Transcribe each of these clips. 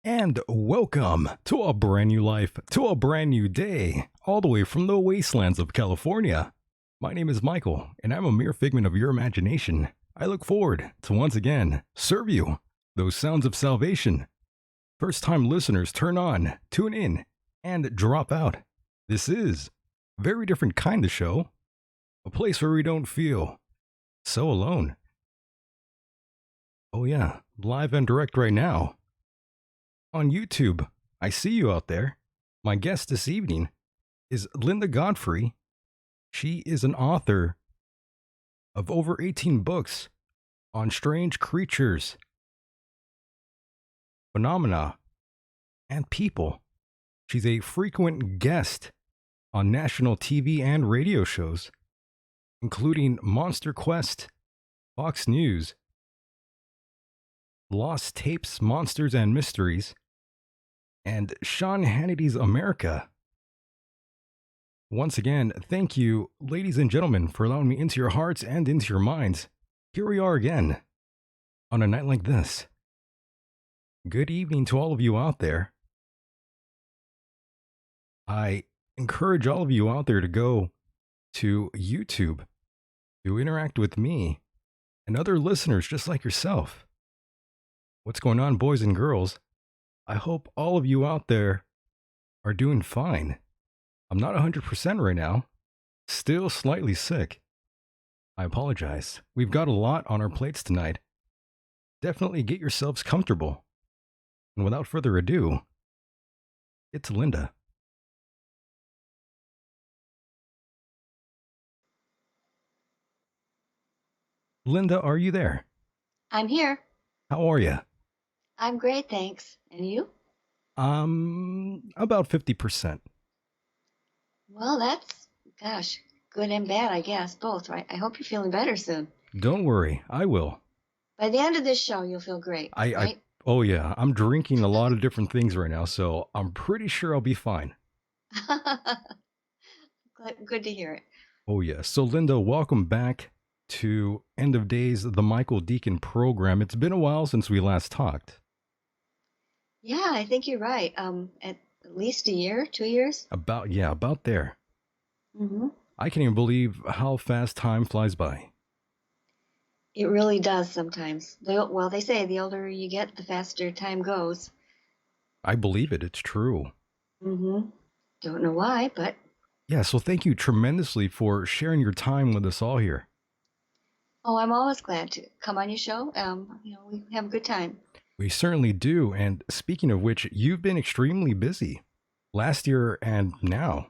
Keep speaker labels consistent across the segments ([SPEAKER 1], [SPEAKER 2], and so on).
[SPEAKER 1] And welcome to a brand new life, to a brand new day, all the way from the wastelands of California. My name is Michael, and I'm a mere figment of your imagination. I look forward to once again serve you those sounds of salvation. First time listeners, turn on, tune in, and drop out. This is a very different kind of show, a place where we don't feel so alone. Oh, yeah, live and direct right now on YouTube. I see you out there. My guest this evening is Linda Godfrey. She is an author of over 18 books on strange creatures, phenomena, and people. She's a frequent guest on national TV and radio shows, including Monster Quest, Fox News, Lost Tapes, Monsters and Mysteries, and Sean Hannity's America. Once again, thank you, ladies and gentlemen, for allowing me into your hearts and into your minds. Here we are again, on a night like this. Good evening to all of you out there. I encourage all of you out there to go to YouTube to interact with me and other listeners just like yourself. What's going on, boys and girls? I hope all of you out there are doing fine. I'm not 100% right now. Still slightly sick. I apologize. We've got a lot on our plates tonight. Definitely get yourselves comfortable. And without further ado, it's Linda. Linda, are you there?
[SPEAKER 2] I'm here.
[SPEAKER 1] How are you?
[SPEAKER 2] I'm great, thanks. And you?
[SPEAKER 1] About 50%.
[SPEAKER 2] Well, that's, gosh, good and bad, I guess, both, right? I hope you're feeling better soon.
[SPEAKER 1] Don't worry, I will.
[SPEAKER 2] By the end of this show, you'll feel great, right?
[SPEAKER 1] Oh yeah, I'm drinking a lot of different things right now, so I'm pretty sure I'll be fine.
[SPEAKER 2] Good to hear it.
[SPEAKER 1] Oh yeah. So Linda, welcome back to End of Days, the Michael Decon program. It's been a while since we last talked.
[SPEAKER 2] Yeah, I think you're right. At least a year, 2 years?
[SPEAKER 1] About there.
[SPEAKER 2] Mm-hmm.
[SPEAKER 1] I can't even believe how fast time flies by.
[SPEAKER 2] It really does sometimes. Well, they say the older you get, the faster time goes.
[SPEAKER 1] I believe it. It's true.
[SPEAKER 2] Mm-hmm. Don't know why, but...
[SPEAKER 1] Yeah, so thank you tremendously for sharing your time with us all here.
[SPEAKER 2] Oh, I'm always glad to come on your show. We have a good time.
[SPEAKER 1] We certainly do. And speaking of which, you've been extremely busy last year and now.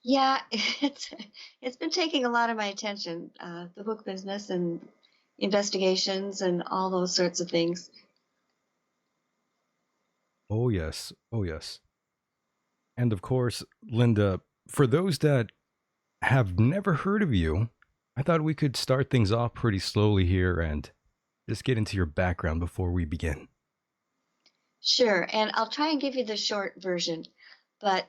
[SPEAKER 2] Yeah, it's been taking a lot of my attention, the book business and investigations and all those sorts of things.
[SPEAKER 1] Oh, yes. Oh, yes. And of course, Linda, for those that have never heard of you, I thought we could start things off pretty slowly here and just get into your background before we begin.
[SPEAKER 2] Sure, and I'll try and give you the short version, but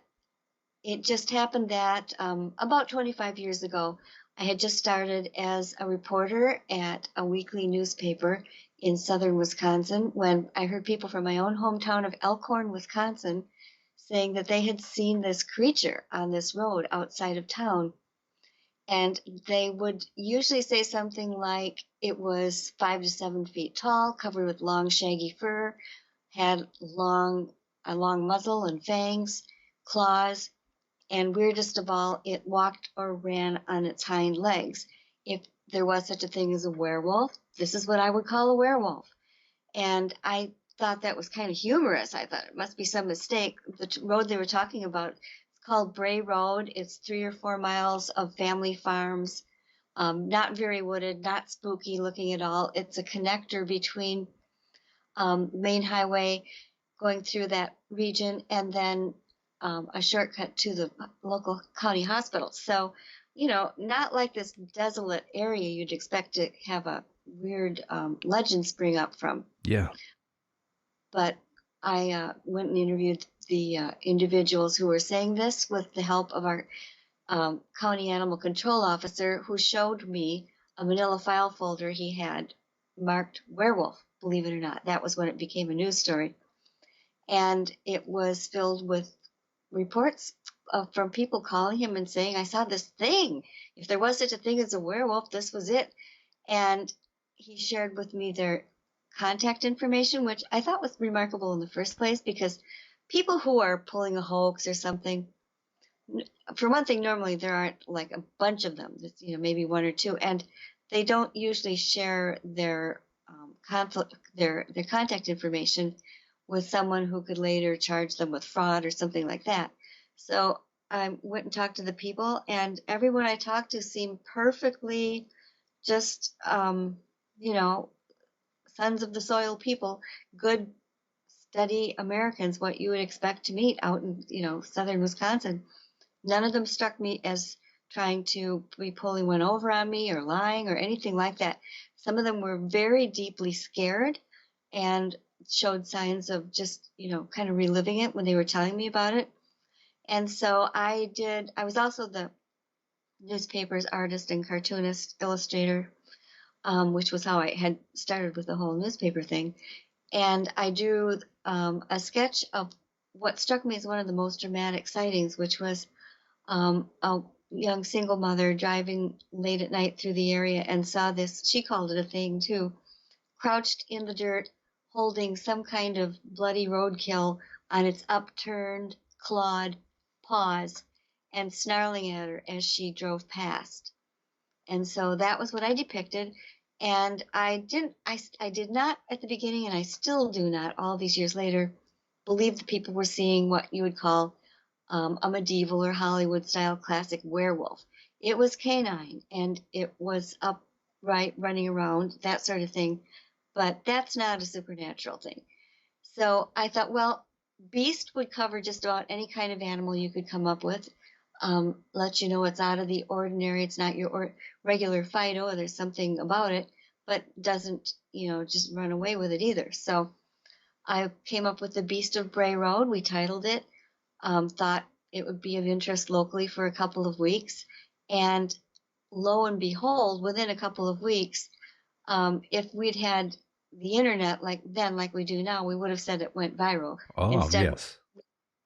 [SPEAKER 2] it just happened that about 25 years ago, I had just started as a reporter at a weekly newspaper in southern Wisconsin when I heard people from my own hometown of Elkhorn, Wisconsin, saying that they had seen this creature on this road outside of town. And they would usually say something like it was 5 to 7 feet tall, covered with long, shaggy fur, had a long muzzle and fangs, claws, and weirdest of all, it walked or ran on its hind legs. If there was such a thing as a werewolf, this is what I would call a werewolf. And I thought that was kind of humorous. I thought it must be some mistake. The road they were talking about, it's called Bray Road. It's 3 or 4 miles of family farms, not very wooded, not spooky looking at all. It's a connector between main highway going through that region and then a shortcut to the local county hospital. So, not like this desolate area you'd expect to have a weird legend spring up from.
[SPEAKER 1] Yeah.
[SPEAKER 2] But I went and interviewed individuals who were saying this with the help of our county animal control officer, who showed me a manila file folder he had marked werewolf. Believe it or not, that was when it became a news story. And it was filled with reports from people calling him and saying, I saw this thing. If there was such a thing as a werewolf, this was it. And he shared with me their contact information, which I thought was remarkable in the first place, because people who are pulling a hoax or something, for one thing, normally there aren't like a bunch of them. It's, maybe one or two, and they don't usually share their their contact information with someone who could later charge them with fraud or something like that. So I went and talked to the people, and everyone I talked to seemed perfectly just, sons of the soil people, good, steady Americans, what you would expect to meet out in, southern Wisconsin. None of them struck me as trying to be pulling one over on me or lying or anything like that. Some of them were very deeply scared and showed signs of just, kind of reliving it when they were telling me about it. And so I was also the newspaper's artist and cartoonist illustrator, which was how I had started with the whole newspaper thing. And I drew a sketch of what struck me as one of the most dramatic sightings, which was a young single mother driving late at night through the area and saw this, she called it a thing too, crouched in the dirt, holding some kind of bloody roadkill on its upturned, clawed paws and snarling at her as she drove past. And so that was what I depicted. And I did not at the beginning, and I still do not all these years later, believe the people were seeing what you would call a medieval or Hollywood style classic werewolf. It was canine, and it was upright, running around, that sort of thing. But that's not a supernatural thing. So I thought, well, beast would cover just about any kind of animal you could come up with. Let you know it's out of the ordinary. It's not your regular Fido. There's something about it, but doesn't, just run away with it either. So I came up with the Beast of Bray Road. We titled it. Thought it would be of interest locally for a couple of weeks. And lo and behold, within a couple of weeks, if we'd had the internet like we do now, we would have said it went viral.
[SPEAKER 1] Oh,
[SPEAKER 2] Instead,
[SPEAKER 1] yes.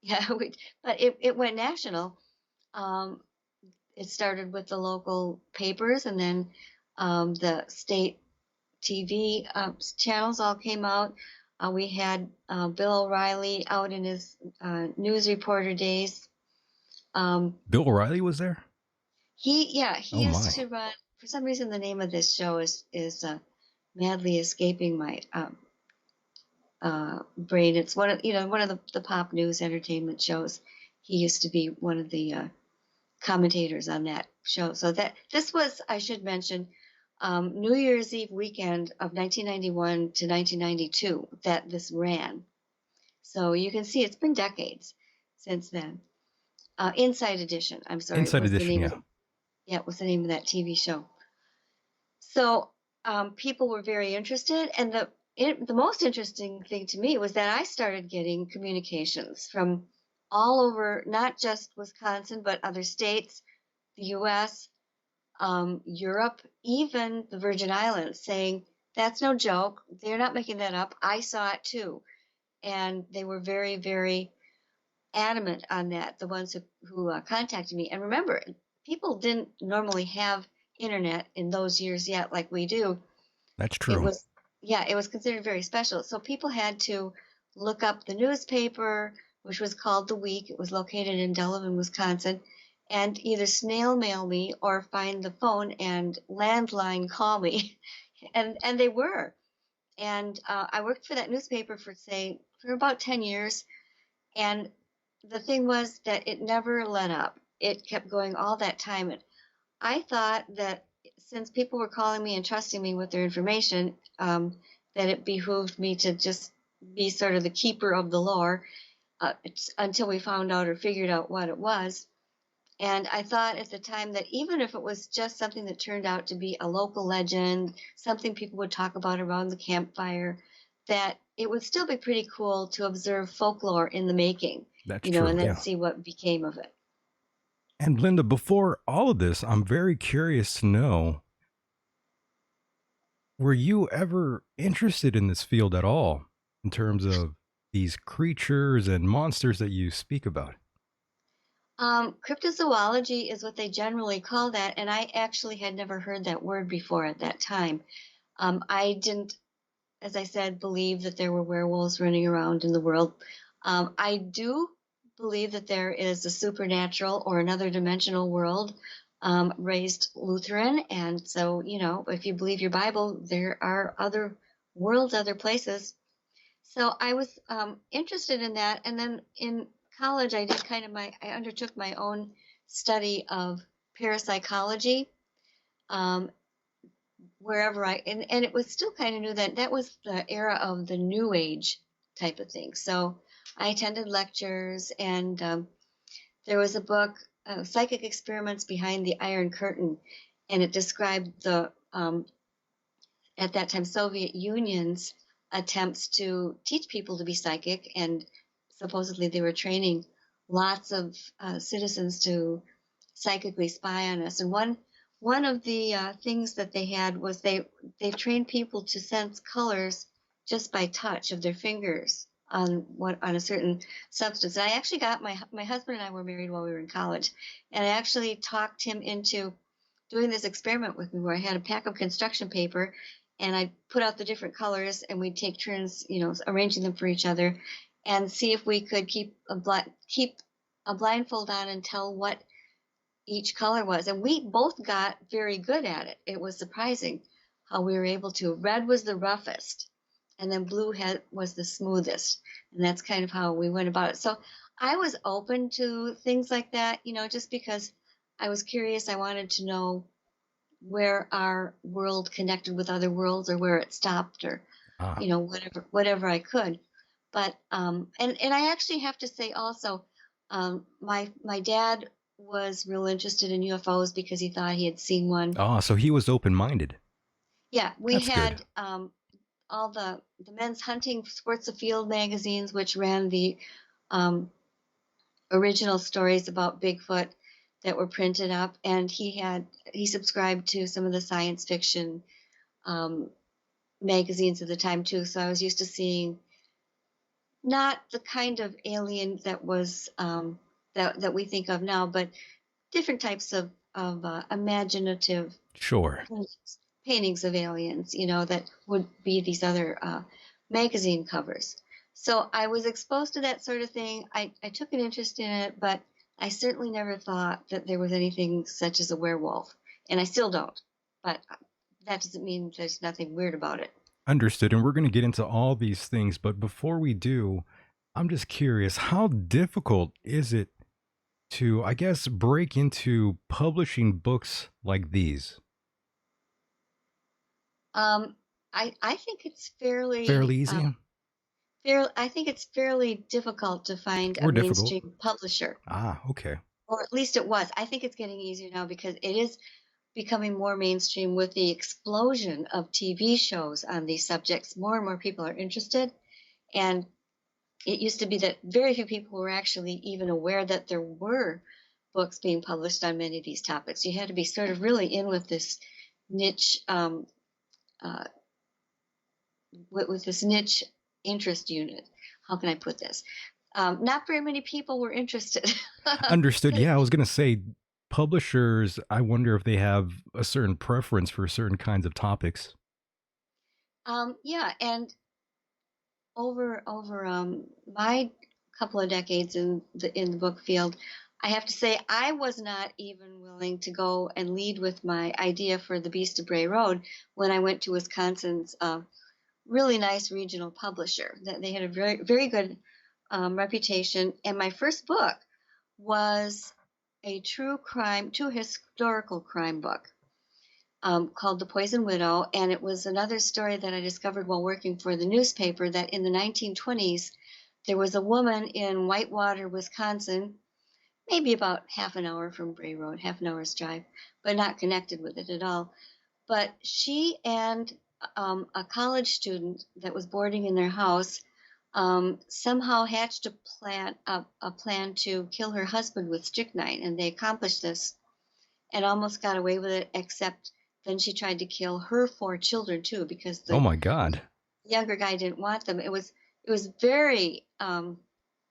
[SPEAKER 2] Yeah, but it went national. It started with the local papers, and then the state TV channels all came out. We had Bill O'Reilly out in his news reporter days.
[SPEAKER 1] Bill O'Reilly was there?
[SPEAKER 2] He
[SPEAKER 1] Oh,
[SPEAKER 2] used
[SPEAKER 1] my.
[SPEAKER 2] to run. For some reason, the name of this show is madly escaping my brain. It's one of the pop news entertainment shows. He used to be one of the commentators on that show. So this was, I should mention, New Year's Eve weekend of 1991 to 1992 that this ran. So you can see it's been decades since then. Inside Edition, I'm sorry.
[SPEAKER 1] Inside Edition, yeah.
[SPEAKER 2] It was the name of that TV show. So people were very interested, and the most interesting thing to me was that I started getting communications from all over, not just Wisconsin, but other states, the U.S., Europe, even the Virgin Islands, saying, that's no joke. They're not making that up. I saw it too. And they were very, very adamant on that, the ones who contacted me. And remember, people didn't normally have internet in those years yet like we do.
[SPEAKER 1] That's true.
[SPEAKER 2] It was considered very special. So people had to look up the newspaper, which was called The Week. It was located in Delavan, Wisconsin, and either snail mail me or find the phone and landline call me. And they were. And I worked for that newspaper for about 10 years. And the thing was that it never let up. It kept going all that time. And I thought that since people were calling me and trusting me with their information, that it behooved me to just be sort of the keeper of the lore until we found out or figured out what it was. And I thought at the time that even if it was just something that turned out to be a local legend, something people would talk about around the campfire, that it would still be pretty cool to observe folklore in the making,
[SPEAKER 1] That's
[SPEAKER 2] you know,
[SPEAKER 1] true.
[SPEAKER 2] and then
[SPEAKER 1] Yeah.
[SPEAKER 2] see what became of it.
[SPEAKER 1] And Linda, before all of this, I'm very curious to know, were you ever interested in this field at all in terms of these creatures and monsters that you speak about?
[SPEAKER 2] Cryptozoology is what they generally call that, and I actually had never heard that word before at that time. I didn't, as I said, believe that there were werewolves running around in the world. I do believe that there is a supernatural or another dimensional world. Raised Lutheran, and so, you know, if you believe your Bible, there are other worlds, other places. So I was interested in that, and then in college, I undertook my own study of parapsychology. Um, Wherever and it was still kind of new, that was the era of the new age type of thing. So I attended lectures, and there was a book, Psychic Experiments Behind the Iron Curtain, and it described the at that time Soviet Union's attempts to teach people to be psychic, and supposedly they were training lots of citizens to psychically spy on us. And one of the things that they had was they trained people to sense colors just by touch of their fingers on a certain substance. And I actually got my husband and I were married while we were in college, and I actually talked him into doing this experiment with me where I had a pack of construction paper, and I put out the different colors, and we'd take turns, you know, arranging them for each other, and see if we could keep a blindfold on and tell what each color was. And we both got very good at it. It was surprising how we were able to. Red was the roughest, and then was the smoothest. And that's kind of how we went about it. So I was open to things like that, you know, just because I was curious. I wanted to know where our world connected with other worlds, or where it stopped, or,
[SPEAKER 1] Ah,
[SPEAKER 2] you know, whatever I could. But and I actually have to say also, my dad was real interested in UFOs because he thought he had seen one.
[SPEAKER 1] so he was open minded.
[SPEAKER 2] Yeah, we
[SPEAKER 1] That's good.
[SPEAKER 2] had all the men's hunting sports afield magazines, which ran the um, original stories about Bigfoot that were printed up, and he subscribed to some of the science fiction um, magazines at the time too. So I was used to seeing not the kind of alien that was that we think of now, but different types of imaginative
[SPEAKER 1] Sure.
[SPEAKER 2] paintings of aliens, you know, that would be these other magazine covers. So I was exposed to that sort of thing. I took an interest in it, but I certainly never thought that there was anything such as a werewolf, and I still don't. But that doesn't mean there's nothing weird about it.
[SPEAKER 1] Understood. And we're going to get into all these things. But before we do, I'm just curious, how difficult is it to, I guess, break into publishing books like these?
[SPEAKER 2] Um, I think it's
[SPEAKER 1] Fairly easy
[SPEAKER 2] I think it's fairly difficult to find a
[SPEAKER 1] or difficult?
[SPEAKER 2] mainstream publisher,
[SPEAKER 1] Ah, okay.
[SPEAKER 2] or at least it was. I think it's getting easier now because it is becoming more mainstream with the explosion of TV shows on these subjects. More and more people are interested, and it used to be that very few people were actually even aware that there were books being published on many of these topics. You had to be sort of really in with this niche, uh, with this niche interest unit. How can I put this? Not very many people were interested.
[SPEAKER 1] Understood. Yeah, I was going to say publishers, I wonder if they have a certain preference for certain kinds of topics.
[SPEAKER 2] Yeah, and over my couple of decades in the book field, I have to say I was not even willing to go and lead with my idea for the Beast of Bray Road when I went to Wisconsin's really nice regional publisher. That they had a very good reputation, and my first book was a true historical crime book called The Poison Widow. And it was another story that I discovered while working for the newspaper, that in the 1920s, there was a woman in Whitewater, Wisconsin, maybe about half an hour from Bray Road, half an hour's drive, but not connected with it at all. But she and a college student that was boarding in their house somehow hatched a plan to kill her husband with strychnine, and they accomplished this and almost got away with it. Except then she tried to kill her 4 children too because
[SPEAKER 1] Oh
[SPEAKER 2] the
[SPEAKER 1] my God.
[SPEAKER 2] younger guy didn't want them. It was very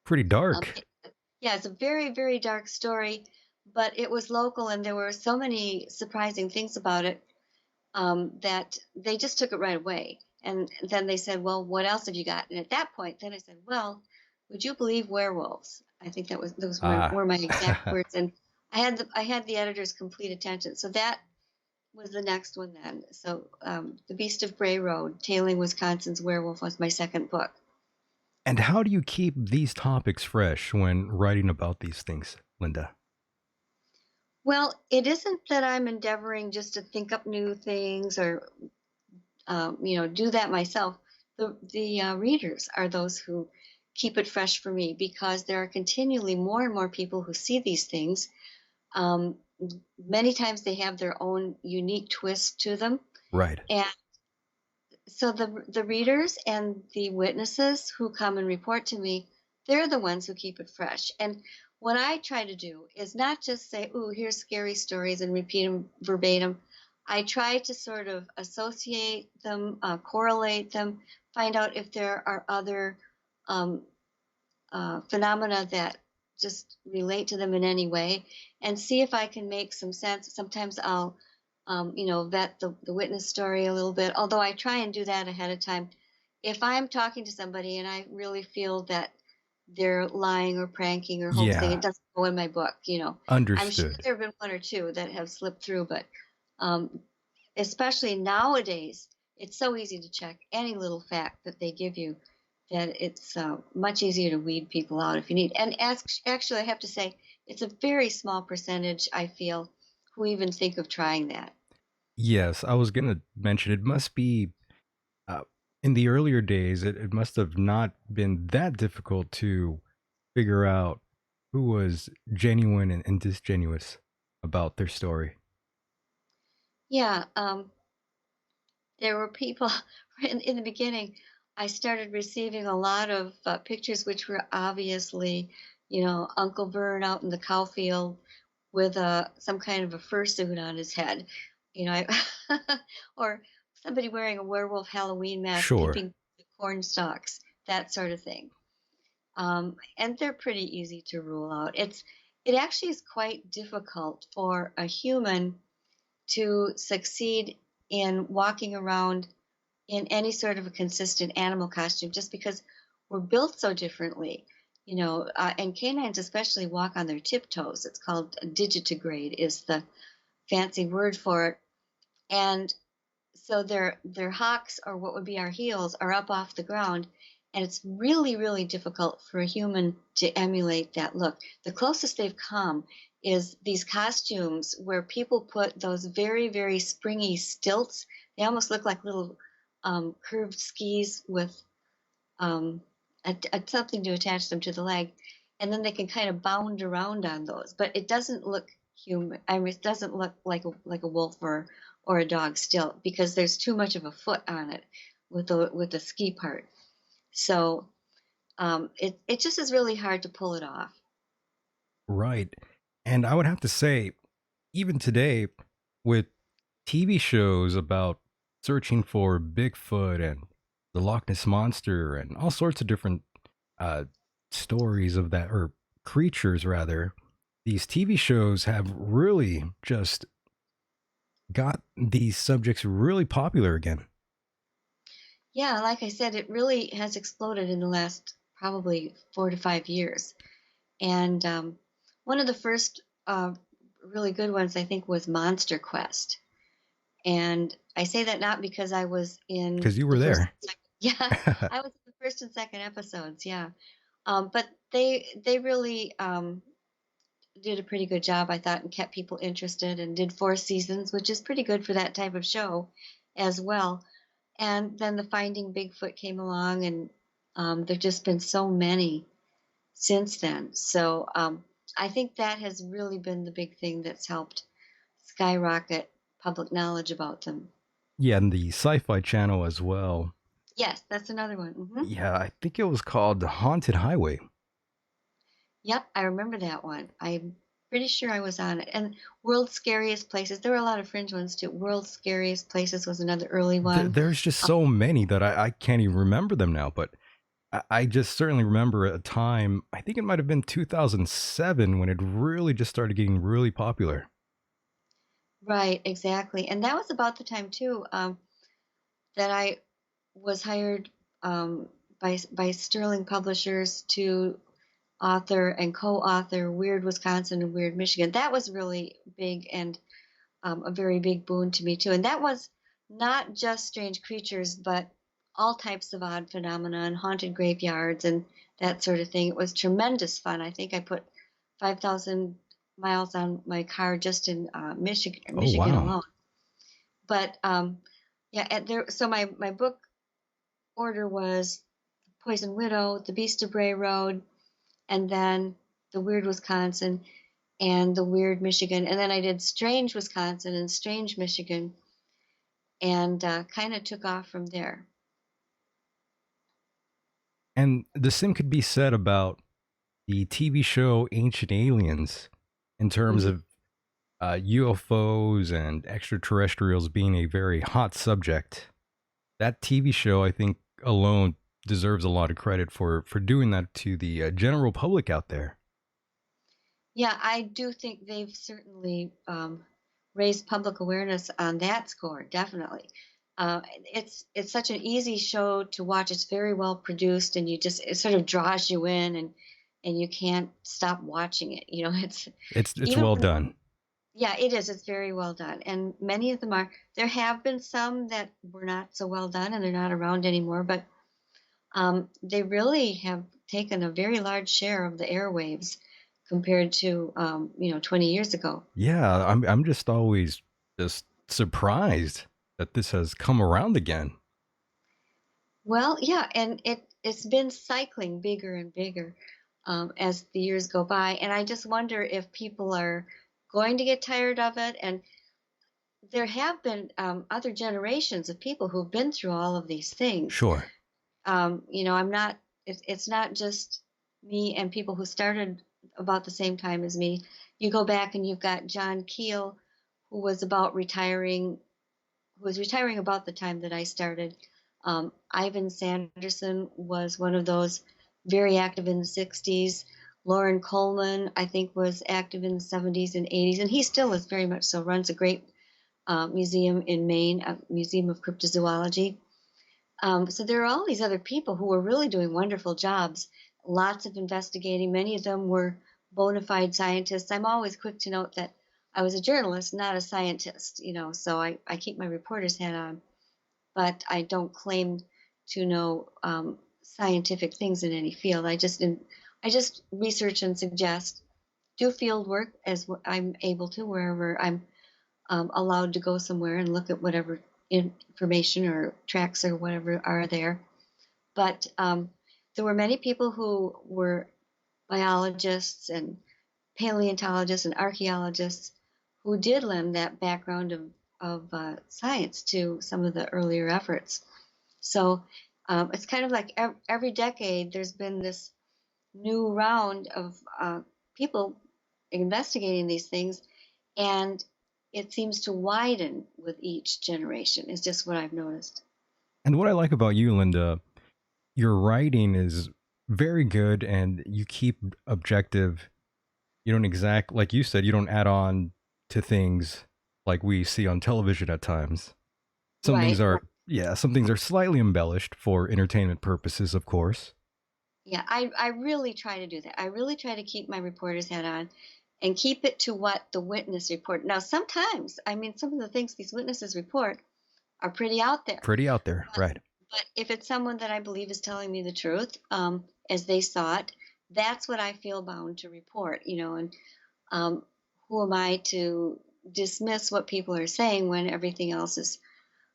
[SPEAKER 1] Pretty
[SPEAKER 2] um,
[SPEAKER 1] dark.
[SPEAKER 2] it, yeah, it's a very very dark story, but it was local and there were so many surprising things about it that they just took it right away. And then they said, "Well, what else have you got?" And at that point, then I said, "Well, would you believe werewolves?" I think those
[SPEAKER 1] Ah.
[SPEAKER 2] were my exact words, and I had the editor's complete attention. So that was the next one then. So The Beast of Bray Road, Tailing Wisconsin's Werewolf was my second book.
[SPEAKER 1] And how do you keep these topics fresh when writing about these things, Linda?
[SPEAKER 2] Well, it isn't that I'm endeavoring just to think up new things or do that myself. The readers are those who keep it fresh for me because there are continually more and more people who see these things. Um, Many times they have their own unique twist to them,
[SPEAKER 1] Right.
[SPEAKER 2] and so the readers and the witnesses who come and report to me, they're the ones who keep it fresh. And what I try to do is not just say, "Ooh, here's scary stories," and repeat them verbatim. I try to sort of associate them, correlate them, find out if there are other um, phenomena that just relate to them in any way, and see if I can make some sense. Sometimes I'll, vet the witness story a little bit, although I try and do that ahead of time. If I'm talking to somebody and I really feel that they're lying or pranking or hoaxing,
[SPEAKER 1] Yeah.
[SPEAKER 2] it doesn't go in my book. I'm sure
[SPEAKER 1] Understood.
[SPEAKER 2] there have been one or two that have slipped through, but um, especially nowadays, it's so easy to check any little fact that they give you that it's much easier to weed people out if you need. And actually, I have to say, it's a very small percentage, I feel, who even think of trying that.
[SPEAKER 1] Yes, I was going to mention it must be uh, in the earlier days, it must have not been that difficult to figure out who was genuine and disingenuous about their story.
[SPEAKER 2] Yeah, there were people in the beginning. I started receiving a lot of pictures which were obviously, Uncle Vern out in the cow field with some kind of a fursuit on his head, or somebody wearing a werewolf Halloween mask,
[SPEAKER 1] Sure.
[SPEAKER 2] peeping through the corn stalks, that sort of thing. And they're pretty easy to rule out. It actually is quite difficult for a human to succeed in walking around in any sort of a consistent animal costume just because we're built so differently. And canines especially walk on their tiptoes. It's called digitigrade is the fancy word for it. And so their hocks, or what would be our heels, are up off the ground, and it's really really difficult for a human to emulate that look. The closest they've come is these costumes where people put those very very springy stilts. They almost look like little curved skis with something to attach them to the leg, and then they can kind of bound around on those. But it doesn't look human. I mean, it doesn't look like a wolf or a dog still because there's too much of a foot on it with the ski part. So it just is really hard to pull it off.
[SPEAKER 1] Right. And I would have to say, even today, with TV shows about searching for Bigfoot and the Loch Ness Monster and all sorts of different uh, stories of that, or creatures rather, these TV shows have really just got these subjects really popular again.
[SPEAKER 2] Yeah, like I said, it really has exploded in the last probably 4 to 5 years. And one of the first really good ones I think was Monster Quest. And I say that not because I was in
[SPEAKER 1] Because you
[SPEAKER 2] the
[SPEAKER 1] were
[SPEAKER 2] first,
[SPEAKER 1] there.
[SPEAKER 2] yeah, I was in the first and second episodes, yeah. But they really did a pretty good job, I thought, and kept people interested and did 4 seasons, which is pretty good for that type of show as well. And then the Finding Bigfoot came along, and there've just been so many since then. So I think that has really been the big thing that's helped skyrocket public knowledge about them.
[SPEAKER 1] Yeah, and the Sci-Fi Channel as well.
[SPEAKER 2] Yes, that's another one.
[SPEAKER 1] Yeah, I think it was called The Haunted Highway.
[SPEAKER 2] Yep, I remember that one. I'm pretty sure I was on it. And World's Scariest Places. There were a lot of fringe ones too. World's Scariest Places was another early one.
[SPEAKER 1] There's just
[SPEAKER 2] Uh,
[SPEAKER 1] so many that I can't even remember them now, but I just certainly remember a time, I think it might have been 2007 when it really just started getting really popular.
[SPEAKER 2] right, exactly. And that was about the time too that I was hired by Sterling Publishers to author and co-author Weird Wisconsin and Weird Michigan. That was really big and a very big boon to me too. And that was not just strange creatures, but all types of odd phenomena and haunted graveyards and that sort of thing. It was tremendous fun. I think I put 5,000 miles on my car just in
[SPEAKER 1] Oh,
[SPEAKER 2] Michigan
[SPEAKER 1] wow.
[SPEAKER 2] alone. But yeah, so my book order was Poison Widow, The Beast of Bray Road, and then The Weird Wisconsin and The Weird Michigan. And then I did Strange Wisconsin and Strange Michigan and kind of took off from there.
[SPEAKER 1] And the same could be said about the TV show Ancient Aliens in terms
[SPEAKER 2] Mhm.
[SPEAKER 1] of UFOs and extraterrestrials being a very hot subject. That TV show, I think, alone deserves a lot of credit for doing that to the general public out there.
[SPEAKER 2] Yeah, I do think they've certainly raised public awareness on that score, definitely. It's such an easy show to watch. It's very well produced, and it sort of draws you in, and you can't stop watching it. You know, it's
[SPEAKER 1] It's
[SPEAKER 2] even
[SPEAKER 1] well
[SPEAKER 2] when
[SPEAKER 1] done.
[SPEAKER 2] yeah, it is. It's very well done, and many of them are. There have been some that were not so well done, and they're not around anymore, but they really have taken a very large share of the airwaves compared to 20 years ago.
[SPEAKER 1] Yeah, I'm just always just surprised that this has come around again.
[SPEAKER 2] Well, yeah, and it's been cycling bigger and bigger as the years go by, and I just wonder if people are going to get tired of it. And there have been other generations of people who've been through all of these things.
[SPEAKER 1] Sure.
[SPEAKER 2] I'm not. It's not just me and people who started about the same time as me. You go back and you've got John Keel, who was about retiring, who was retiring about the time that I started. Ivan Sanderson was one of those very active in the 60s. Lauren Coleman, I think, was active in the 70s and 80s, and he still is very much so, runs a great museum in Maine, a museum of cryptozoology. So there are all these other people who were really doing wonderful jobs, lots of investigating. Many of them were bona fide scientists. I'm always quick to note that I was a journalist, not a scientist, so I keep my reporter's hat on, but I don't claim to know scientific things in any field. I just research and suggest, do field work as I'm able to wherever I'm allowed to go somewhere and look at whatever information or tracks or whatever are there. But there were many people who were biologists and paleontologists and archaeologists who did lend that background of science to some of the earlier efforts. So it's kind of like every decade there's been this new round of people investigating these things, and it seems to widen with each generation, is just what I've noticed.
[SPEAKER 1] And what I like about you, Linda, your writing is very good and you keep objective. You don't like you said, you don't add on to things like we see on television at times. Some things
[SPEAKER 2] Right.
[SPEAKER 1] are, yeah, some things are slightly embellished for entertainment purposes, of course.
[SPEAKER 2] Yeah, I really try to do that. I really try to keep my reporter's hat on and keep it to what the witness report. Now, sometimes, I mean, some of the things these witnesses report are pretty out there.
[SPEAKER 1] Pretty out there,
[SPEAKER 2] But,
[SPEAKER 1] right?
[SPEAKER 2] but if it's someone that I believe is telling me the truth, as they saw it, that's what I feel bound to report. And um, who am I to dismiss what people are saying when everything else is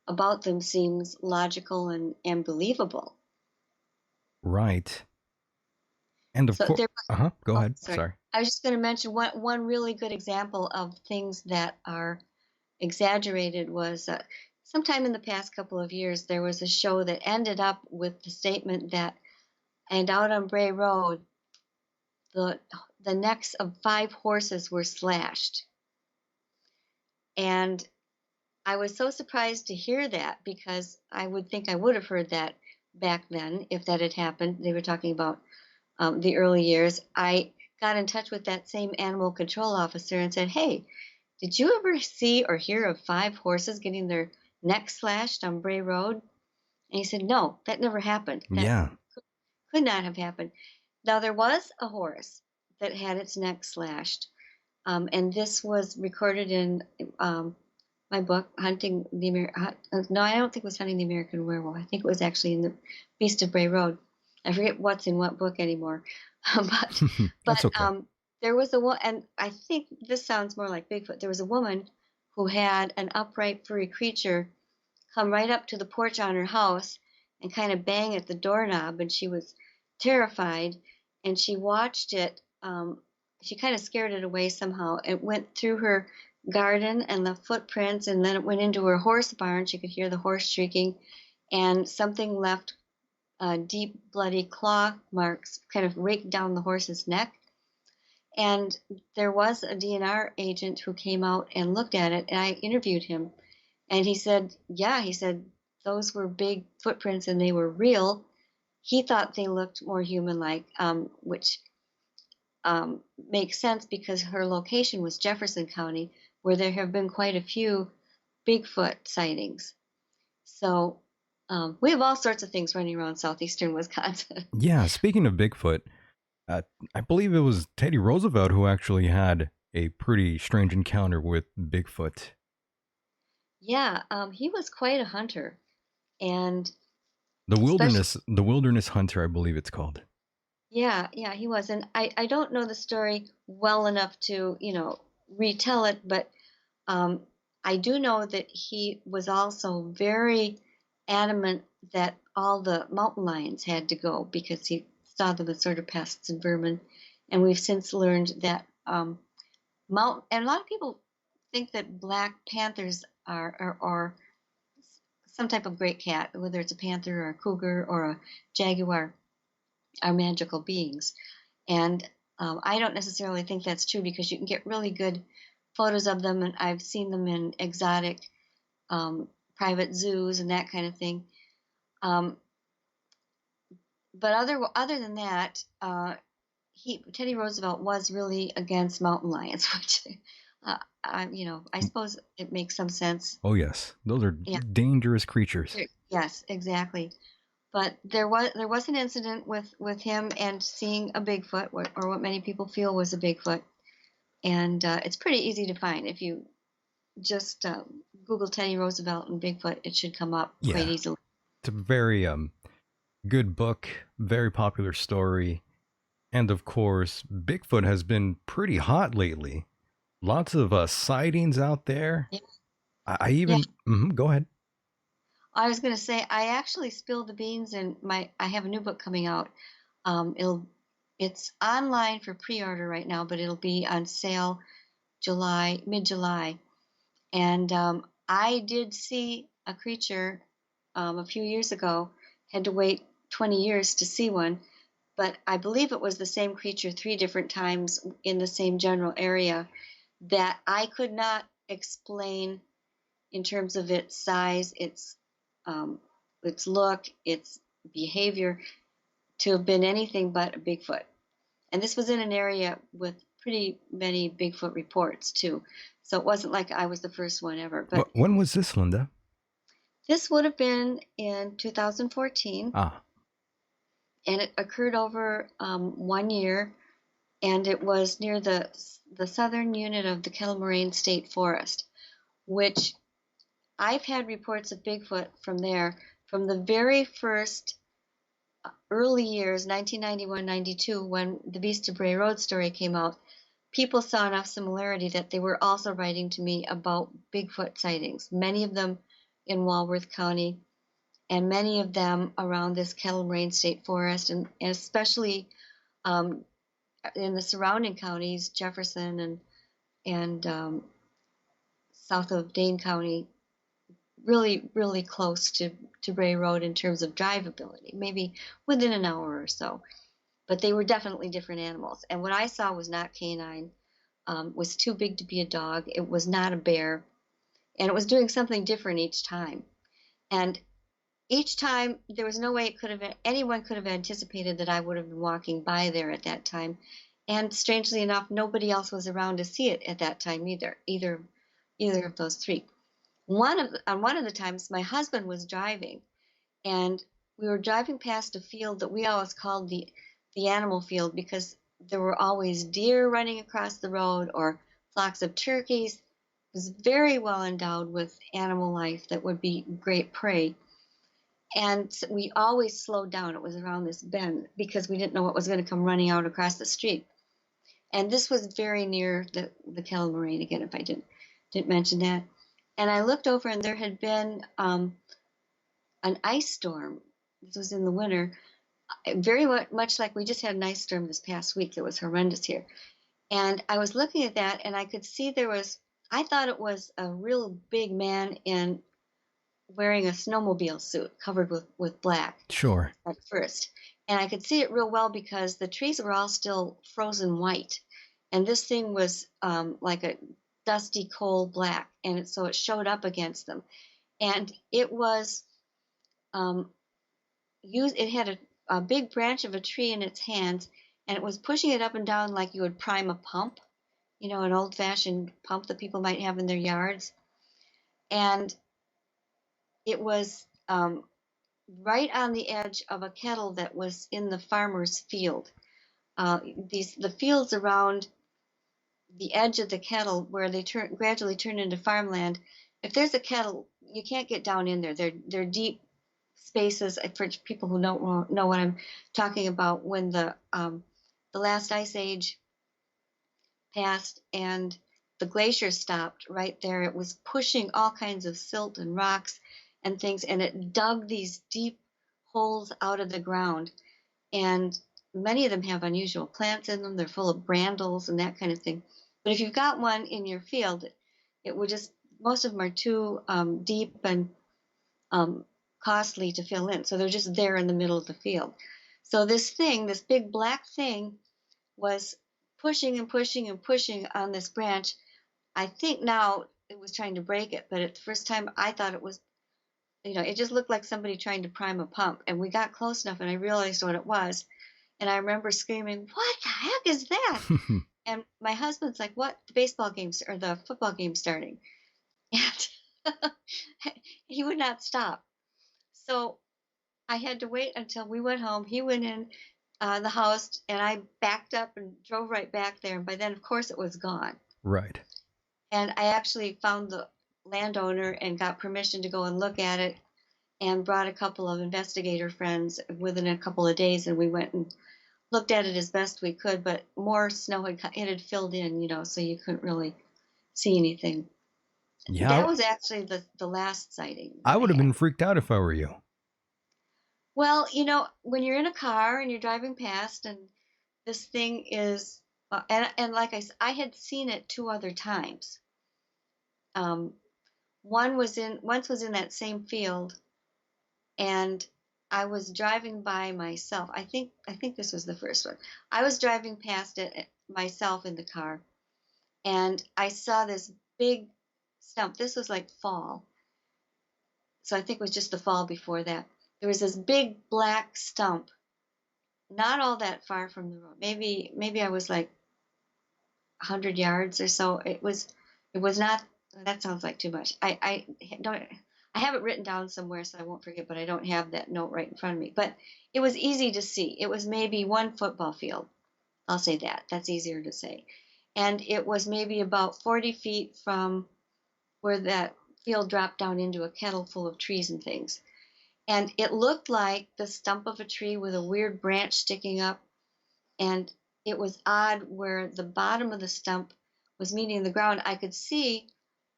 [SPEAKER 2] about them seems logical and believable?
[SPEAKER 1] Right. And of
[SPEAKER 2] So
[SPEAKER 1] course,
[SPEAKER 2] there
[SPEAKER 1] uh huh. Go
[SPEAKER 2] Oh,
[SPEAKER 1] ahead.
[SPEAKER 2] sorry.
[SPEAKER 1] Sorry.
[SPEAKER 2] I was just going to mention one really good example of things that are exaggerated was sometime in the past couple of years, there was a show that ended up with the statement that, and out on Bray Road, the the necks of 5 horses were slashed. And I was so surprised to hear that because I would think I would have heard that back then if that had happened. They were talking about the early years. I got in touch with that same animal control officer and said, "Hey, did you ever see or hear of 5 horses getting their necks slashed on Bray Road?" And he said, "No, that never happened. That
[SPEAKER 1] Yeah.
[SPEAKER 2] could not have happened." Now, there was a horse that had its neck slashed, and this was recorded in my book, Hunting the no, I don't think it was Hunting the American Werewolf. I think it was actually in the Beast of Bray Road. I forget what's in what book anymore. but
[SPEAKER 1] That's
[SPEAKER 2] but
[SPEAKER 1] okay.
[SPEAKER 2] there was a woman, and I think this sounds more like Bigfoot. There was a woman who had an upright furry creature come right up to the porch on her house and kind of bang at the doorknob, and she was terrified, and she watched it. She kind of scared it away somehow. It went through her garden and the footprints, and then it went into her horse barn. She could hear the horse shrieking, and something left deep bloody claw marks kind of raked down the horse's neck. And there was a DNR agent who came out and looked at it, and I interviewed him. And he said, yeah, he said those were big footprints and they were real. He thought they looked more human-like, which makes sense because her location was Jefferson County, where there have been quite a few Bigfoot sightings. So we have all sorts of things running around southeastern Wisconsin.
[SPEAKER 1] Yeah. Speaking of Bigfoot, I believe it was Teddy Roosevelt who actually had a pretty strange encounter with Bigfoot.
[SPEAKER 2] Yeah, he was quite a hunter, and
[SPEAKER 1] The
[SPEAKER 2] especially,
[SPEAKER 1] wilderness hunter, I believe it's called.
[SPEAKER 2] yeah, he was. And I don't know the story well enough to, retell it, but um, I do know that he was also very adamant that all the mountain lions had to go because he saw them as sort of pests and vermin. And we've since learned that and a lot of people think that black panthers are some type of great cat, whether it's a panther or a cougar or a jaguar, are magical beings. And I don't necessarily think that's true because you can get really good photos of them, and I've seen them in exotic private zoos and that kind of thing. Um, but other than that, Teddy Roosevelt was really against mountain lions, which I suppose it makes some sense.
[SPEAKER 1] Oh yes, those are
[SPEAKER 2] Yeah,
[SPEAKER 1] dangerous creatures.
[SPEAKER 2] yes, exactly. But there was an incident with him and seeing a Bigfoot, or what many people feel was a Bigfoot, and it's pretty easy to find if you just Google Teddy Roosevelt and Bigfoot. It should come up quite
[SPEAKER 1] Yeah,
[SPEAKER 2] easily.
[SPEAKER 1] it's a very good book, very popular story, and of course, Bigfoot has been pretty hot lately. Lots of sightings out there.
[SPEAKER 2] Yeah,
[SPEAKER 1] I
[SPEAKER 2] yeah.
[SPEAKER 1] even go ahead.
[SPEAKER 2] I was going to say I actually spilled the beans, and I have a new book coming out. It's online for pre-order right now, but it'll be on sale mid-July. And I did see a creature a few years ago. Had to wait 20 years to see one, but I believe it was the same creature 3 different times in the same general area that I could not explain in terms of its size, um, its look, its behavior, to have been anything but a Bigfoot. And this was in an area with pretty many Bigfoot reports too. So it wasn't like I was the first one ever. But
[SPEAKER 1] When was this, Linda?
[SPEAKER 2] this would have been in 2014,
[SPEAKER 1] Ah,
[SPEAKER 2] and it occurred over 1 year, and it was near the southern unit of the Kettle Moraine State Forest, which I've had reports of Bigfoot from there from the very first early years, 1991, 92, when the Beast of Bray Road story came out. People saw enough similarity that they were also writing to me about Bigfoot sightings, many of them in Walworth County, and many of them around this Kettle Moraine State Forest, and especially um, in the surrounding counties, Jefferson and south of Dane County, really, really close to Bray Road in terms of drivability, maybe within an hour or so. But they were definitely different animals. And what I saw was not canine, was too big to be a dog. It was not a bear, and it was doing something different each time. And each time, there was no way anyone could have anticipated that I would have been walking by there at that time. And strangely enough, nobody else was around to see it at that time either of those three. On one of the times, my husband was driving, and we were driving past a field that we always called the animal field, because there were always deer running across the road, or flocks of turkeys. It was very well endowed with animal life that would be great prey. And we always slowed down. It was around this bend because we didn't know what was going to come running out across the street. And this was very near the kettle moraine, again, if I didn't mention that. And I looked over, and there had been an ice storm. This was in the winter, very much like we just had an ice storm this past week. It was horrendous here. And I was looking at that, and I could see I thought it was a real big man in wearing a snowmobile suit covered with black
[SPEAKER 1] Sure.
[SPEAKER 2] at first. And I could see it real well because the trees were all still frozen white. And this thing was like a dusty coal black. And so it showed up against them. And it was it had a big branch of a tree in its hands, and it was pushing it up and down like you would prime a pump, an old-fashioned pump that people might have in their yards. And it was right on the edge of a kettle that was in the farmer's field. The fields around the edge of the kettle, where they gradually turn into farmland. If there's a kettle, you can't get down in there. They're deep spaces. For people who don't know what I'm talking about, when the last ice age passed and the glacier stopped right there, it was pushing all kinds of silt and rocks and things, and it dug these deep holes out of the ground. And many of them have unusual plants in them. They're full of brandles and that kind of thing. But if you've got one in your field, it would most of them are too deep and costly to fill in. So they're just there in the middle of the field. So this big black thing, was pushing and pushing and pushing on this branch. I think now it was trying to break it, but at the first time I thought it was, it just looked like somebody trying to prime a pump. And we got close enough, and I realized what it was. And I remember screaming, "What the heck is that?" And my husband's like, "What? The baseball games or the football game starting?" And he would not stop. So I had to wait until we went home. He went in the house, and I backed up and drove right back there. And by then, of course, it was gone.
[SPEAKER 1] Right.
[SPEAKER 2] And I actually found the landowner and got permission to go and look at it, and brought a couple of investigator friends within a couple of days, and we went and looked at it as best we could. But more snow had filled in, so you couldn't really see anything.
[SPEAKER 1] Yeah.
[SPEAKER 2] That was actually the last sighting.
[SPEAKER 1] I would have been freaked out if I were you.
[SPEAKER 2] Well, when you're in a car and you're driving past, and this thing is, and like I had seen it 2 other times. Once was in that same field, and I was driving by myself. I think this was the first one. I was driving past it myself in the car, and I saw this big stump. This was like fall, so I think it was just the fall before that. There was this big black stump, not all that far from the road. Maybe I was like 100 yards or so. It was not. That sounds like too much. I have it written down somewhere so I won't forget, but I don't have that note right in front of me. But it was easy to see. It was maybe one football field. I'll say that. That's easier to say. And it was maybe about 40 feet from where that field dropped down into a kettle full of trees and things. And it looked like the stump of a tree with a weird branch sticking up. And it was odd where the bottom of the stump was meeting the ground. I could see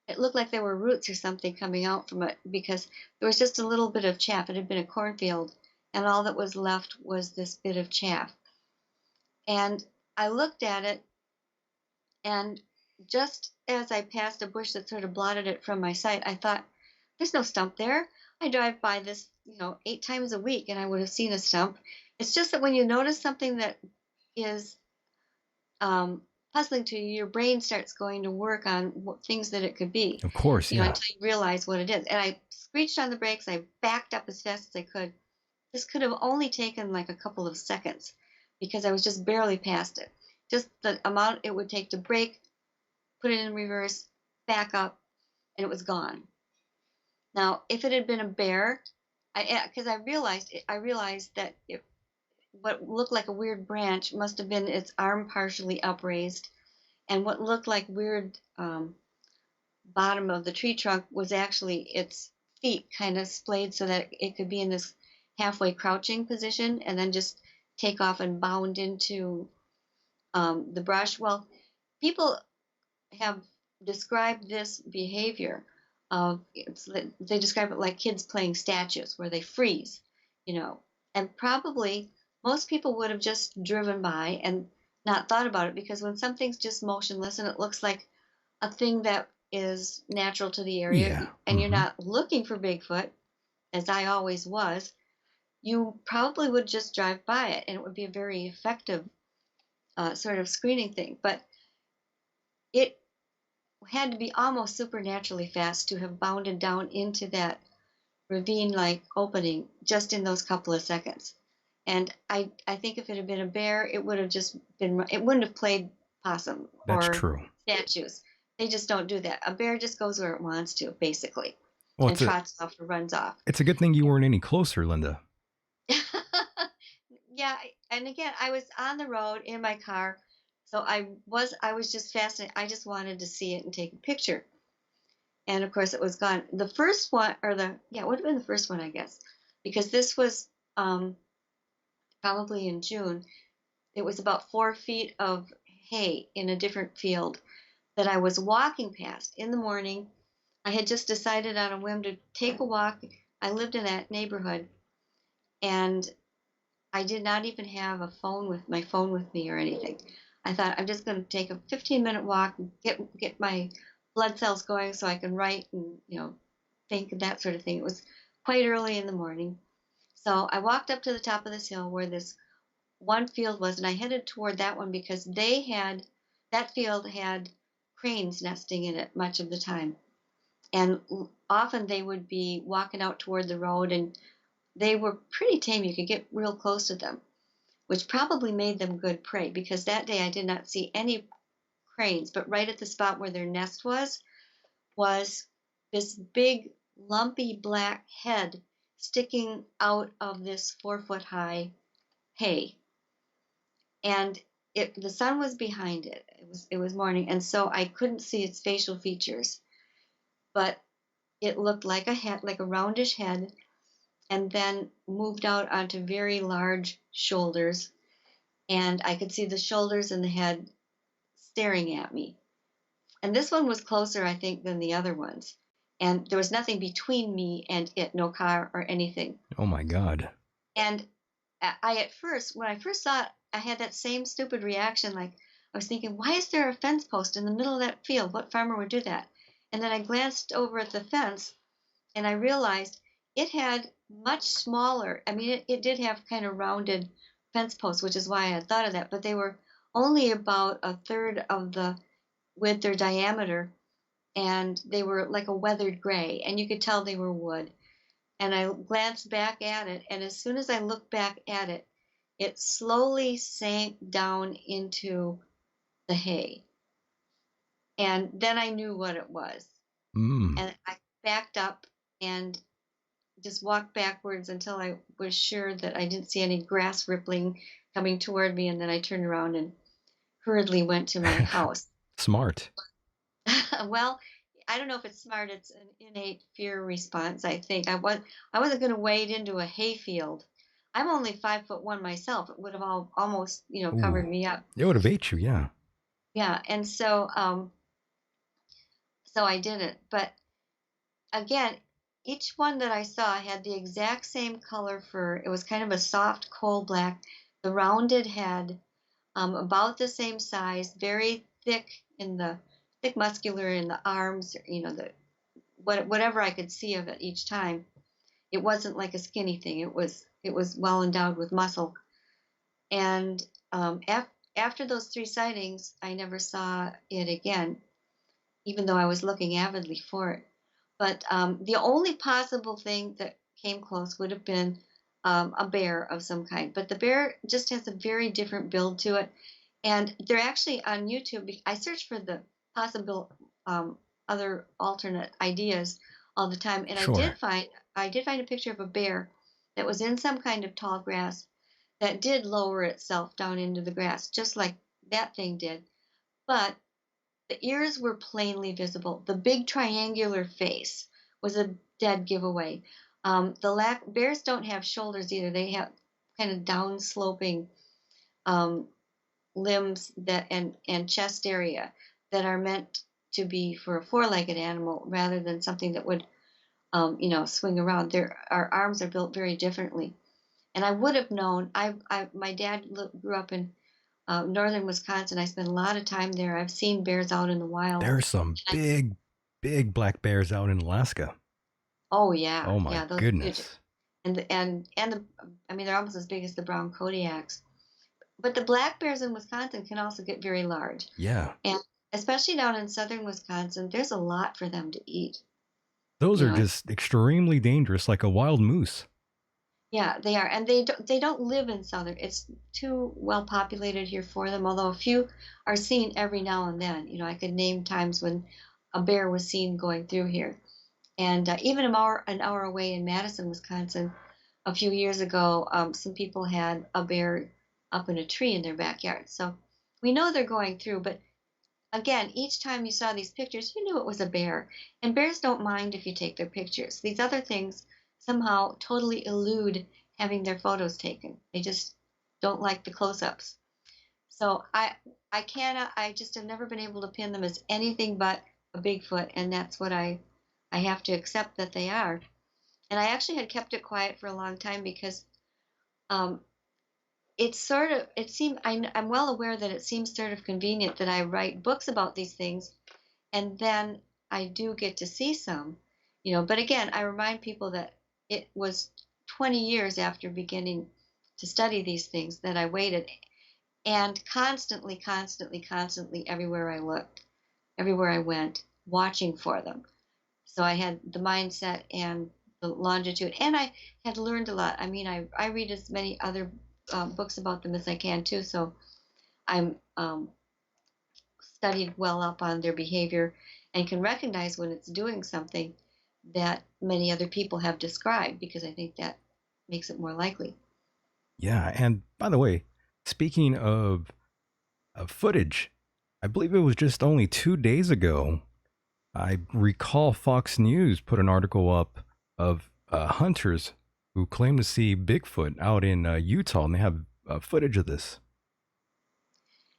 [SPEAKER 2] it looked like there were roots or something coming out from it, because there was just a little bit of chaff. It had been a cornfield, and all that was left was this bit of chaff. And I looked at it, and just as I passed a bush that sort of blotted it from my sight, I thought, There's no stump there. I drive by this, 8 times a week, and I would have seen a stump. It's just that when you notice something that is um, puzzling to you, your brain starts going to work on things that it could be,
[SPEAKER 1] Of course, yeah.
[SPEAKER 2] until you realize what it is. And I screeched on the brakes. I backed up as fast as I could. This could have only taken like a couple of seconds because I was just barely past it. Just the amount it would take to brake, put it in reverse, back up, and it was gone. Now, if it had been a bear, because I realized that what looked like a weird branch must have been its arm partially upraised, and what looked like weird bottom of the tree trunk was actually its feet kind of splayed so that it could be in this halfway crouching position and then just take off and bound into the brush. Well, people have described this behavior they describe it like kids playing statues where they freeze, you know, and probably most people would have just driven by and not thought about it, because when something's just motionless and it looks like a thing that is natural to the area,
[SPEAKER 1] Yeah.
[SPEAKER 2] and you're not looking for Bigfoot, as I always was, you probably would just drive by it and it would be a very effective sort of screening thing. But it had to be almost supernaturally fast to have bounded down into that ravine like opening just in those couple of seconds. And I think if it had been a bear, it would have just been, it wouldn't have played possum
[SPEAKER 1] That's
[SPEAKER 2] or
[SPEAKER 1] true.
[SPEAKER 2] statues. They just don't do that. A bear just goes where it wants to, basically,
[SPEAKER 1] Well,
[SPEAKER 2] and trots off or runs off.
[SPEAKER 1] it's a good thing you weren't any closer, Linda.
[SPEAKER 2] Yeah, and again, I was on the road in my car, so I was just fascinated. I just wanted to see it and take a picture. And of course, it was gone. The first one, or it would have been the first one, I guess, because this was probably in June. It was about 4 feet of hay in a different field that I was walking past in the morning. I had just decided on a whim to take a walk. I lived in that neighborhood, and I did not even have my phone with me or anything. I thought I'm just going to take a 15-minute walk and get my blood cells going so I can write and think and that sort of thing. It was quite early in the morning, so I walked up to the top of this hill where this one field was, and I headed toward that one because that field had cranes nesting in it much of the time, and often they would be walking out toward the road, and they were pretty tame. You could get real close to them, which probably made them good prey, because that day I did not see any cranes, but right at the spot where their nest was this big lumpy black head sticking out of this 4 foot high hay. And the sun was behind it. It was morning, and so I couldn't see its facial features, but it looked like a head, like a roundish head, and then moved out onto very large shoulders, and I could see the shoulders and the head staring at me. And this one was closer, I think, than the other ones. And there was nothing between me and it, no car or anything.
[SPEAKER 1] Oh my God.
[SPEAKER 2] And when I first saw it, I had that same stupid reaction. Like, I was thinking, why is there a fence post in the middle of that field? What farmer would do that? And then I glanced over at the fence, and I realized it had much smaller. I mean, it did have kind of rounded fence posts, which is why I had thought of that, but they were only about a third of the width or diameter, and they were like a weathered gray, and you could tell they were wood. And I glanced back at it, and as soon as I looked back at it, it slowly sank down into the hay. And then I knew what it was. And I backed up and just walked backwards until I was sure that I didn't see any grass rippling coming toward me, and then I turned around and hurriedly went to my house.
[SPEAKER 1] Smart.
[SPEAKER 2] Well, I don't know if it's smart. It's an innate fear response, I think. I wasn't going to wade into a hayfield. I'm only 5'1" myself. It would have almost covered me up.
[SPEAKER 1] It would have ate you, yeah.
[SPEAKER 2] Yeah, and so I didn't. But again, each one that I saw had the exact same color fur. It was kind of a soft coal black, the rounded head, about the same size, very thick muscular in the arms, the whatever I could see of it each time. It wasn't like a skinny thing. It was well endowed with muscle. And after those 3 sightings, I never saw it again, even though I was looking avidly for it. But the only possible thing that came close would have been a bear of some kind. But the bear just has a very different build to it. And they're actually on YouTube. I search for the possible other alternate ideas all the time, and
[SPEAKER 1] Sure.
[SPEAKER 2] I did find a picture of a bear that was in some kind of tall grass that did lower itself down into the grass, just like that thing did. But the ears were plainly visible. The big triangular face was a dead giveaway. Bears don't have shoulders either. They have kind of down sloping um, limbs and chest area that are meant to be for a four-legged animal rather than something that would swing around. Our arms are built very differently. And I would have known. My dad grew up in northern Wisconsin. I spent a lot of time there. I've seen bears out in the wild.
[SPEAKER 1] There's some big, big black bears out in Alaska.
[SPEAKER 2] Oh yeah,
[SPEAKER 1] Oh my
[SPEAKER 2] yeah, those are huge.
[SPEAKER 1] goodness.
[SPEAKER 2] I mean, they're almost as big as the brown Kodiaks. But the black bears in Wisconsin can also get very large.
[SPEAKER 1] Yeah.
[SPEAKER 2] And especially down in southern Wisconsin, there's a lot for them to eat.
[SPEAKER 1] Those
[SPEAKER 2] You
[SPEAKER 1] are
[SPEAKER 2] know,
[SPEAKER 1] just extremely dangerous, like a wild moose.
[SPEAKER 2] yeah, they are, and they don't live in southern. It's too well populated here for them. Although a few are seen every now and then. I could name times when a bear was seen going through here. And even an hour away in Madison, Wisconsin, a few years ago, some people had a bear up in a tree in their backyard. So we know they're going through, but again, each time you saw these pictures, you knew it was a bear. And bears don't mind if you take their pictures. These other things somehow totally elude having their photos taken. They just don't like the close-ups. So I just have never been able to pin them as anything but a Bigfoot, and that's what I have to accept that they are. And I actually had kept it quiet for a long time because um, it seemed I'm well aware that it seems sort of convenient that I write books about these things and then I do get to see some. But again, I remind people that it was 20 years after beginning to study these things that I waited, and constantly, constantly, constantly, everywhere I looked, everywhere I went, watching for them. So I had the mindset and the longitude, and I had learned a lot. I mean, I read as many other books about them as I can too. So I'm studied well up on their behavior and can recognize when it's doing something that many other people have described, because I think that makes it more likely.
[SPEAKER 1] Yeah. And by the way, speaking of footage, I believe it was just only 2 days ago. I recall Fox News put an article up of hunters who claim to see Bigfoot out in Utah, and they have footage of this.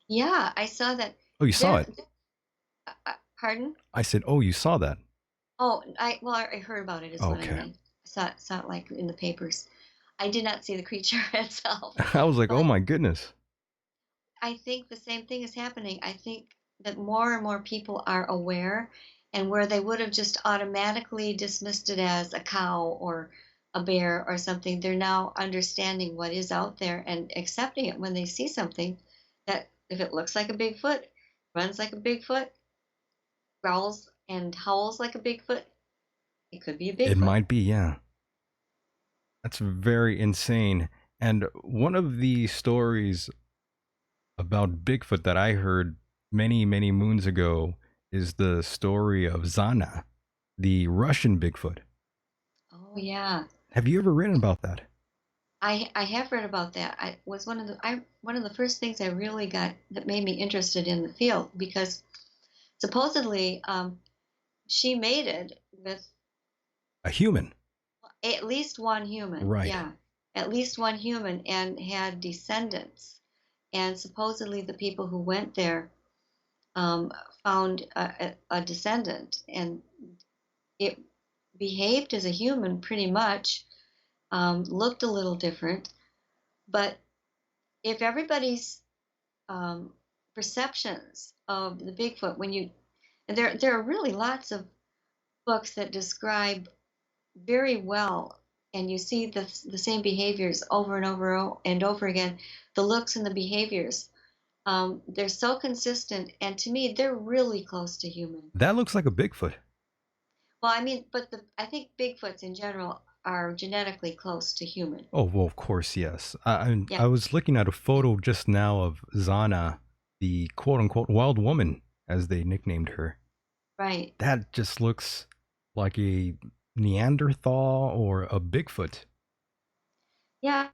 [SPEAKER 2] Yeah, I saw that.
[SPEAKER 1] Oh, you saw
[SPEAKER 2] There,
[SPEAKER 1] it?
[SPEAKER 2] pardon?
[SPEAKER 1] I said, oh, you saw that?
[SPEAKER 2] Oh, I heard about it is what I
[SPEAKER 1] Okay.
[SPEAKER 2] meant. Saw it like in the papers. I did not see the creature itself,
[SPEAKER 1] I was like, oh
[SPEAKER 2] but
[SPEAKER 1] my goodness.
[SPEAKER 2] I think the same thing is happening. I think that more and more people are aware, and where they would have just automatically dismissed it as a cow or a bear or something, they're now understanding what is out there and accepting it when they see something that if it looks like a Bigfoot, runs like a Bigfoot, growls and howls like a Bigfoot, it could be a
[SPEAKER 1] It
[SPEAKER 2] Bigfoot.
[SPEAKER 1] might be, yeah. That's very insane. And one of the stories about Bigfoot that I heard many, many moons ago is the story of Zana, the Russian Bigfoot.
[SPEAKER 2] Oh yeah.
[SPEAKER 1] Have you ever written about that?
[SPEAKER 2] I have read about that. I was one of the first things I really got that made me interested in the field, because supposedly she mated with
[SPEAKER 1] A human.
[SPEAKER 2] at least one human.
[SPEAKER 1] Right.
[SPEAKER 2] Yeah, at least one human, and had descendants. And supposedly the people who went there um, found a descendant, and it behaved as a human pretty much, looked a little different. But if everybody's um, perceptions of the Bigfoot, and there are really lots of books that describe very well, and you see the same behaviors over and over and over again. The looks and the behaviors, they're so consistent, and to me, they're really close to human.
[SPEAKER 1] That looks like a Bigfoot.
[SPEAKER 2] Well, I mean, but I think Bigfoots in general are genetically close to human.
[SPEAKER 1] Oh, well, of course, yes.
[SPEAKER 2] Yeah,
[SPEAKER 1] I was looking at a photo just now of Zana, the quote unquote wild woman, as they nicknamed her.
[SPEAKER 2] right.
[SPEAKER 1] That just looks like a Neanderthal or a Bigfoot.
[SPEAKER 2] Yeah,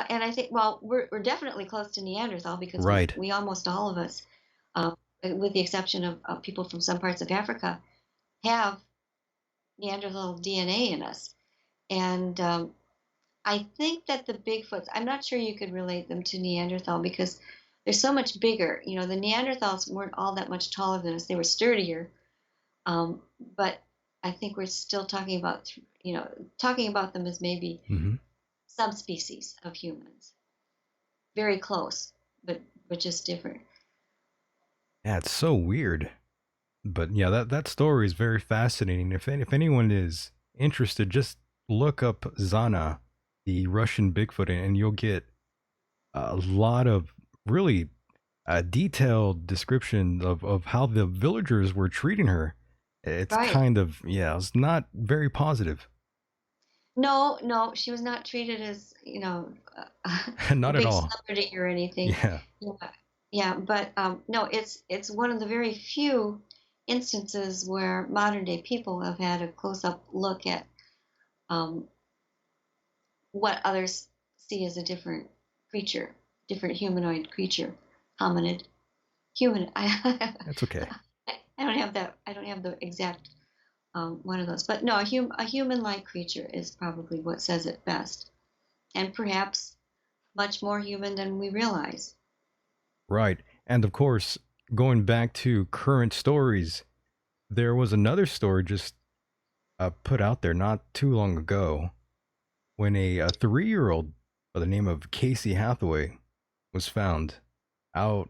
[SPEAKER 2] and I think, well, we're definitely close to Neanderthal because
[SPEAKER 1] Right.
[SPEAKER 2] we almost all of us, uh, with the exception of people from some parts of Africa, have Neanderthal DNA in us. And I think that the Bigfoots, I'm not sure you could relate them to Neanderthal because they're so much bigger. You know, the Neanderthals weren't all that much taller than us. They were sturdier. But I think we're still talking about, talking about them as maybe
[SPEAKER 1] Hmm.
[SPEAKER 2] subspecies of humans. Very close, but just different.
[SPEAKER 1] Yeah, it's so weird. But yeah, that story is very fascinating. If anyone is interested, just look up Zana, the Russian Bigfoot, and you'll get a lot of really detailed description of how the villagers were treating her. It's
[SPEAKER 2] Right.
[SPEAKER 1] kind of, yeah, it's not very positive.
[SPEAKER 2] No, no, she was not treated as, a
[SPEAKER 1] Not at
[SPEAKER 2] big
[SPEAKER 1] all.
[SPEAKER 2] celebrity or anything.
[SPEAKER 1] Yeah.
[SPEAKER 2] Yeah, yeah, but no, it's one of the very few instances where modern day people have had a close up look at um, what others see as a different creature, different humanoid creature, hominid, human.
[SPEAKER 1] That's okay.
[SPEAKER 2] I don't have that. I don't have the exact one of those, but no, a human like creature is probably what says it best, and perhaps much more human than we realize.
[SPEAKER 1] Right. And of course, going back to current stories, there was another story just put out there not too long ago when a 3-year-old by the name of Casey Hathaway was found out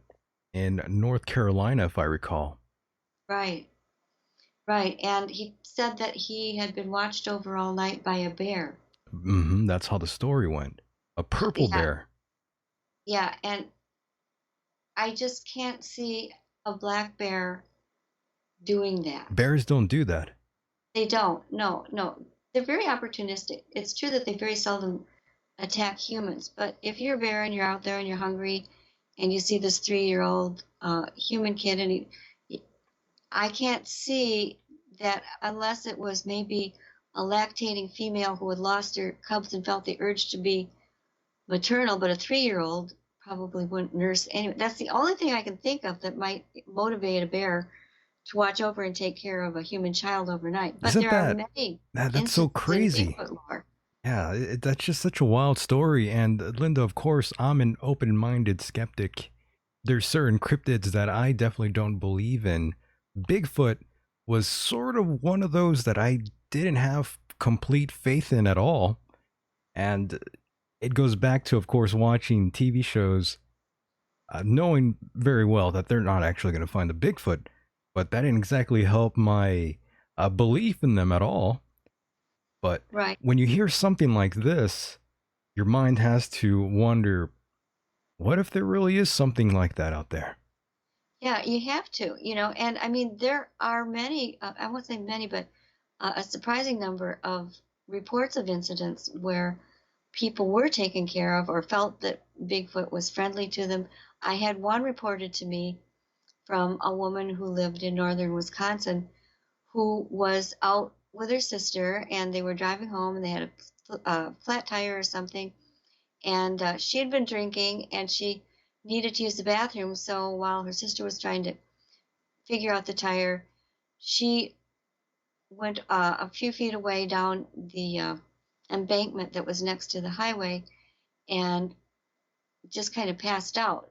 [SPEAKER 1] in North Carolina, if I recall.
[SPEAKER 2] Right, right. And he said that he had been watched over all night by a bear.
[SPEAKER 1] That's how the story went. A purple
[SPEAKER 2] Yeah,
[SPEAKER 1] bear.
[SPEAKER 2] yeah. And I just can't see a black bear doing that.
[SPEAKER 1] Bears don't do that.
[SPEAKER 2] They don't. No, no. They're very opportunistic. It's true that they very seldom attack humans, but if you're a bear and you're out there and you're hungry and you see this 3-year-old human kid and I can't see that unless it was maybe a lactating female who had lost her cubs and felt the urge to be maternal, but a 3-year-old probably wouldn't nurse anyway. That's the only thing I can think of that might motivate a bear to watch over and take care of a human child overnight. But
[SPEAKER 1] Isn't
[SPEAKER 2] there are
[SPEAKER 1] that
[SPEAKER 2] many
[SPEAKER 1] that's so
[SPEAKER 2] instances in
[SPEAKER 1] crazy?
[SPEAKER 2] Bigfoot lore.
[SPEAKER 1] Yeah, that's just such a wild story. And Linda, of course, I'm an open-minded skeptic. There's certain cryptids that I definitely don't believe in. Bigfoot was sort of one of those that I didn't have complete faith in at all. And it goes back to, of course, watching TV shows, knowing very well that they're not actually going to find the Bigfoot, but that didn't exactly help my belief in them at all. But
[SPEAKER 2] Right.
[SPEAKER 1] when you hear something like this, your mind has to wonder, what if there really is something like that out there?
[SPEAKER 2] Yeah, you have to, and I mean, there are many, I won't say many, but a surprising number of reports of incidents where people were taken care of or felt that Bigfoot was friendly to them. I had one reported to me from a woman who lived in northern Wisconsin who was out with her sister and they were driving home and they had a flat tire or something. And she had been drinking and she needed to use the bathroom. So while her sister was trying to figure out the tire, she went a few feet away down the embankment that was next to the highway and just kind of passed out.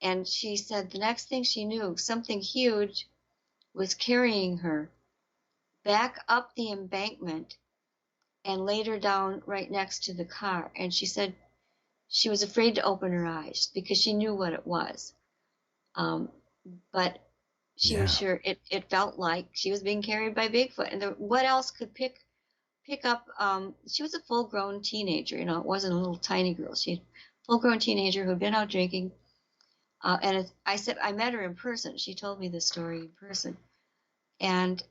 [SPEAKER 2] And she said the next thing she knew, something huge was carrying her back up the embankment and laid her down right next to the car. And she said she was afraid to open her eyes because she knew what it was. Um, but She was
[SPEAKER 1] Yeah.
[SPEAKER 2] sure it felt like she was being carried by Bigfoot. And what else could pick up? She was a full grown teenager. You know, it wasn't a little tiny girl. She full grown teenager who'd been out drinking. I said I met her in person. She told me this story in person, and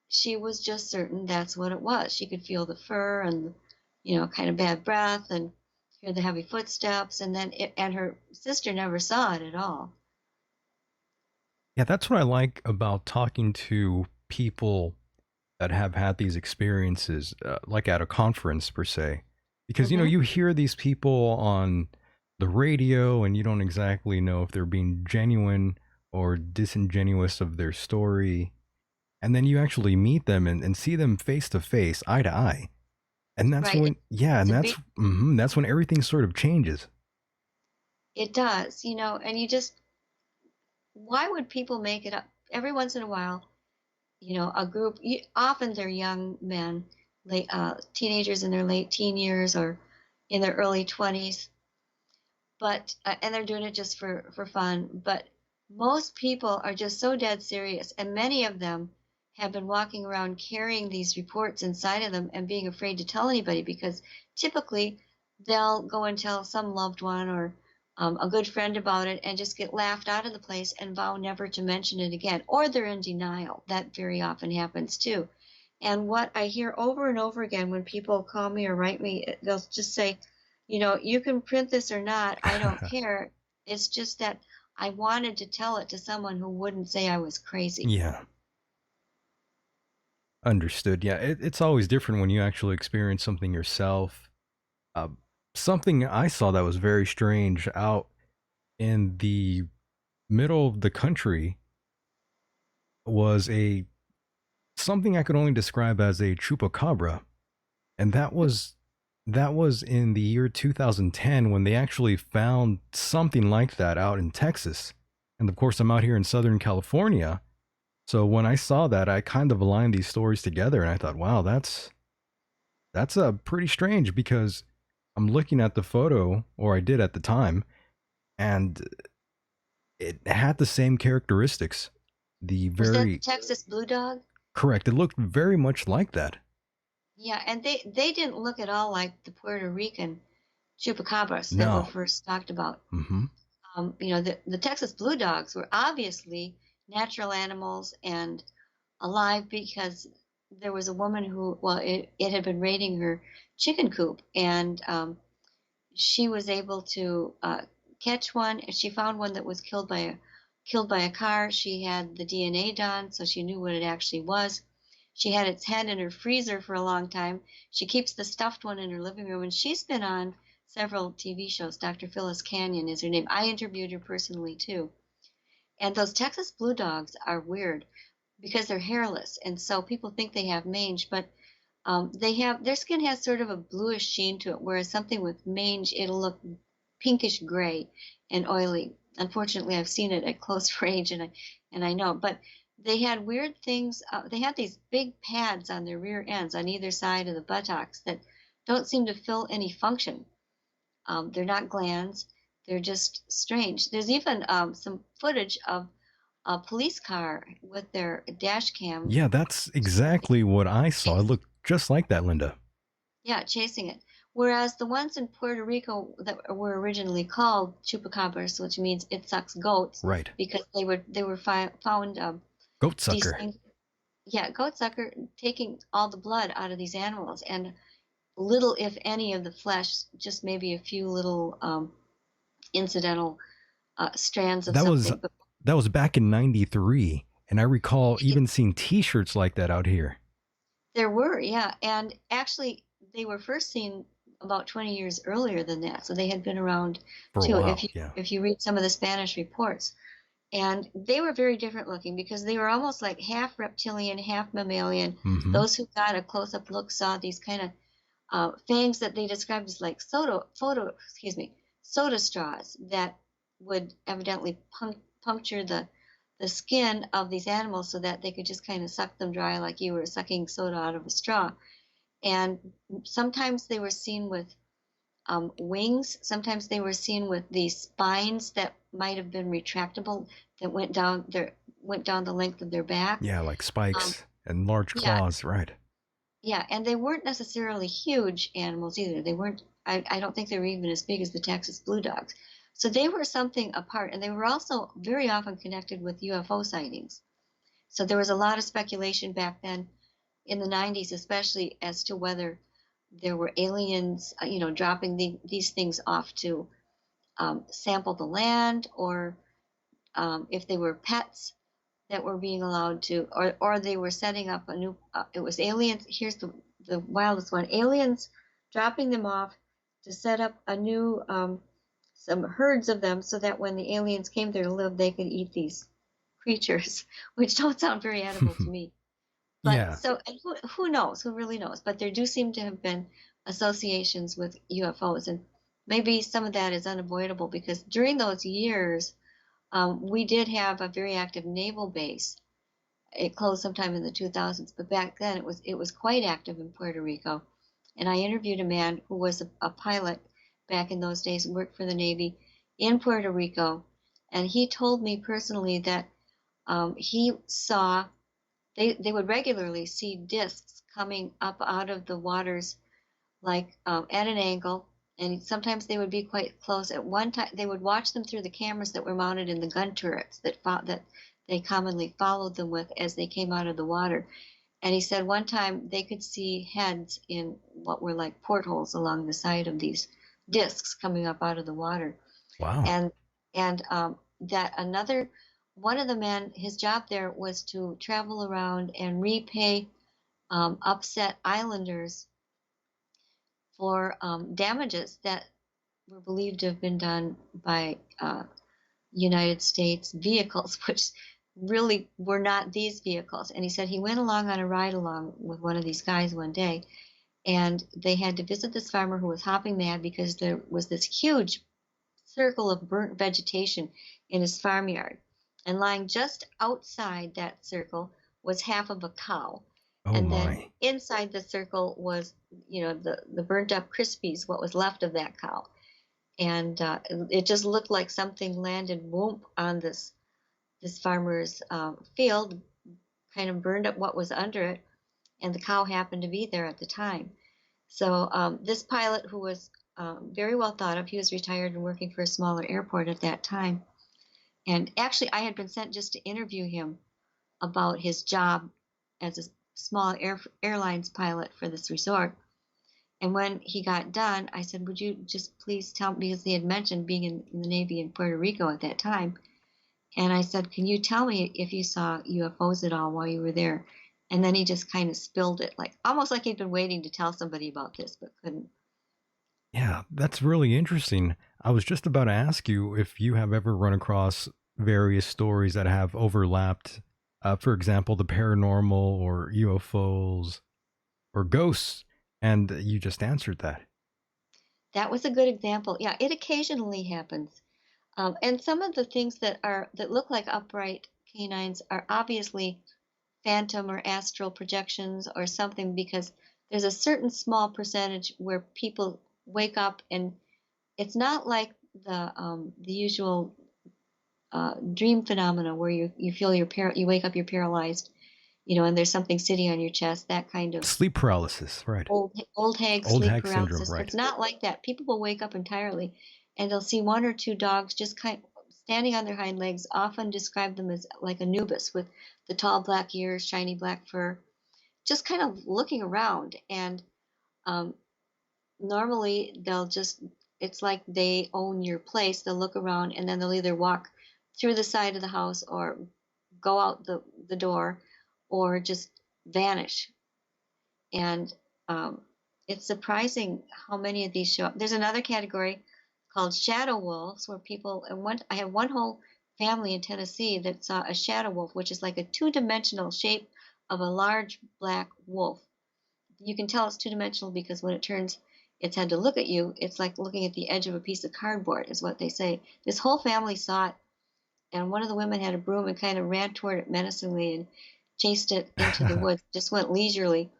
[SPEAKER 2] she was just certain that's what it was. She could feel the fur and, kind of bad breath and hear the heavy footsteps. And her sister never saw it at all.
[SPEAKER 1] Yeah, that's what I like about talking to people that have had these experiences, like at a conference per se, because
[SPEAKER 2] Hmm.
[SPEAKER 1] you hear these people on the radio, and you don't exactly know if they're being genuine or disingenuous of their story, and then you actually meet them and see them face to face, eye to eye, and that's
[SPEAKER 2] Right.
[SPEAKER 1] when, yeah,
[SPEAKER 2] It's
[SPEAKER 1] and
[SPEAKER 2] a big,
[SPEAKER 1] that's when everything sort of changes.
[SPEAKER 2] it does, and you just, why would people make it up? Every once in a while, a group, often they're young men, teenagers in their late teen years or in their early 20s, but and they're doing it just for fun. But most people are just so dead serious, and many of them have been walking around carrying these reports inside of them and being afraid to tell anybody, because typically they'll go and tell some loved one or a good friend about it and just get laughed out of the place and vow never to mention it again, or they're in denial. That very often happens too. And what I hear over and over again when people call me or write me, they'll just say, you can print this or not, I don't care. It's just that I wanted to tell it to someone who wouldn't say I was crazy.
[SPEAKER 1] Yeah, understood. Yeah, it's always different when you actually experience something yourself. Uh, Something I saw that was very strange out in the middle of the country was a something I could only describe as a chupacabra, and that was in the year 2010 when they actually found something like that out in Texas. And of course, I'm out here in Southern California, so when I saw that, I kind of aligned these stories together, and I thought, wow, that's a pretty strange, because I'm looking at the photo, or I did at the time, and it had the same characteristics. The
[SPEAKER 2] Was that the
[SPEAKER 1] very
[SPEAKER 2] Texas blue dog?
[SPEAKER 1] correct. It looked very much like that.
[SPEAKER 2] Yeah, and they didn't look at all like the Puerto Rican chupacabras that were
[SPEAKER 1] No.
[SPEAKER 2] first talked about.
[SPEAKER 1] Mm-hmm.
[SPEAKER 2] The Texas blue dogs were obviously natural animals and alive, because there was a woman who, well, it had been raiding her chicken coop, and she was able to catch one. And she found one that was killed by a car. She had the DNA done, so she knew what it actually was. She had its head in her freezer for a long time. She keeps the stuffed one in her living room, and she's been on several TV shows. Dr. Phyllis Canyon is her name. I interviewed her personally too. And those Texas blue dogs are weird because they're hairless, and so people think they have mange, but their skin has sort of a bluish sheen to it, whereas something with mange, it'll look pinkish gray and oily. Unfortunately, I've seen it at close range, and I know. But they had weird things. They had these big pads on their rear ends on either side of the buttocks that don't seem to fill any function. They're not glands. They're just strange. There's even some footage of a police car with their dash cam.
[SPEAKER 1] Yeah, that's exactly what I saw. It looked just like that, Linda.
[SPEAKER 2] Yeah, chasing it. Whereas the ones in Puerto Rico that were originally called chupacabras, which means it sucks goats,
[SPEAKER 1] Right.
[SPEAKER 2] because they were found
[SPEAKER 1] Goat sucker.
[SPEAKER 2] decent. Yeah, goat sucker, taking all the blood out of these animals, and little, if any, of the flesh, just maybe a few little incidental strands of
[SPEAKER 1] That was
[SPEAKER 2] something. But
[SPEAKER 1] that was back in '93, and I recall
[SPEAKER 2] it,
[SPEAKER 1] even seeing T-shirts like that out here
[SPEAKER 2] there were, yeah, and actually they were first seen about 20 years earlier than that, so they had been around
[SPEAKER 1] for a
[SPEAKER 2] too.
[SPEAKER 1] while. Yeah.
[SPEAKER 2] If you read some of the Spanish reports, and they were very different looking because they were almost like half reptilian, half mammalian.
[SPEAKER 1] Mm-hmm.
[SPEAKER 2] Those who got a close-up look saw these kind of fangs that they described as like soda straws that would evidently puncture the skin of these animals so that they could just kind of suck them dry like you were sucking soda out of a straw. And sometimes they were seen with wings. Sometimes they were seen with these spines that might have been retractable that went down. went down the length of their back.
[SPEAKER 1] Yeah, like
[SPEAKER 2] Um,
[SPEAKER 1] spikes and large
[SPEAKER 2] yeah,
[SPEAKER 1] claws, right?
[SPEAKER 2] yeah, and they weren't necessarily huge animals either. They weren't. I don't think they were even as big as the Texas blue dogs. So they were something apart, and they were also very often connected with UFO sightings. So there was a lot of speculation back then in the 90s, especially as to whether there were aliens, dropping these things off to sample the land, or if they were pets that were being allowed to, or they were setting up a new. It was aliens. Here's the wildest one: aliens dropping them off to set up a new some herds of them, so that when the aliens came there to live, they could eat these creatures, which don't sound very edible to me. But
[SPEAKER 1] Yeah.
[SPEAKER 2] so, and who knows? Who really knows? But there do seem to have been associations with UFOs, and maybe some of that is unavoidable because during those years, we did have a very active naval base. It closed sometime in the 2000s, but back then it was quite active in Puerto Rico. And I interviewed a man who was a pilot back in those days, worked for the Navy in Puerto Rico, and he told me personally that he saw they would regularly see discs coming up out of the waters, like at an angle, and sometimes they would be quite close. At one time, they would watch them through the cameras that were mounted in the gun turrets that they commonly followed them with as they came out of the water. And he said one time they could see heads in what were like portholes along the side of these discs coming up out of the water.
[SPEAKER 1] Wow.
[SPEAKER 2] And that another one of the men, his job there was to travel around and repay upset islanders for damages that were believed to have been done by United States vehicles, which really were not these vehicles. And he said he went along on a ride along with one of these guys one day, and they had to visit this farmer who was hopping mad because there was this huge circle of burnt vegetation in his farmyard. And lying just outside that circle was half of a cow.
[SPEAKER 1] Oh
[SPEAKER 2] And then
[SPEAKER 1] my.
[SPEAKER 2] inside the circle was, the burnt up Crispies, what was left of that cow. And it just looked like something landed whoop on this farmer's field, kind of burned up what was under it, and the cow happened to be there at the time. So this pilot, who was very well thought of, he was retired and working for a smaller airport at that time. And actually, I had been sent just to interview him about his job as a small airlines pilot for this resort. And when he got done, I said, "Would you just please tell me," because he had mentioned being in the Navy in Puerto Rico at that time. And I said, "Can you tell me if you saw UFOs at all while you were there?" And then he just kind of spilled it, like almost like he'd been waiting to tell somebody about this, but couldn't.
[SPEAKER 1] Yeah, that's really interesting. I was just about to ask you if you have ever run across various stories that have overlapped. For example, the paranormal or UFOs or ghosts, and you just answered that.
[SPEAKER 2] That was a good example. Yeah, it occasionally happens. And some of the things that look like upright canines are obviously phantom or astral projections or something, because there's a certain small percentage where people wake up and it's not like the usual dream phenomena where you feel you wake up, you're paralyzed, and there's something sitting on your chest, that kind of
[SPEAKER 1] Sleep paralysis, right?
[SPEAKER 2] old hag
[SPEAKER 1] Old
[SPEAKER 2] sleep
[SPEAKER 1] hag syndrome,
[SPEAKER 2] paralysis.
[SPEAKER 1] right?
[SPEAKER 2] It's not like that. People will wake up entirely, and they'll see one or two dogs just kind standing on their hind legs. Often describe them as like Anubis, with the tall black ears, shiny black fur, just kind of looking around. And um, normally they'll just, it's like they own your place. They'll look around, and then they'll either walk through the side of the house or go out the door, or just vanish. And um, it's surprising how many of these show up. There's another category called shadow wolves, where people, and I have one whole family in Tennessee that saw a shadow wolf, which is like a two-dimensional shape of a large black wolf. You can tell it's two-dimensional because when it turns its head to look at you, it's like looking at the edge of a piece of cardboard, is what they say. This whole family saw it, and one of the women had a broom and kind of ran toward it menacingly and chased it into the woods, just went leisurely.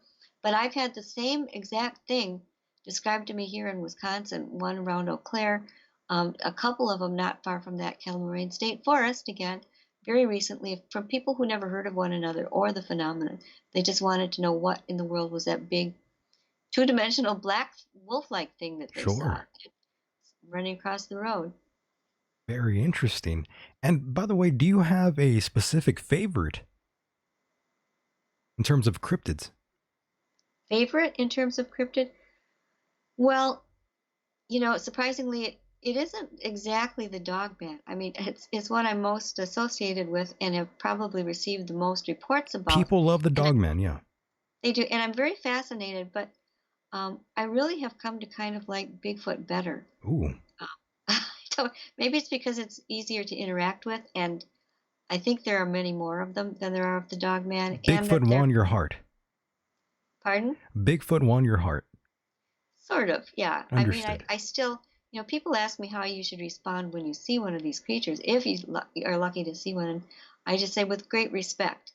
[SPEAKER 2] But I've had the same exact thing described to me here in Wisconsin, one around Eau Claire, a couple of them not far from that Kettle Moraine State Forest again, very recently from people who never heard of one another or the phenomenon. They just wanted to know what in the world was that big two-dimensional black wolf-like thing that they saw
[SPEAKER 1] Sure.
[SPEAKER 2] running across the road.
[SPEAKER 1] Very interesting. And by the way, do you have a specific favorite in terms of cryptids?
[SPEAKER 2] Favorite in terms of cryptid? Well, surprisingly, it isn't exactly the Dogman. I mean, it's what I'm most associated with and have probably received the most reports about.
[SPEAKER 1] People love the
[SPEAKER 2] And
[SPEAKER 1] Dogman, yeah.
[SPEAKER 2] they do, and I'm very fascinated. But I really have come to kind of like Bigfoot better.
[SPEAKER 1] Ooh.
[SPEAKER 2] Maybe it's because it's easier to interact with, and I think there are many more of them than there are of the Dogman, and
[SPEAKER 1] Bigfoot
[SPEAKER 2] that they're.
[SPEAKER 1] won your heart.
[SPEAKER 2] Pardon?
[SPEAKER 1] Bigfoot won your heart.
[SPEAKER 2] Sort of, yeah. I mean,
[SPEAKER 1] Understood.
[SPEAKER 2] I still, people ask me how you should respond when you see one of these creatures, if you are lucky to see one. And I just say with great respect,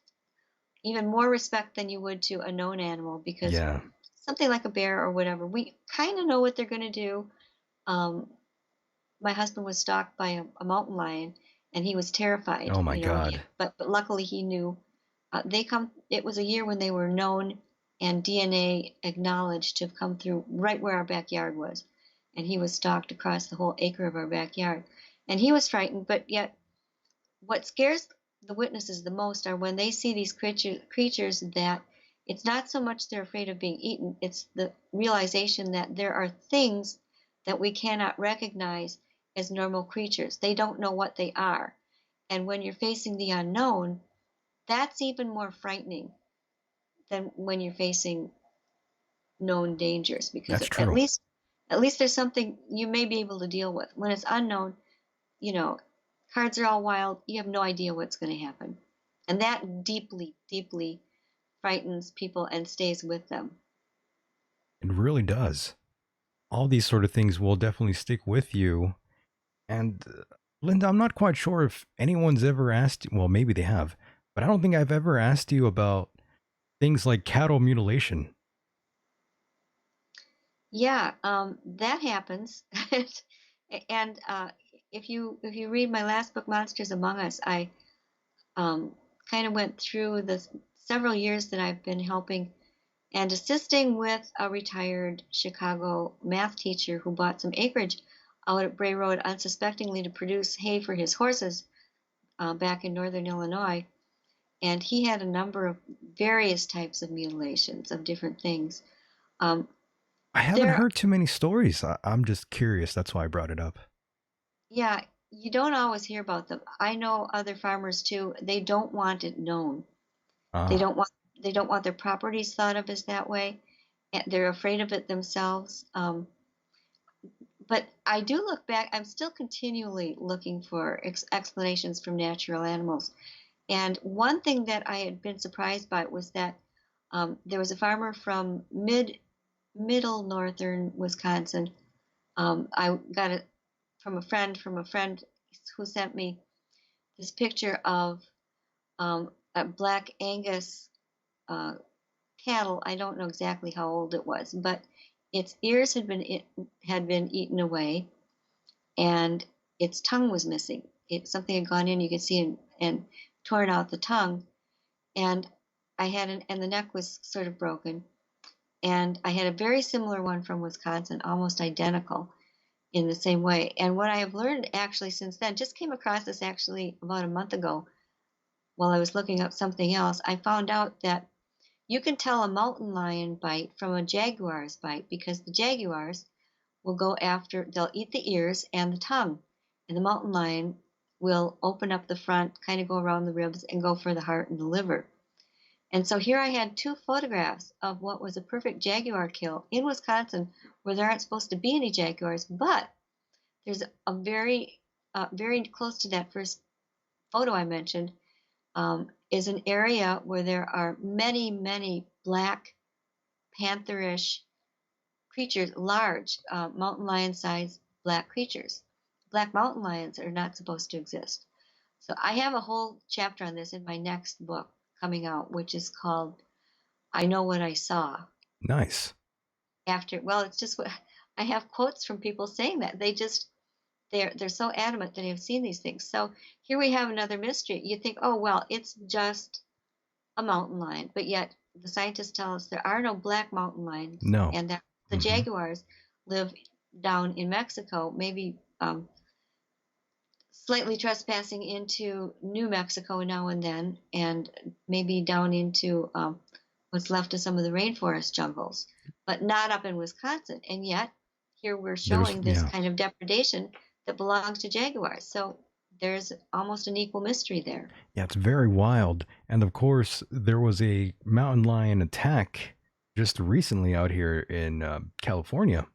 [SPEAKER 2] even more respect than you would to a known animal, because
[SPEAKER 1] Yeah.
[SPEAKER 2] something like a bear or whatever, we kind of know what they're going to do. Um, my husband was stalked by a mountain lion, and he was terrified,
[SPEAKER 1] Oh my God.
[SPEAKER 2] but luckily he knew. They come. It was a year when they were known and DNA acknowledged to have come through right where our backyard was, and he was stalked across the whole acre of our backyard, and he was frightened. But yet, what scares the witnesses the most are when they see these creatures that it's not so much they're afraid of being eaten; it's the realization that there are things that we cannot recognize as normal creatures. They don't know what they are, and when you're facing the unknown, that's even more frightening than when you're facing known dangers, because
[SPEAKER 1] That's
[SPEAKER 2] at
[SPEAKER 1] true.
[SPEAKER 2] least at least there's something you may be able to deal with. When it's unknown, you know, cards are all wild, you have no idea what's going to happen. And that deeply, deeply frightens people and stays with them.
[SPEAKER 1] It really does. All these sort of things will definitely stick with you. And Linda, I'm not quite sure if anyone's ever asked, well, maybe they have, but I don't think I've ever asked you about things like cattle mutilation.
[SPEAKER 2] Yeah, that happens. And if you read my last book, Monsters Among Us, I um, kind of went through the several years that I've been helping and assisting with a retired Chicago math teacher who bought some acreage out at Bray Road unsuspectingly to produce hay for his horses back in northern Illinois. And he had a number of various types of mutilations of different things. Um,
[SPEAKER 1] I haven't
[SPEAKER 2] there,
[SPEAKER 1] heard too many stories. I'm just curious. That's why I brought it up.
[SPEAKER 2] yeah, you don't always hear about them. I know other farmers too. They don't want it known. They
[SPEAKER 1] Ah,
[SPEAKER 2] don't want they don't want their properties thought of as that way. And they're afraid of it themselves. But I do look back, I'm still continually looking for explanations from natural animals. And one thing that I had been surprised by was that there was a farmer from middle northern Wisconsin. I got it from a friend who sent me this picture of a black Angus uh, cattle. I don't know exactly how old it was, but its ears had been eaten away, and its tongue was missing. Something had gone in, you could see, and torn out the tongue. And and the neck was sort of broken. And I had a very similar one from Wisconsin, almost identical in the same way. And what I have learned actually since then, just came across this actually about a month ago while I was looking up something else. I found out that you can tell a mountain lion bite from a jaguar's bite because the jaguars will they'll eat the ears and the tongue. And the mountain lion will open up the front, kind of go around the ribs, and go for the heart and the liver. And so here I had two photographs of what was a perfect jaguar kill in Wisconsin, where there aren't supposed to be any jaguars, but there's a very close to that first photo I mentioned, is an area where there are many, many black pantherish creatures, large mountain lion sized black creatures. Black mountain lions are not supposed to exist. So I have a whole chapter on this in my next book coming out, which is called I Know What I Saw.
[SPEAKER 1] nice.
[SPEAKER 2] Well, it's just what I have quotes from people saying that. They just, they're so adamant that they have seen these things. So here we have another mystery. You think, oh well, it's just a mountain lion, but yet the scientists tell us there are no black mountain lions,
[SPEAKER 1] No.
[SPEAKER 2] and that the
[SPEAKER 1] Hmm.
[SPEAKER 2] jaguars live down in Mexico, maybe slightly trespassing into New Mexico now and then, and maybe down into what's left of some of the rainforest jungles, but not up in Wisconsin. And yet, here we're
[SPEAKER 1] There's
[SPEAKER 2] showing this
[SPEAKER 1] yeah.
[SPEAKER 2] kind of depredation that belongs to jaguars. So there's almost an equal mystery there.
[SPEAKER 1] Yeah, it's very wild. And of course, there was a mountain lion attack just recently out here in California.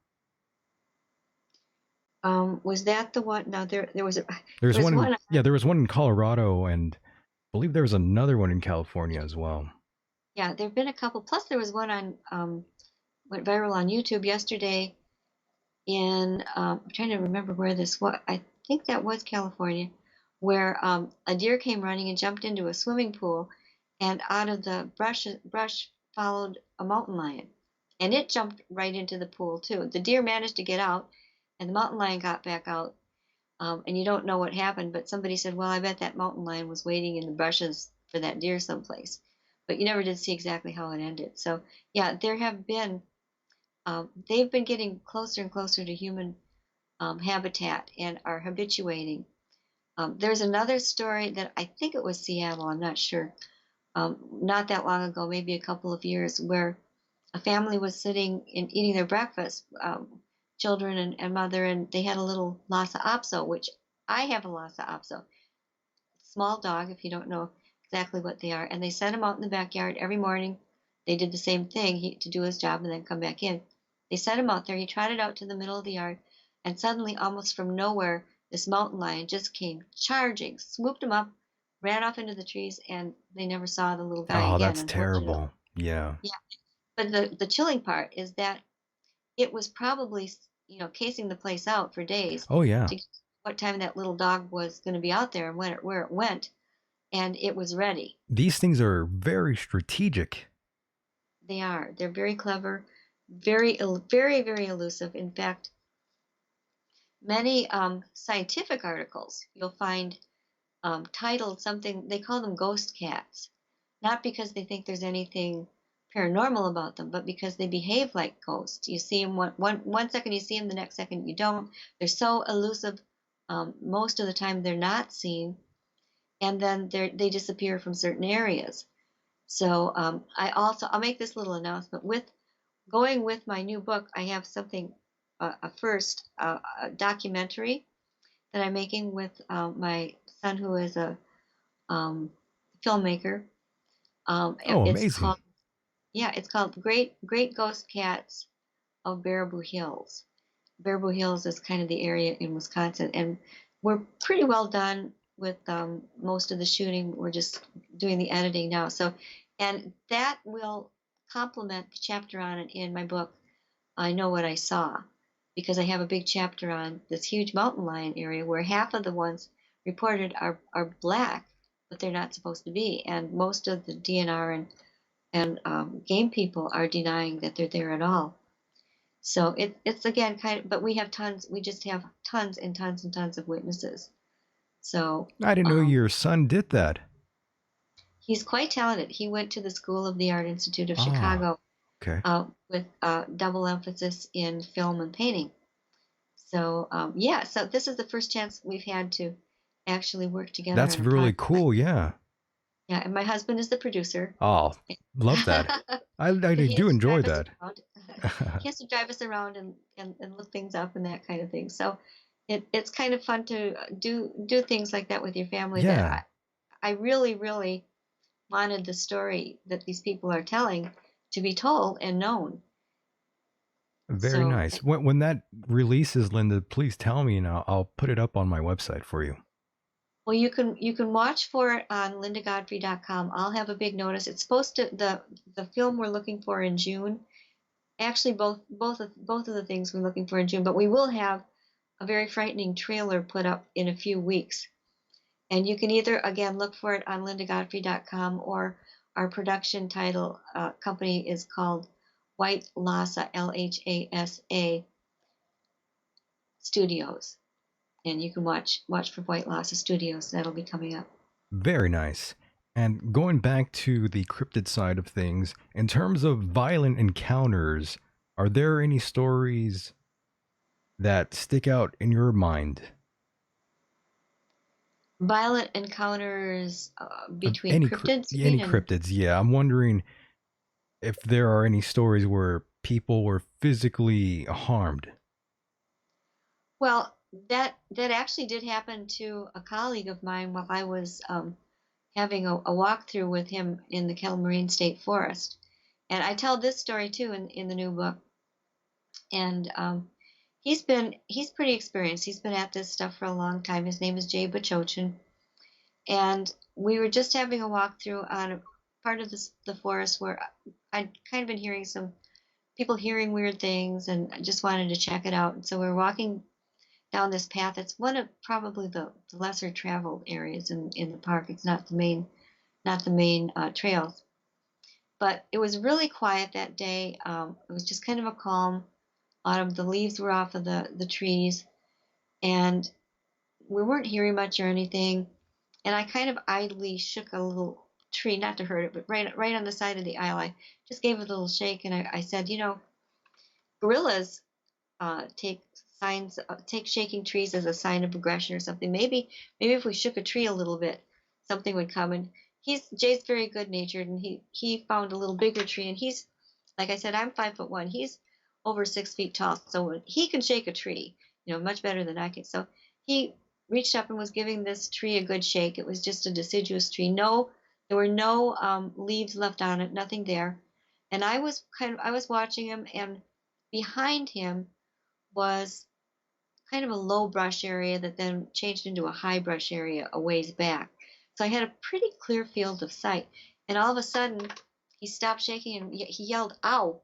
[SPEAKER 2] Was that the one? No, there was
[SPEAKER 1] There's
[SPEAKER 2] there was
[SPEAKER 1] one in
[SPEAKER 2] one.
[SPEAKER 1] yeah, there was one in Colorado, and I believe there was another one in California as well.
[SPEAKER 2] Yeah, there've been a couple. Plus, there was one on went viral on YouTube yesterday in I'm trying to remember where this was. I think that was California, where a deer came running and jumped into a swimming pool, and out of the brush followed a mountain lion, and it jumped right into the pool too. The deer managed to get out, and the mountain lion got back out. And you don't know what happened, but somebody said, "Well, I bet that mountain lion was waiting in the brushes for that deer someplace." But you never did see exactly how it ended. So yeah, there have been they've been getting closer and closer to human habitat and are habituating. There's another story that I think it was Seattle, I'm not sure, not that long ago, maybe a couple of years, where a family was sitting and eating their breakfast, children and mother, and they had a little Lhasa Apso, which I have a Lhasa Apso, small dog, if you don't know exactly what they are. And they set him out in the backyard every morning. They did the same thing to do his job and then come back in. They set him out there. He trotted out to the middle of the yard, and suddenly, almost from nowhere, this mountain lion just came charging, swooped him up, ran off into the trees, and they never saw the little guy
[SPEAKER 1] Oh,
[SPEAKER 2] again,
[SPEAKER 1] that's
[SPEAKER 2] unfortunately.
[SPEAKER 1] terrible. Yeah.
[SPEAKER 2] Yeah, but the chilling part is that it was probably, casing the place out for days
[SPEAKER 1] Oh, yeah.
[SPEAKER 2] to get what time that little dog was going to be out there and where it went, and it was ready.
[SPEAKER 1] These things are very strategic.
[SPEAKER 2] They are. They're very clever, very elusive. In fact, many scientific articles you'll find titled something, they call them ghost cats, not because they think there's anything paranormal about them, but because they behave like ghosts. You see them one second, you see them, the next second you don't. They're so elusive. Most of the time, they're not seen, and then they disappear from certain areas. So I'll make this little announcement with going with my new book. I have something a documentary that I'm making with my son, who is a um, filmmaker.
[SPEAKER 1] Oh,
[SPEAKER 2] It's
[SPEAKER 1] amazing.
[SPEAKER 2] called it's called Great Ghost Cats of Baraboo Hills. Baraboo Hills is kind of the area in Wisconsin, and we're pretty well done with most of the shooting. We're just doing the editing now. So, and that will complement the chapter on it in my book, I Know What I Saw, because I have a big chapter on this huge mountain lion area where half of the ones reported are black, but they're not supposed to be, and most of the DNR and game people are denying that they're there at all. So it's again kind of, but we have tons. We just have tons and tons and tons of witnesses. So
[SPEAKER 1] I didn't know your son did that.
[SPEAKER 2] he's quite talented. He went to the School of the Art Institute of
[SPEAKER 1] Ah,
[SPEAKER 2] Chicago
[SPEAKER 1] okay.
[SPEAKER 2] with double emphasis in film and painting. So yeah, so this is the first chance we've had to actually work together
[SPEAKER 1] That's
[SPEAKER 2] on a
[SPEAKER 1] really
[SPEAKER 2] project.
[SPEAKER 1] cool. Yeah.
[SPEAKER 2] Yeah, and my husband is the producer.
[SPEAKER 1] Oh, love that. I
[SPEAKER 2] So he
[SPEAKER 1] do
[SPEAKER 2] has to
[SPEAKER 1] enjoy
[SPEAKER 2] drive us
[SPEAKER 1] that.
[SPEAKER 2] around. He has to drive us around and look things up and that kind of thing. So it's kind of fun to do things like that with your family. That
[SPEAKER 1] Yeah.
[SPEAKER 2] I really wanted the story that these people are telling to be told and known.
[SPEAKER 1] Very
[SPEAKER 2] So
[SPEAKER 1] nice. When that releases, Linda, please tell me and I'll put it up on my website for you.
[SPEAKER 2] well, you can watch for it on lindagodfrey.com. I'll have a big notice. It's supposed to the film we're looking for in June. Actually, both of the things we're looking for in June, but we will have a very frightening trailer put up in a few weeks. And you can either, again, look for it on lindagodfrey.com, or our production title company is called White Lhasa, Lhasa Studios. and you can watch for White Lossa Studios. That'll be coming up.
[SPEAKER 1] Very nice. And going back to the cryptid side of things, in terms of violent encounters, are there any stories that stick out in your mind?
[SPEAKER 2] Violent encounters
[SPEAKER 1] Of
[SPEAKER 2] between cryptids, you
[SPEAKER 1] any
[SPEAKER 2] mean? And
[SPEAKER 1] cryptids, yeah. I'm wondering if there are any stories where people were physically harmed.
[SPEAKER 2] well, that actually did happen to a colleague of mine while I was having a walkthrough with him in the Kettle Moraine State Forest. And I tell this story too in the new book. And he's pretty experienced. He's been at this stuff for a long time. His name is Jay Bachochin. And we were just having a walkthrough on a part of the forest where I'd kind of been hearing some people hearing weird things, and I just wanted to check it out. And so we were walking down this path. It's one of probably the lesser traveled areas in the park. It's not the main trails. But it was really quiet that day. It was just kind of a calm autumn. The leaves were off of the trees, and we weren't hearing much or anything. And I kind of idly shook a little tree, not to hurt it, but right on the side of the aisle. I just gave it a little shake, and I said, gorillas take shaking trees as a sign of aggression or something. Maybe if we shook a tree a little bit, something would come. And Jay's very good natured, and he found a little bigger tree, and he's, like I said, I'm 5'1". He's over 6 feet tall, so he can shake a tree, much better than I can. So he reached up and was giving this tree a good shake. It was just a deciduous tree. There were no leaves left on it, nothing there. And I was watching him, and behind him was kind of a low brush area that then changed into a high brush area a ways back. So I had a pretty clear field of sight. And all of a sudden, he stopped shaking and he yelled, "Ow!"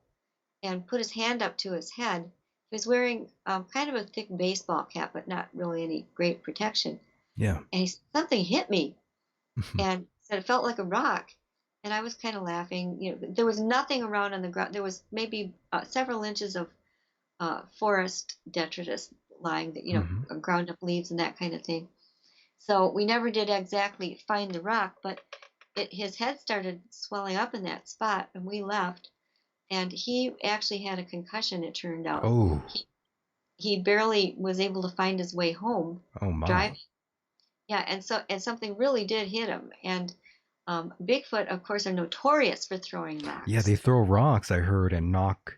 [SPEAKER 2] and put his hand up to his head. He was wearing kind of a thick baseball cap, but not really any great protection.
[SPEAKER 1] Yeah.
[SPEAKER 2] And something hit me, and said it felt like a rock. And I was kind of laughing. There was nothing around on the ground. There was maybe several inches of forest detritus lying, that ground up leaves and that kind of thing. So we never did exactly find the rock, but his head started swelling up in that spot, and we left. And he actually had a concussion, it turned out.
[SPEAKER 1] Oh.
[SPEAKER 2] He barely was able to find his way home.
[SPEAKER 1] Oh my.
[SPEAKER 2] Driving. Yeah, and something really did hit him. And Bigfoot, of course, are notorious for throwing rocks.
[SPEAKER 1] Yeah, they throw rocks, I heard, and knock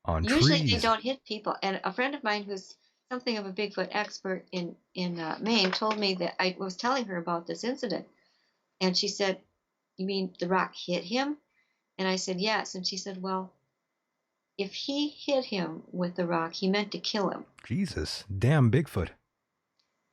[SPEAKER 1] on
[SPEAKER 2] Usually
[SPEAKER 1] trees.
[SPEAKER 2] they don't hit people. And a friend of mine who's something of a Bigfoot expert in Maine told me that I was telling her about this incident. And she said, "You mean the rock hit him?" And I said, "Yes." And she said, "Well, if he hit him with the rock, he meant to kill him."
[SPEAKER 1] Jesus, damn Bigfoot.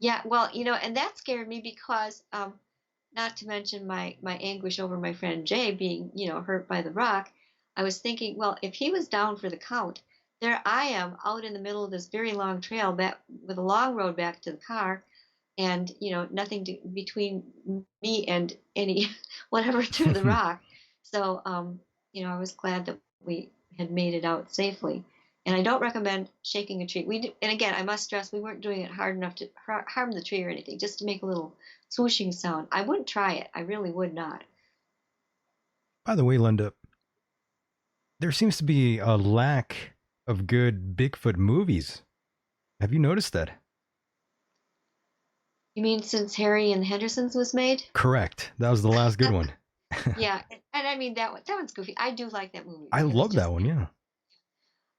[SPEAKER 2] Yeah, well, and that scared me because, not to mention my anguish over my friend Jay being, hurt by the rock, I was thinking, well, if he was down for the count, there I am out in the middle of this very long trail back with a long road back to the car, and nothing between me and any whatever threw the rock. So, I was glad that we had made it out safely. And I don't recommend shaking a tree. And again, I must stress, we weren't doing it hard enough to harm the tree or anything, just to make a little swooshing sound. I wouldn't try it. I really would not.
[SPEAKER 1] By the way, Linda, there seems to be a lack of good Bigfoot movies. Have you noticed that?
[SPEAKER 2] You mean since Harry and the Hendersons was made?
[SPEAKER 1] Correct. That was the last good one.
[SPEAKER 2] Yeah, and I mean that one's goofy. I do like that movie.
[SPEAKER 1] I love that one, yeah.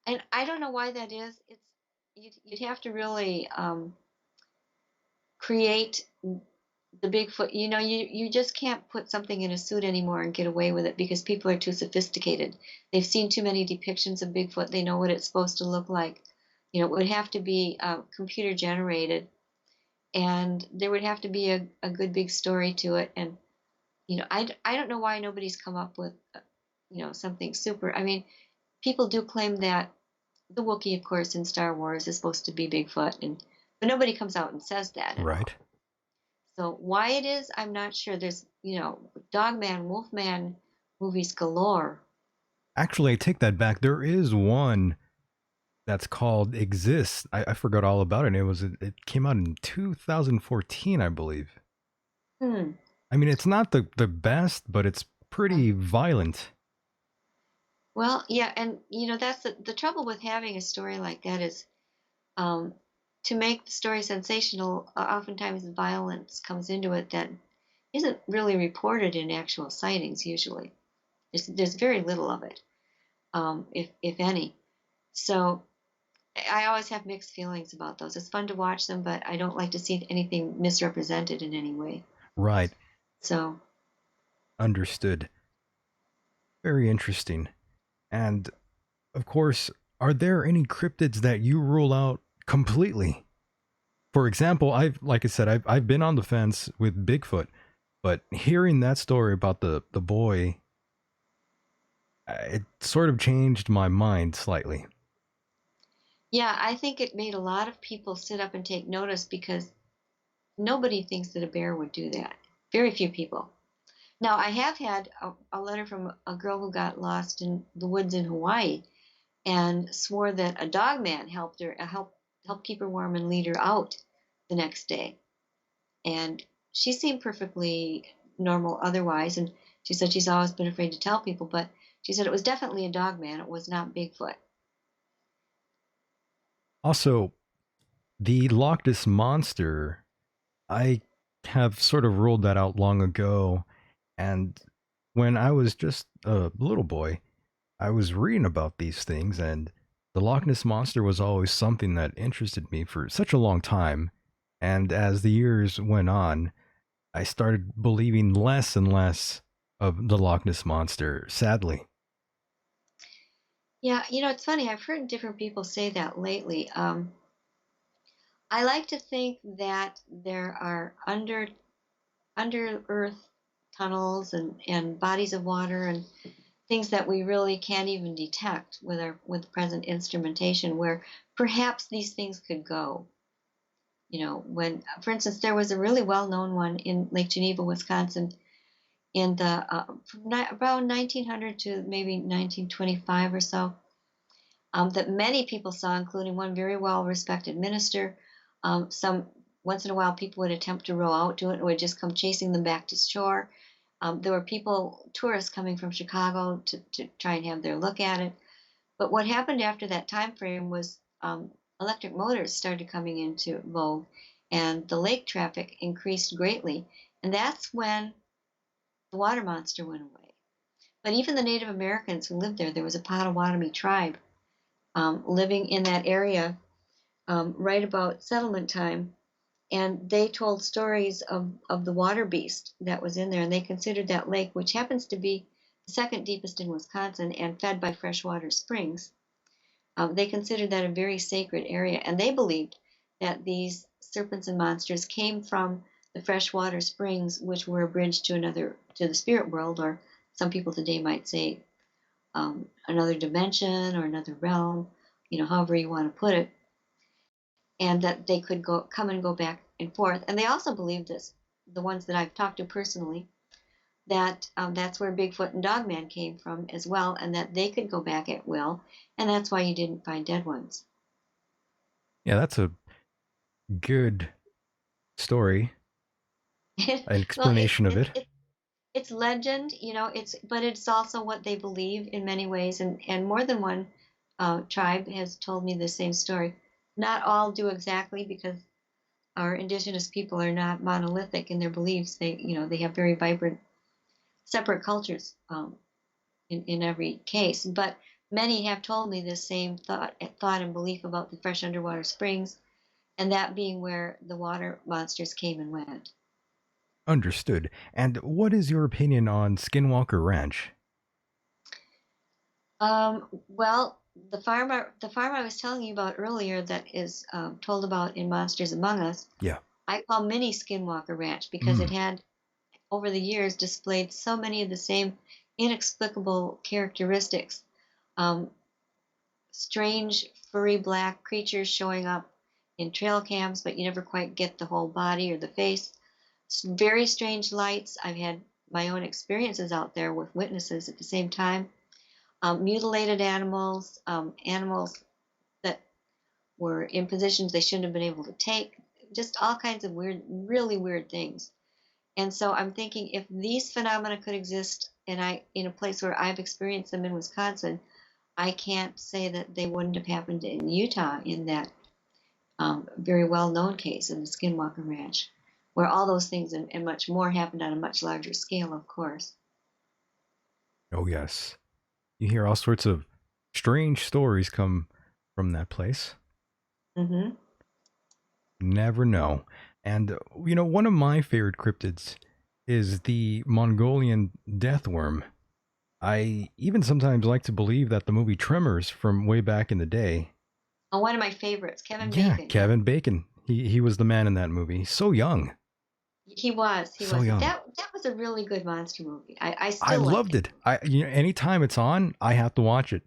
[SPEAKER 2] And I don't know why that is. You'd have to really create the Bigfoot. You just can't put something in a suit anymore and get away with it because people are too sophisticated. They've seen too many depictions of Bigfoot. They know what it's supposed to look like. It would have to be computer generated, and there would have to be a good big story to it. And I don't know why nobody's come up with something super. I mean, people do claim that the Wookiee, of course, in Star Wars is supposed to be Bigfoot, but nobody comes out and says that.
[SPEAKER 1] Right.
[SPEAKER 2] So why it is, I'm not sure. There's, Dogman, Wolfman movies galore.
[SPEAKER 1] Actually, I take that back. There is one that's called exists. I forgot all about it. It came out in 2014, I believe.
[SPEAKER 2] Hmm.
[SPEAKER 1] I mean, it's not the best, but it's
[SPEAKER 2] Yeah.
[SPEAKER 1] pretty violent.
[SPEAKER 2] Well, yeah, and that's the trouble with having a story like that is um, to make the story sensational. Oftentimes, violence comes into it that isn't really reported in actual sightings. Usually, there's very little of it, if any. So I always have mixed feelings about those. It's fun to watch them, but I don't like to see anything misrepresented in any way.
[SPEAKER 1] Right.
[SPEAKER 2] So
[SPEAKER 1] Understood. Very interesting. And of course, are there any cryptids that you rule out completely? For example, like I said, I've been on the fence with Bigfoot, but hearing that story about the boy, it sort of changed my mind slightly.
[SPEAKER 2] yeah, I think it made a lot of people sit up and take notice because nobody thinks that a bear would do that. Very few people. Now, I have had a letter from a girl who got lost in the woods in Hawaii and swore that a dogman helped her, help keep her warm and lead her out the next day. And she seemed perfectly normal otherwise. And she said she's always been afraid to tell people, but she said it was definitely a dogman. It was not Bigfoot.
[SPEAKER 1] Also, the Loch Ness monster, I have sort of ruled that out long ago. And when I was just a little boy, I was reading about these things, and the Loch Ness monster was always something that interested me for such a long time. And as the years went on, I started believing less and less of the Loch Ness monster, sadly.
[SPEAKER 2] Yeah, it's funny. I've heard different people say that lately. I like to think that there are under earth tunnels and bodies of water and things that we really can't even detect with present instrumentation where perhaps these things could go. When, for instance, there was a really well-known one in Lake Geneva, Wisconsin, in the around 1900 to maybe 1925 or so, that many people saw, including one very well-respected minister. Some once in a while, people would attempt to row out to it, and would just come chasing them back to shore. There were tourists coming from Chicago to try and have their look at it. But what happened after that time frame was electric motors started coming into vogue, and the lake traffic increased greatly. And that's when the water monster went away. But even the Native Americans who lived there, there was a Potawatomi tribe living in that area right about settlement time, and they told stories of the water beast that was in there, and they considered that lake, which happens to be the second deepest in Wisconsin and fed by freshwater springs, they considered that a very sacred area, and they believed that these serpents and monsters came from the freshwater springs, which were a bridge to the spirit world, or some people today might say another dimension or another realm, however you want to put it, and that they could come and go back and forth. And they also believed this, the ones that I've talked to personally, that that's where Bigfoot and Dogman came from as well, and that they could go back at will, and that's why you didn't find dead ones.
[SPEAKER 1] Yeah, that's a good story, an
[SPEAKER 2] Well,
[SPEAKER 1] explanation of it.
[SPEAKER 2] it's legend, but it's also what they believe in many ways, and more than one tribe has told me the same story. Not all do exactly because our indigenous people are not monolithic in their beliefs. They have very vibrant, separate cultures in every case. But many have told me the same thought and belief about the fresh underwater springs, and that being where the water monsters came and went.
[SPEAKER 1] Understood. And what is your opinion on Skinwalker Ranch?
[SPEAKER 2] Well, the farm I was telling you about earlier that is told about in Monsters Among Us,
[SPEAKER 1] Yeah.
[SPEAKER 2] I call mini Skinwalker Ranch because it
[SPEAKER 1] Mm,
[SPEAKER 2] had over the years displayed so many of the same inexplicable characteristics. Um, Strange furry black creatures showing up in trail cams, but you never quite get the whole body or the face. Very strange lights. I've had my own experiences out there with witnesses at the same time. Mutilated animals, animals that were in positions they shouldn't have been able to take, just all kinds of weird, really weird things. And so I'm thinking if these phenomena could exist in a place where I've experienced them in Wisconsin, I can't say that they wouldn't have happened in Utah in that very well-known case of the Skinwalker Ranch, where all those things and much more happened on a much larger scale, of course.
[SPEAKER 1] Oh, yes. You hear all sorts of strange stories come from that place.
[SPEAKER 2] Mm-hmm.
[SPEAKER 1] Never know. And, one of my favorite cryptids is the Mongolian death worm. I even sometimes like to believe that the movie Tremors from way back in the day.
[SPEAKER 2] Oh, one of my favorites, Kevin
[SPEAKER 1] Yeah,
[SPEAKER 2] Bacon. Yeah.
[SPEAKER 1] Kevin Bacon. He was the man in that movie. So young.
[SPEAKER 2] He was. He
[SPEAKER 1] So
[SPEAKER 2] was.
[SPEAKER 1] young.
[SPEAKER 2] That was a really good monster movie. I
[SPEAKER 1] I
[SPEAKER 2] still like
[SPEAKER 1] loved
[SPEAKER 2] it.
[SPEAKER 1] it. Anytime it's on, I have to watch it.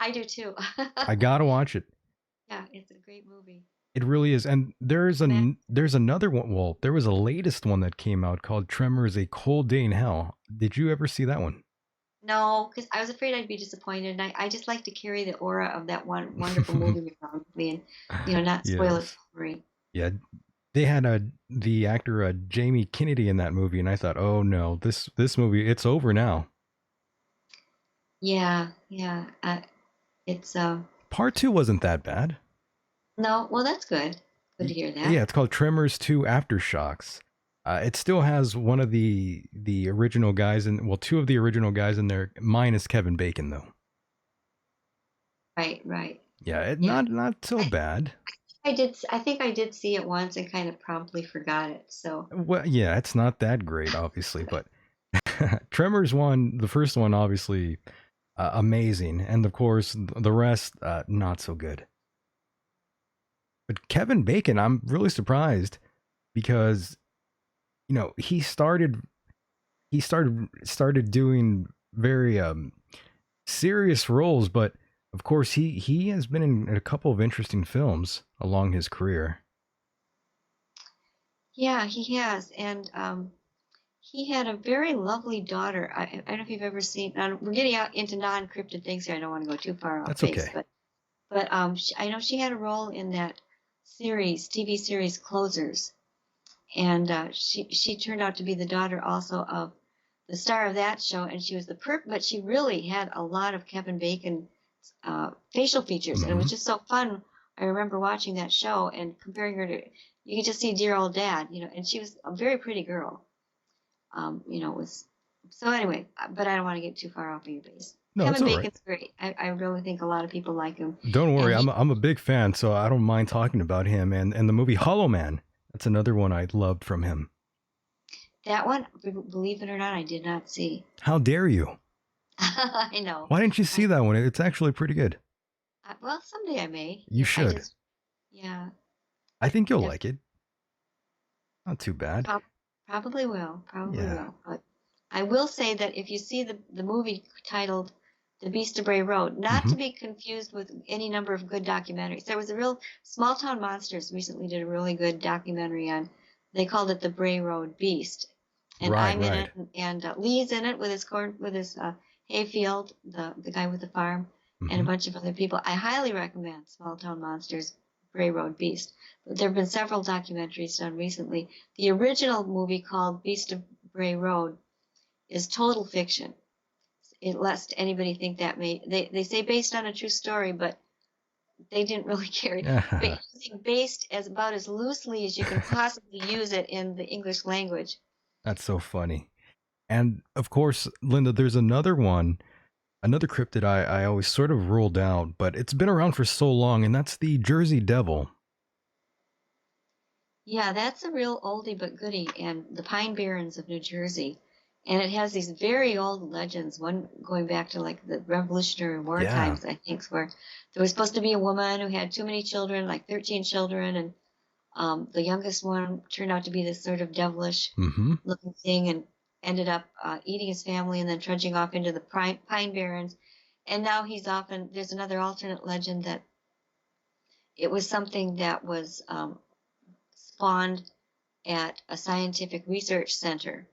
[SPEAKER 2] I do too.
[SPEAKER 1] I gotta watch it.
[SPEAKER 2] Yeah, it's a great movie.
[SPEAKER 1] It really is. And there's another one. Well, there was a latest one that came out called Tremors: A Cold Day in Hell. Did you ever see that one?
[SPEAKER 2] No, because I was afraid I'd be disappointed, and I just like to carry the aura of that one wonderful movie around with me, and not spoil it
[SPEAKER 1] Yes.
[SPEAKER 2] for me.
[SPEAKER 1] Yeah. They had the actor Jamie Kennedy in that movie, and I thought, oh no, this movie, it's over now.
[SPEAKER 2] Yeah, yeah. It's
[SPEAKER 1] Part 2 wasn't that bad.
[SPEAKER 2] no. Well, that's good. Good to hear that.
[SPEAKER 1] Yeah, it's called Tremors 2 Aftershocks. It still has one of the original guys two of the original guys in there, minus Kevin Bacon though.
[SPEAKER 2] Right, right.
[SPEAKER 1] Yeah,
[SPEAKER 2] Yeah.
[SPEAKER 1] not so bad.
[SPEAKER 2] I did. I think I did see it once and kind of promptly forgot it. So
[SPEAKER 1] Well, yeah, it's not that great, obviously, but Tremors 1, the first one, obviously amazing, and of course the rest not so good. But Kevin Bacon, I'm really surprised because he started doing very serious roles, but of course he has been in a couple of interesting films along his career.
[SPEAKER 2] yeah, he has, and he had a very lovely daughter. I don't know if you've ever seen. We're getting out into non-cryptid things here. I don't want to go too far off
[SPEAKER 1] That's
[SPEAKER 2] base,
[SPEAKER 1] okay.
[SPEAKER 2] but I know she had a role in that TV series Closers, and she turned out to be the daughter also of the star of that show, and she was but she really had a lot of Kevin Bacon facial features, and it was just so fun. I remember watching that show and comparing her to, you could just see dear old dad, and she was a very pretty girl. Was so anyway, but I don't want to get too far off of your base.
[SPEAKER 1] No, it's
[SPEAKER 2] Kevin
[SPEAKER 1] all right.
[SPEAKER 2] Bacon's great. I really think a lot of people like him.
[SPEAKER 1] Don't worry,
[SPEAKER 2] And
[SPEAKER 1] I'm a big fan, so I don't mind talking about him and the movie Hollow Man. That's another one I loved from him.
[SPEAKER 2] that one, believe it or not, I did not see.
[SPEAKER 1] How dare you?
[SPEAKER 2] I know.
[SPEAKER 1] Why didn't you see that one? It's actually pretty good.
[SPEAKER 2] Well, someday I may.
[SPEAKER 1] You should.
[SPEAKER 2] Yeah.
[SPEAKER 1] I think you'll like it. Not too bad.
[SPEAKER 2] Probably will. Probably
[SPEAKER 1] Yeah.
[SPEAKER 2] will. But I will say that if you see the movie titled The Beast of Bray Road, not to be confused with any number of good documentaries. There was a real Small Town Monsters recently did a really good documentary on. They called it the Bray Road Beast, and I'm in it, and Lee's in it with his hayfield, the guy with the farm, and a bunch of other people. I highly recommend Small Town Monsters, Bray Road Beast. But there have been several documentaries done recently. The original movie called Beast of Bray Road is total fiction. Lest anybody think that they say based on a true story, but they didn't really care. Based as about as loosely as you can possibly use it in the English language.
[SPEAKER 1] That's so funny. And of course, Linda, there's another cryptid I always sort of ruled out, but it's been around for so long, and that's the Jersey Devil.
[SPEAKER 2] Yeah, that's a real oldie but goodie, and the Pine Barrens of New Jersey. And it has these very old legends, one going back to like the Revolutionary War times, I think, where there was supposed to be a woman who had too many children, like 13 children, and the youngest one turned out to be this sort of devilish looking thing and ended up eating his family and then trudging off into the Pine Barrens. And now he's off, and there's another alternate legend that it was something that was spawned at a scientific research center.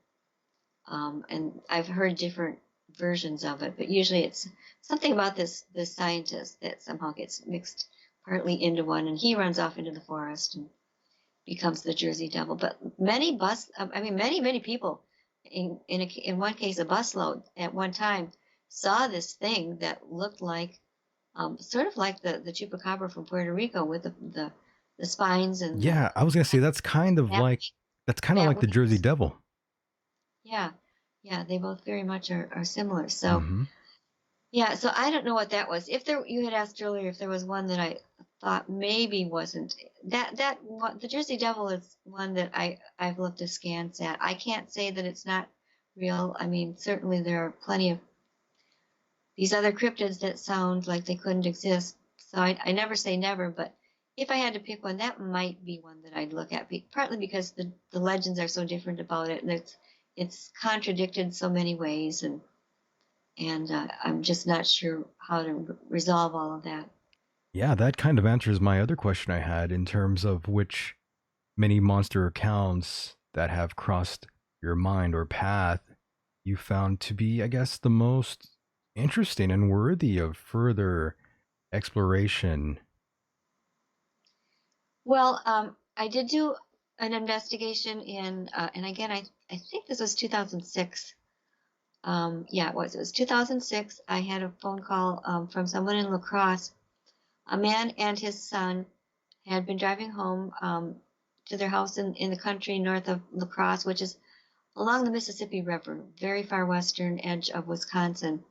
[SPEAKER 2] And I've heard different versions of it, but usually it's something about this scientist that somehow gets partly into one, and he runs off into the forest and becomes the Jersey Devil. But many people, in one case, a busload at one time saw this thing that looked like, sort of like the chupacabra from Puerto Rico with the spines and the
[SPEAKER 1] Yeah, I was gonna say that's kind of
[SPEAKER 2] bat,
[SPEAKER 1] like
[SPEAKER 2] bat
[SPEAKER 1] the Jersey
[SPEAKER 2] wings.
[SPEAKER 1] Devil.
[SPEAKER 2] Yeah, yeah, they both very much are similar. So
[SPEAKER 1] Mm-hmm.
[SPEAKER 2] yeah, so I don't know what that was. If there, you had asked earlier if there was one that I thought maybe wasn't that one, the Jersey Devil is one that I've looked askance at. I can't say that it's not real. I mean, certainly there are plenty of these other cryptids that sound like they couldn't exist. So I never say never, but if I had to pick one, that might be one that I'd look at. Partly because the legends are so different about it, and it's contradicted so many ways, and I'm just not sure how to resolve all of that.
[SPEAKER 1] Yeah, that kind of answers my other question I had in terms of which many monster accounts that have crossed your mind or path you found to be, I guess, the most interesting and worthy of further exploration.
[SPEAKER 2] Well, I did do an investigation and again, I think this was 2006. Yeah, it was. It was 2006. I had a phone call from someone in La Crosse. A man and his son had been driving home to their house in the country north of La Crosse, which is along the Mississippi River, very far western edge of Wisconsin.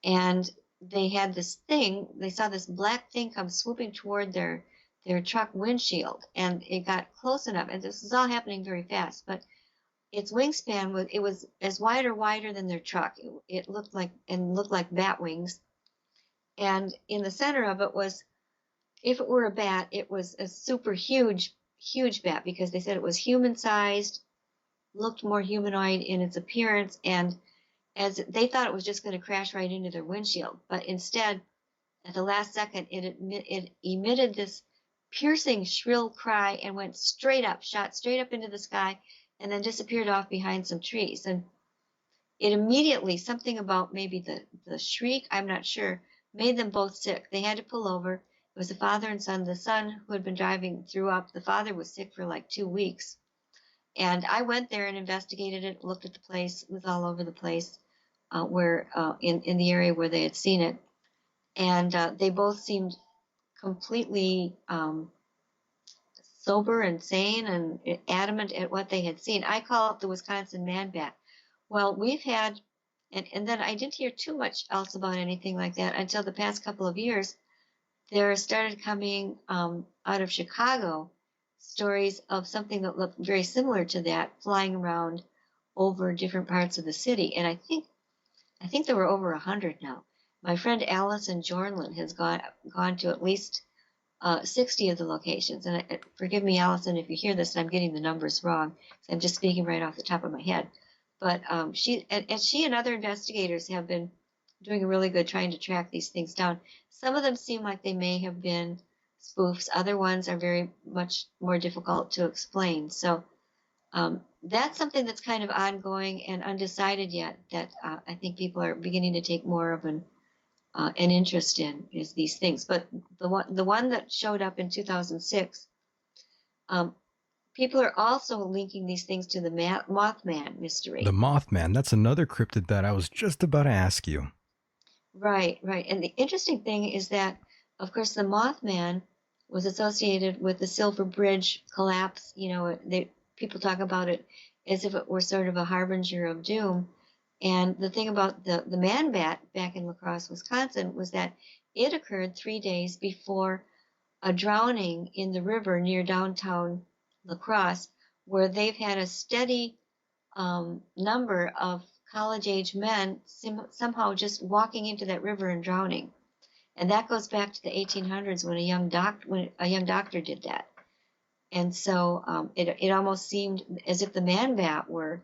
[SPEAKER 2] And they had this thing, they saw this black thing come swooping toward their truck windshield, and it got close enough, and this is all happening very fast, but its wingspan was as wider than their truck. It looked like bat wings, and in the center of it was, if it were a bat, it was a super huge bat, because they said it was human sized, looked more humanoid in its appearance, and as they thought it was just going to crash right into their windshield, but instead, at the last second, it emitted this piercing, shrill cry and went straight up, shot straight up into the sky, and then disappeared off behind some trees. And it immediately, something about maybe the shriek, I'm not sure, made them both sick. They had to pull over. It was a father and son. The son, who had been driving, threw up. The father was sick for like 2 weeks. And I went there and investigated it, looked at the place. It was all over the place, where in the area where they had seen it. And they both seemed completely sober and sane and adamant at what they had seen. I call it the Wisconsin man bat. Well, we've had, and then I didn't hear too much else about anything like that until the past couple of years. There started coming out of Chicago stories of something that looked very similar to that flying around over different parts of the city. And I think there were over 100 now. My friend Allison Jornlin has gone to at least 60 of the locations. And forgive me, Allison, if you hear this and I'm getting the numbers wrong. I'm just speaking right off the top of my head. But she and other investigators have been doing a really good trying to track these things down. Some of them seem like they may have been spoofs. Other ones are very much more difficult to explain. So that's something that's kind of ongoing and undecided yet, that I think people are beginning to take more of an interest in, is these things. But the one that showed up in 2006, people are also linking these things to the Mothman
[SPEAKER 1] The
[SPEAKER 2] mystery.
[SPEAKER 1] Mothman, that's another cryptid that I was just about to ask you.
[SPEAKER 2] Right, right. And the interesting thing is that, of course, the Mothman was associated with the Silver Bridge collapse. You know, people talk about it as if it were sort of a harbinger of doom. And the thing about the man bat back in La Crosse, Wisconsin, was that it occurred 3 days before a drowning in the river near downtown La Crosse, where they've had a steady number of college-age men somehow just walking into that river and drowning. And that goes back to the 1800s when a young doctor did that. And so it almost seemed as if the man bat were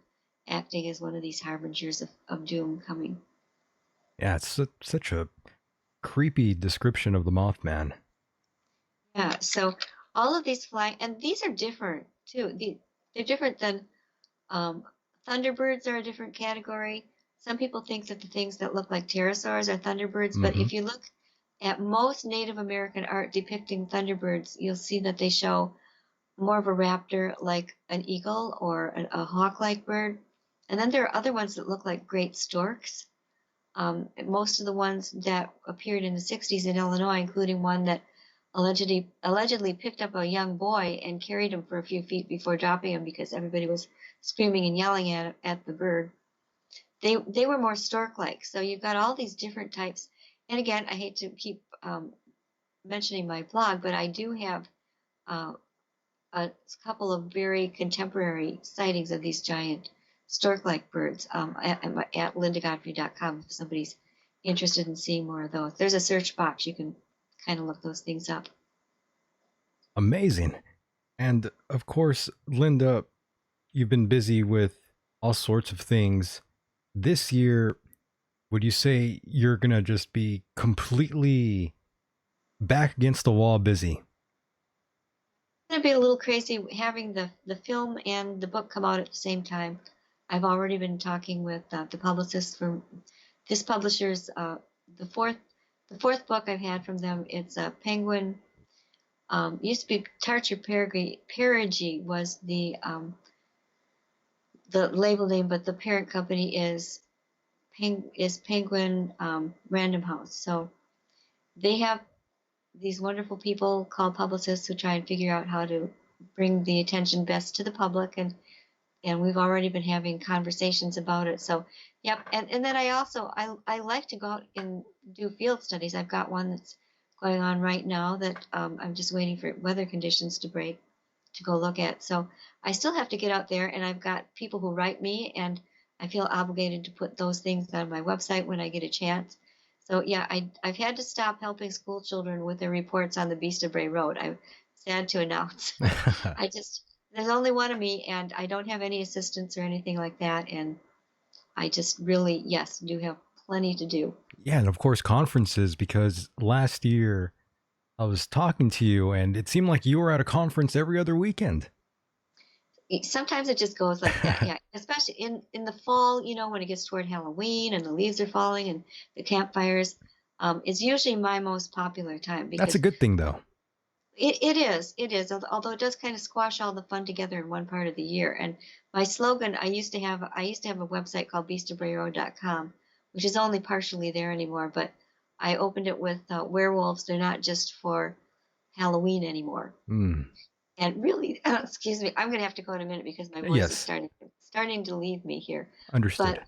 [SPEAKER 2] acting as one of these harbingers of doom coming.
[SPEAKER 1] Yeah, it's such a creepy description of the Mothman.
[SPEAKER 2] Yeah, so all of these flying, and these are different too. They're different than thunderbirds are a different category. Some people think that the things that look like pterosaurs are thunderbirds, but
[SPEAKER 1] Mm-hmm.
[SPEAKER 2] if you look At most Native American art depicting thunderbirds, you'll see that they show more of a raptor like an eagle or a hawk-like bird. And then there are other ones that look like great storks. Most of the ones that appeared in the 60s in Illinois, including one that allegedly picked up a young boy and carried him for a few feet before dropping him because everybody was screaming and yelling at the bird. They were more stork-like. So you've got all these different types. And again, I hate to keep mentioning my blog, but I do have uh, a couple of very contemporary sightings of these giant stork-like birds at lindagodfrey.com if somebody's interested in seeing more of those. There's a search box. You can kind of look those things up.
[SPEAKER 1] Amazing. And of course, Linda, you've been busy with all sorts of things. This year, would you say you're going to just be completely back against the wall busy?
[SPEAKER 2] It's going to be a little crazy having the film and the book come out at the same time. I've already been talking with the publicist for this publisher's the fourth book I've had from them. It's a Penguin. Used to be Tarcher Perigee was the label name, but the parent company is Penguin Random House. So they have these wonderful people called publicists who try and figure out how to bring the attention best to the public, and we've already been having conversations about it. So yep. And then I like to go out and do field studies. I've got one that's going on right now that I'm just waiting for weather conditions to break to go look at. So I still have to get out there, and I've got people who write me, and I feel obligated to put those things on my website when I get a chance. So yeah, I've had to stop helping school children with their reports on the Beast of Bray Road. I'm sad to announce. There's only one of me, and I don't have any assistants or anything like that, and I just really, yes, do have plenty to do.
[SPEAKER 1] Yeah, and of course, conferences, because last year I was talking to you and it seemed like you were at a conference every other weekend.
[SPEAKER 2] Sometimes it just goes like that, yeah. Especially in the fall, when it gets toward Halloween and the leaves are falling and the campfires, is usually my most popular time
[SPEAKER 1] That's a
[SPEAKER 2] because
[SPEAKER 1] good thing, though.
[SPEAKER 2] it is. Although it does kind of squash all the fun together in one part of the year. And my slogan, I used to have a website called beastofbrayroad.com, which is only partially there anymore. But I opened it with werewolves. They're not just for Halloween anymore.
[SPEAKER 1] Mm.
[SPEAKER 2] And really, excuse me, I'm going to have to go in a minute because my voice is
[SPEAKER 1] Yes.
[SPEAKER 2] starting to leave me here.
[SPEAKER 1] Understood.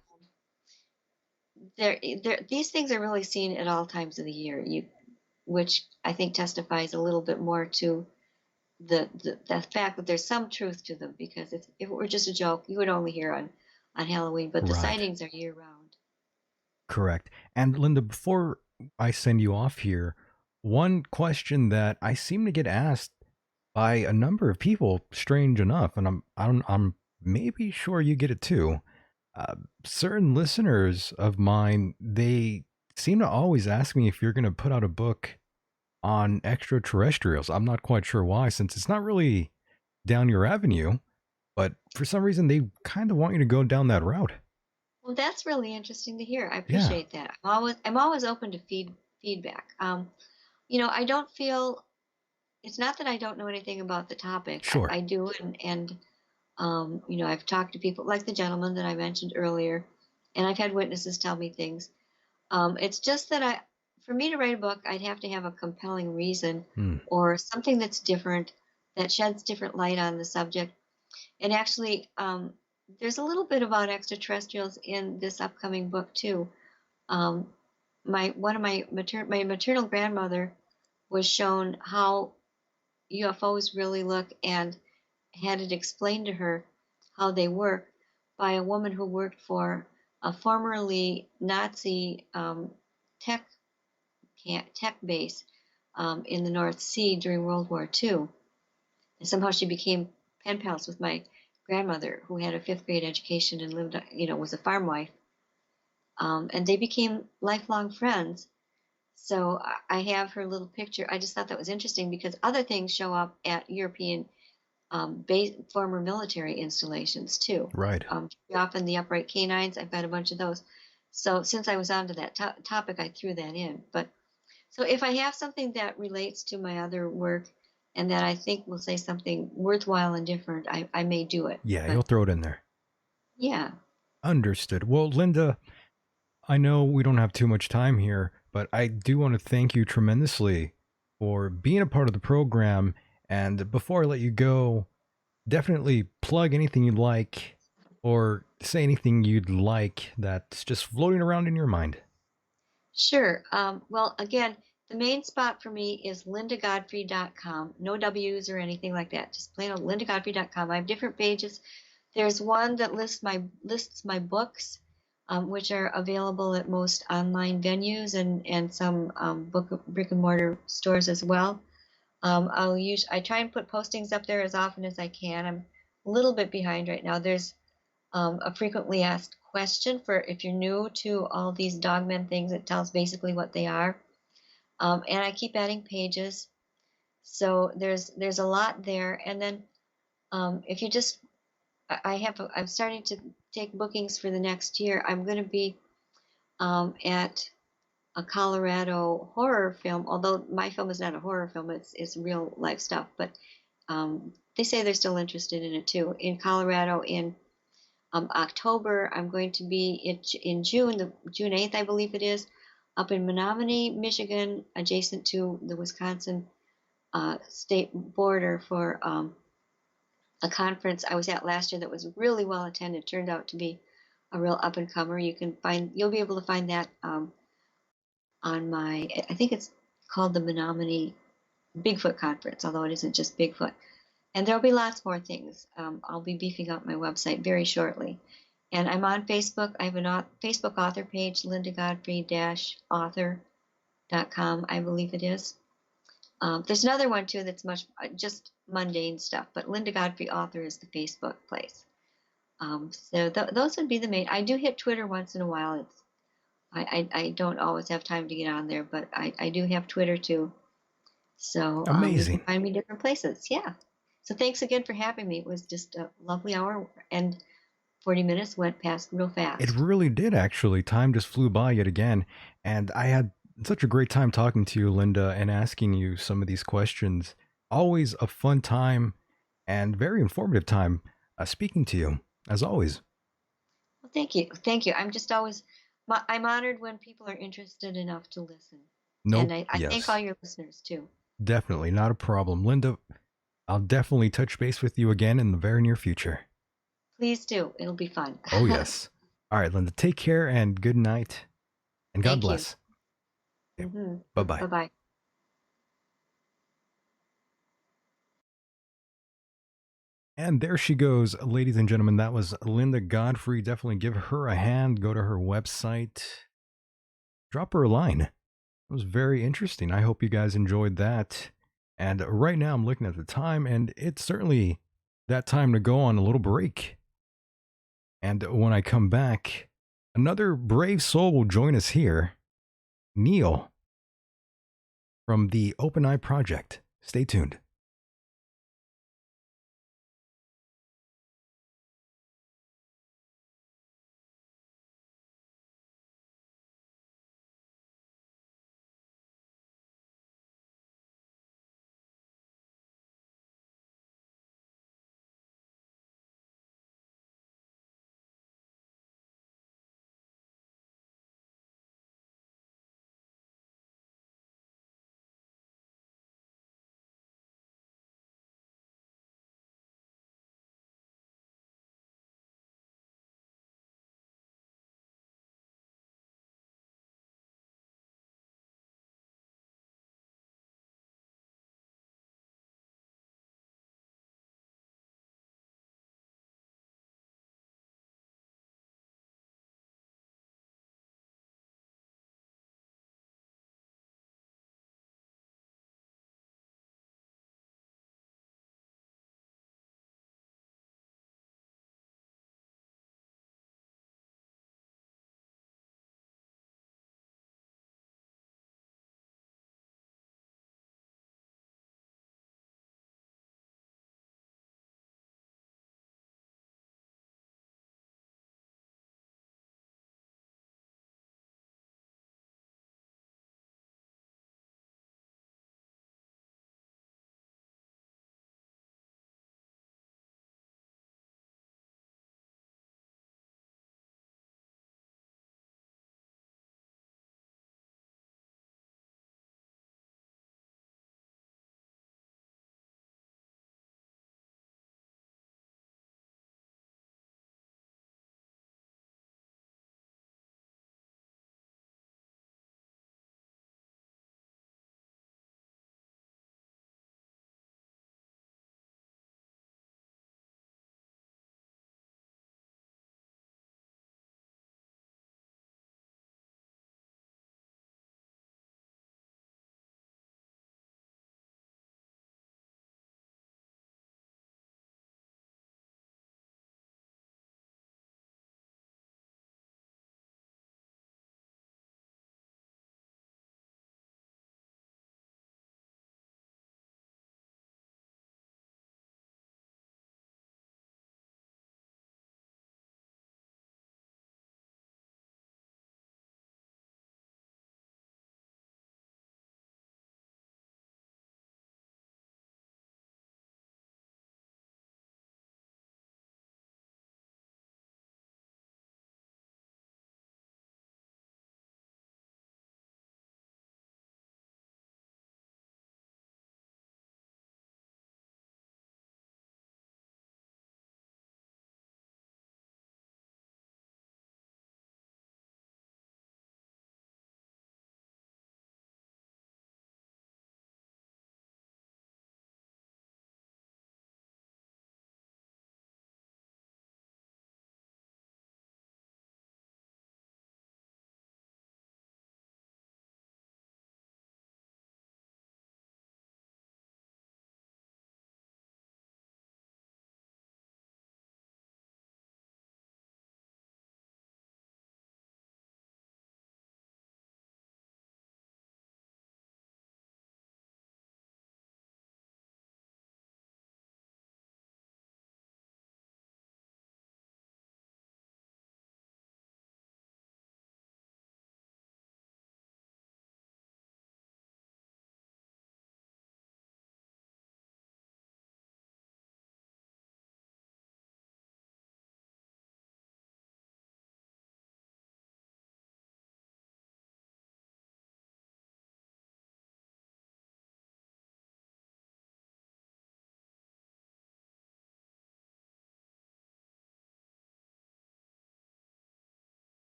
[SPEAKER 2] But these things are really seen at all times of the year. Which I think testifies a little bit more to the fact that there's some truth to them, because if it were just a joke, you would only hear on Halloween, but the
[SPEAKER 1] Right.
[SPEAKER 2] sightings are year round.
[SPEAKER 1] Correct. And Linda, before I send you off here, one question that I seem to get asked by a number of people, strange enough, and I'm maybe sure you get it too. Certain listeners of mine, they seem to always ask me if you're going to put out a book on extraterrestrials. I'm not quite sure why, since it's not really down your avenue, but for some reason they kind of want you to go down that route.
[SPEAKER 2] Well, that's really interesting to hear. I
[SPEAKER 1] Yeah.
[SPEAKER 2] appreciate that. I'm always open to feedback. I don't feel, it's not that I don't know anything about the topic.
[SPEAKER 1] Sure.
[SPEAKER 2] I do, and I've talked to people like the gentleman that I mentioned earlier, and I've had witnesses tell me things. It's just that for me to write a book, I'd have to have a compelling reason or something that's different, that sheds different light on the subject. And actually, there's a little bit about extraterrestrials in this upcoming book too. My maternal grandmother was shown how UFOs really look, and had it explained to her how they work by a woman who worked for a formerly Nazi tech base in the North Sea during World War II. And somehow she became pen pals with my grandmother, who had a fifth grade education and lived, was a farm wife. And they became lifelong friends. So I have her little picture. I just thought that was interesting because other things show up at European former military installations too.
[SPEAKER 1] Right.
[SPEAKER 2] Often the upright canines. I've got a bunch of those. So since I was onto that topic, I threw that in. But So if I have something that relates to my other work and that I think will say something worthwhile and different, I may do it.
[SPEAKER 1] Yeah, you'll
[SPEAKER 2] But
[SPEAKER 1] throw it in there.
[SPEAKER 2] yeah,
[SPEAKER 1] Understood. Well, Linda, I know we don't have too much time here, but I do want to thank you tremendously for being a part of the program. And before I let you go, definitely plug anything you'd like or say anything you'd like that's just floating around in your mind.
[SPEAKER 2] sure. Well, again, the main spot for me is lindagodfrey.com. No W's or anything like that. Just plain old lindagodfrey.com. I have different pages. There's one that lists my books, which are available at most online venues and some brick and mortar stores as well. I try and put postings up there as often as I can. I'm a little bit behind right now. There's a frequently asked question for if you're new to all these Dogman things. It tells basically what they are, and I keep adding pages. So there's a lot there. And then if you just I'm starting to take bookings for the next year. I'm going to be at a Colorado horror film, although my film is not a horror film, it's real life stuff. But they say they're still interested in it too. In Colorado in October, I'm going to be in June, June 8th, I believe it is, up in Menominee, Michigan, adjacent to the Wisconsin state border for a conference I was at last year that was really well attended. Turned out to be a real up and comer. You'll be able to find that on I think it's called the Menominee Bigfoot Conference, although it isn't just Bigfoot. And there'll be lots more things. I'll be beefing up my website very shortly. And I'm on Facebook. I have a Facebook author page, lindagodfrey-author.com, I believe it is. There's another one too that's much just mundane stuff, but Linda Godfrey Author is the Facebook place. So those would be the main. I do hit Twitter once in a while. I don't always have time to get on there, but I do have Twitter too. So you can
[SPEAKER 1] Amazing.
[SPEAKER 2] find me different places. Yeah. So thanks again for having me. It was just a lovely hour, and 40 minutes went past real
[SPEAKER 1] It
[SPEAKER 2] fast.
[SPEAKER 1] really did, actually. Time just flew by yet again. And I had such a great time talking to you, Linda, and asking you some of these questions. Always a fun time and very informative time speaking to you, as always.
[SPEAKER 2] Well, thank you. Thank you. I'm honored when people are interested enough to listen. And
[SPEAKER 1] Nope.
[SPEAKER 2] I thank all
[SPEAKER 1] Yes,
[SPEAKER 2] your listeners too.
[SPEAKER 1] definitely. Not a problem. Linda, I'll definitely touch base with you again in the very near future.
[SPEAKER 2] Please do. It'll be fun.
[SPEAKER 1] Oh, yes. All right, Linda, take care and good night. And God
[SPEAKER 2] Thank you.
[SPEAKER 1] bless. Okay,
[SPEAKER 2] Hmm.
[SPEAKER 1] bye bye.
[SPEAKER 2] Bye-bye.
[SPEAKER 1] And there she goes, ladies and gentlemen. That was Linda Godfrey. Definitely give her a hand. Go to her website. Drop her a line. It was very interesting. I hope you guys enjoyed that. And right now I'm looking at the time, and it's certainly that time to go on a little break. And when I come back, another brave soul will join us here, Neal from the Open Eye Project. Stay tuned.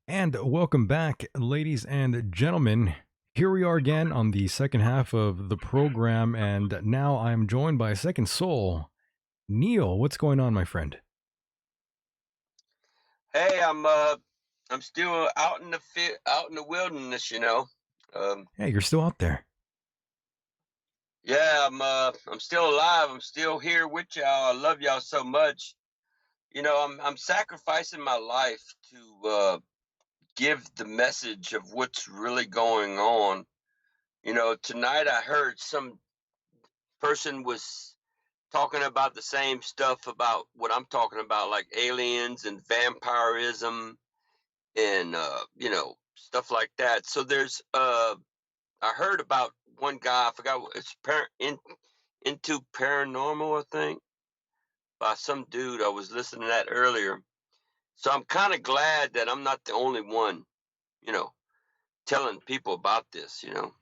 [SPEAKER 1] And welcome back, ladies and gentlemen. Here we are again on the second half of the program, and now I'm joined by a second soul. Neal, what's going on, my friend?
[SPEAKER 3] Hey, I'm still out in the wilderness, you know. Um,
[SPEAKER 1] Hey, you're still out there.
[SPEAKER 3] yeah, I'm still alive. I'm still here with y'all. I love y'all so much. You know, I'm sacrificing my life to give the message of what's really going on. You know, tonight I heard some person was talking about the same stuff about what I'm talking about, like aliens and vampirism and stuff like that. So there's I heard about one guy. I forgot what it's into paranormal, I think, by some dude. I was listening to that earlier. So I'm kind of glad that I'm not the only one, you know, telling people about this. You know.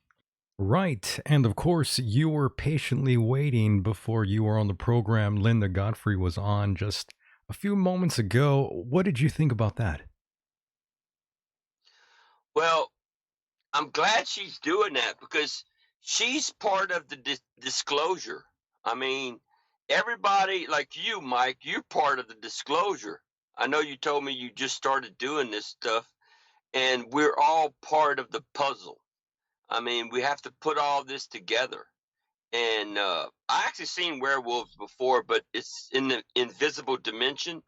[SPEAKER 1] Right. And of course, you were patiently waiting before you were on the program. Linda Godfrey was on just a few moments ago. What did you think about that?
[SPEAKER 3] Well, I'm glad she's doing that because she's part of the disclosure. I mean, everybody like you, Mike, you're part of the disclosure. I know you told me you just started doing this stuff, and we're all part of the puzzle. I mean, we have to put all this together. And I actually seen werewolves before, but it's in the invisible dimension.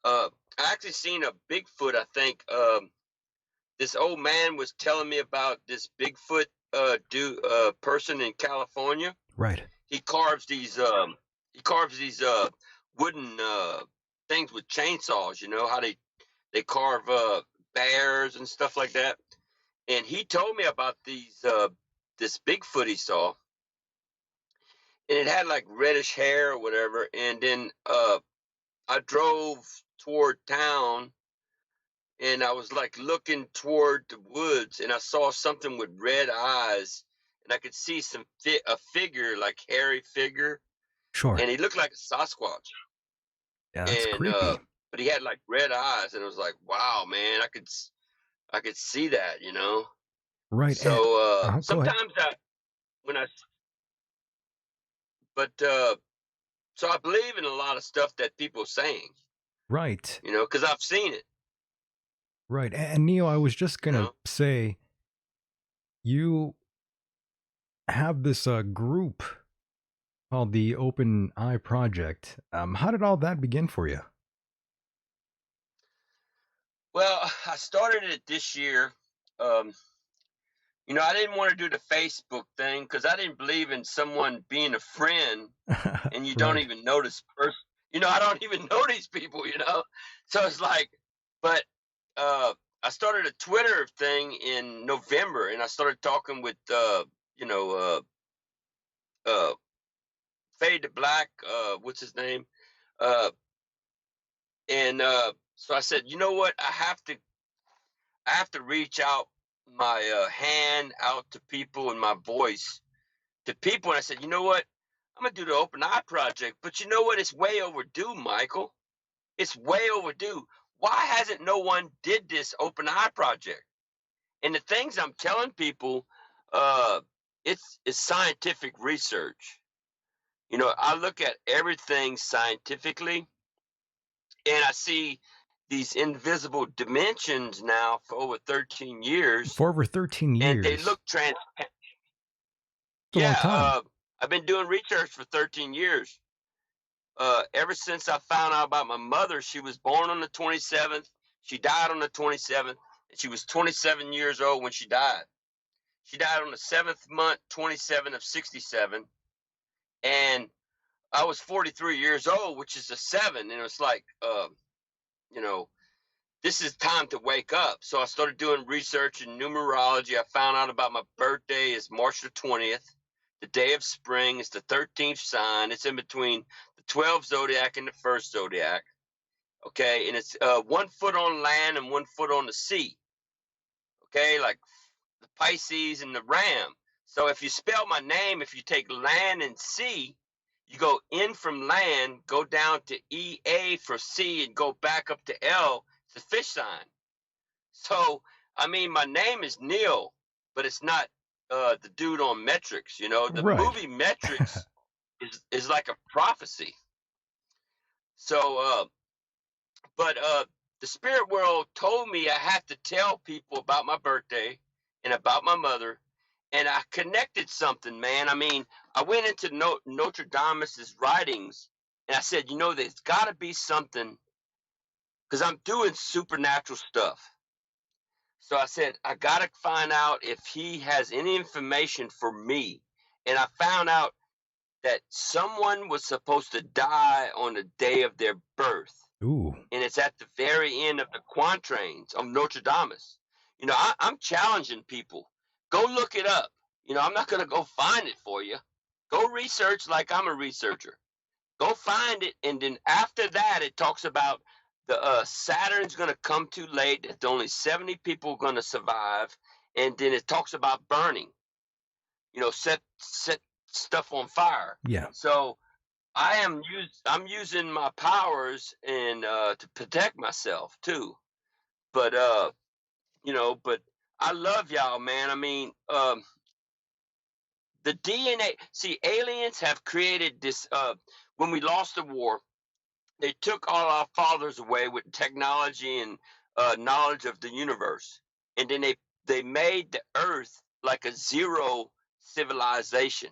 [SPEAKER 3] I actually seen a Bigfoot. I think this old man was telling me about this Bigfoot person in California.
[SPEAKER 1] Right.
[SPEAKER 3] He carves these wooden things with chainsaws. You know how they carve bears and stuff like that. And he told me about this Bigfoot he saw, and it had like reddish hair or whatever. And then I drove toward town, and I was like looking toward the woods, and I saw something with red eyes, and I could see a figure, like hairy figure,
[SPEAKER 1] Sure.
[SPEAKER 3] and he looked like a Sasquatch.
[SPEAKER 1] Yeah, that's
[SPEAKER 3] And
[SPEAKER 1] creepy.
[SPEAKER 3] but he had like red eyes, and it was like, wow, man, I could see that, you know.
[SPEAKER 1] Right. And
[SPEAKER 3] So
[SPEAKER 1] go ahead.
[SPEAKER 3] sometimes when I but so I believe in a lot of stuff that people are saying,
[SPEAKER 1] Right.
[SPEAKER 3] you know, because I've seen it,
[SPEAKER 1] Right. And Neil, I was just
[SPEAKER 3] you
[SPEAKER 1] going to
[SPEAKER 3] know.
[SPEAKER 1] say you have this group called the Open Eye Project. How did all that begin for you?
[SPEAKER 3] Well, I started it this year. Um, you know, I didn't want to do the Facebook thing because I didn't believe in someone being a friend and you don't
[SPEAKER 1] Right.
[SPEAKER 3] even know this person. You know, I don't even know these people, you know. So it's like, but uh, I started a Twitter thing in November, and I started talking with, you know, uh, Fade to Black, what's his name? Uh, and so I said, you know what? I have to reach out my hand out to people and my voice to people. And I said, you know what? I'm gonna do the Open Eye Project, but you know what? It's way overdue, Michael. It's way overdue. Why hasn't no one did this Open Eye Project? And the things I'm telling people, uh, it's scientific research. You know, I look at everything scientifically, and I see these invisible dimensions now for over 13 years,
[SPEAKER 1] For over 13
[SPEAKER 3] and they
[SPEAKER 1] years.
[SPEAKER 3] look
[SPEAKER 1] It's a long
[SPEAKER 3] yeah.
[SPEAKER 1] time.
[SPEAKER 3] I've been doing research for 13 years. Ever since I found out about my mother, she was born on the 27th. She died on the 27th, and she was 27 years old when she died. She died on the seventh month, 27 of 67, and I was 43 years old, which is a seven. And it was like, you know, this is time to wake up. So I started doing research in numerology. I found out about my birthday is March the 20th. The day of spring is the 13th sign. It's in between the 12th zodiac and the first zodiac. Okay. And it's 1 foot on land and 1 foot on the sea. Okay. Like the Pisces and the Ram. So if you spell my name, if you take land and sea, you go in from land, go down to EA for sea, and go back up to L. It's a fish sign. So, I mean, my name is Neal, but it's not the dude on Metrics. You know, the
[SPEAKER 1] Right.
[SPEAKER 3] movie Metrics is like a prophecy. So, but the spirit world told me I had to tell people about my birthday and about my mother, and I connected something, man. I mean, I went into Notre Dame's writings, and I said, you know, there's got to be something because I'm doing supernatural stuff. So I said, I got to find out if he has any information for me. And I found out that someone was supposed to die on the day of their birth.
[SPEAKER 1] Ooh.
[SPEAKER 3] And it's at the very end of the quatrains of Notre Dame. You know, I'm challenging people. Go look it up. You know, I'm not going to go find it for you. Go research like I'm a researcher. Go find it, and then after that, it talks about the Saturn's going to come too late. That only 70 people are going to survive, and then it talks about burning. You know, set stuff on fire.
[SPEAKER 1] Yeah.
[SPEAKER 3] So I'm using my powers and to protect myself too. But you know, but I love y'all, man. I mean, the DNA. See, aliens have created this. When we lost the war, they took all our fathers away with technology and knowledge of the universe, and then they made the Earth like a zero civilization.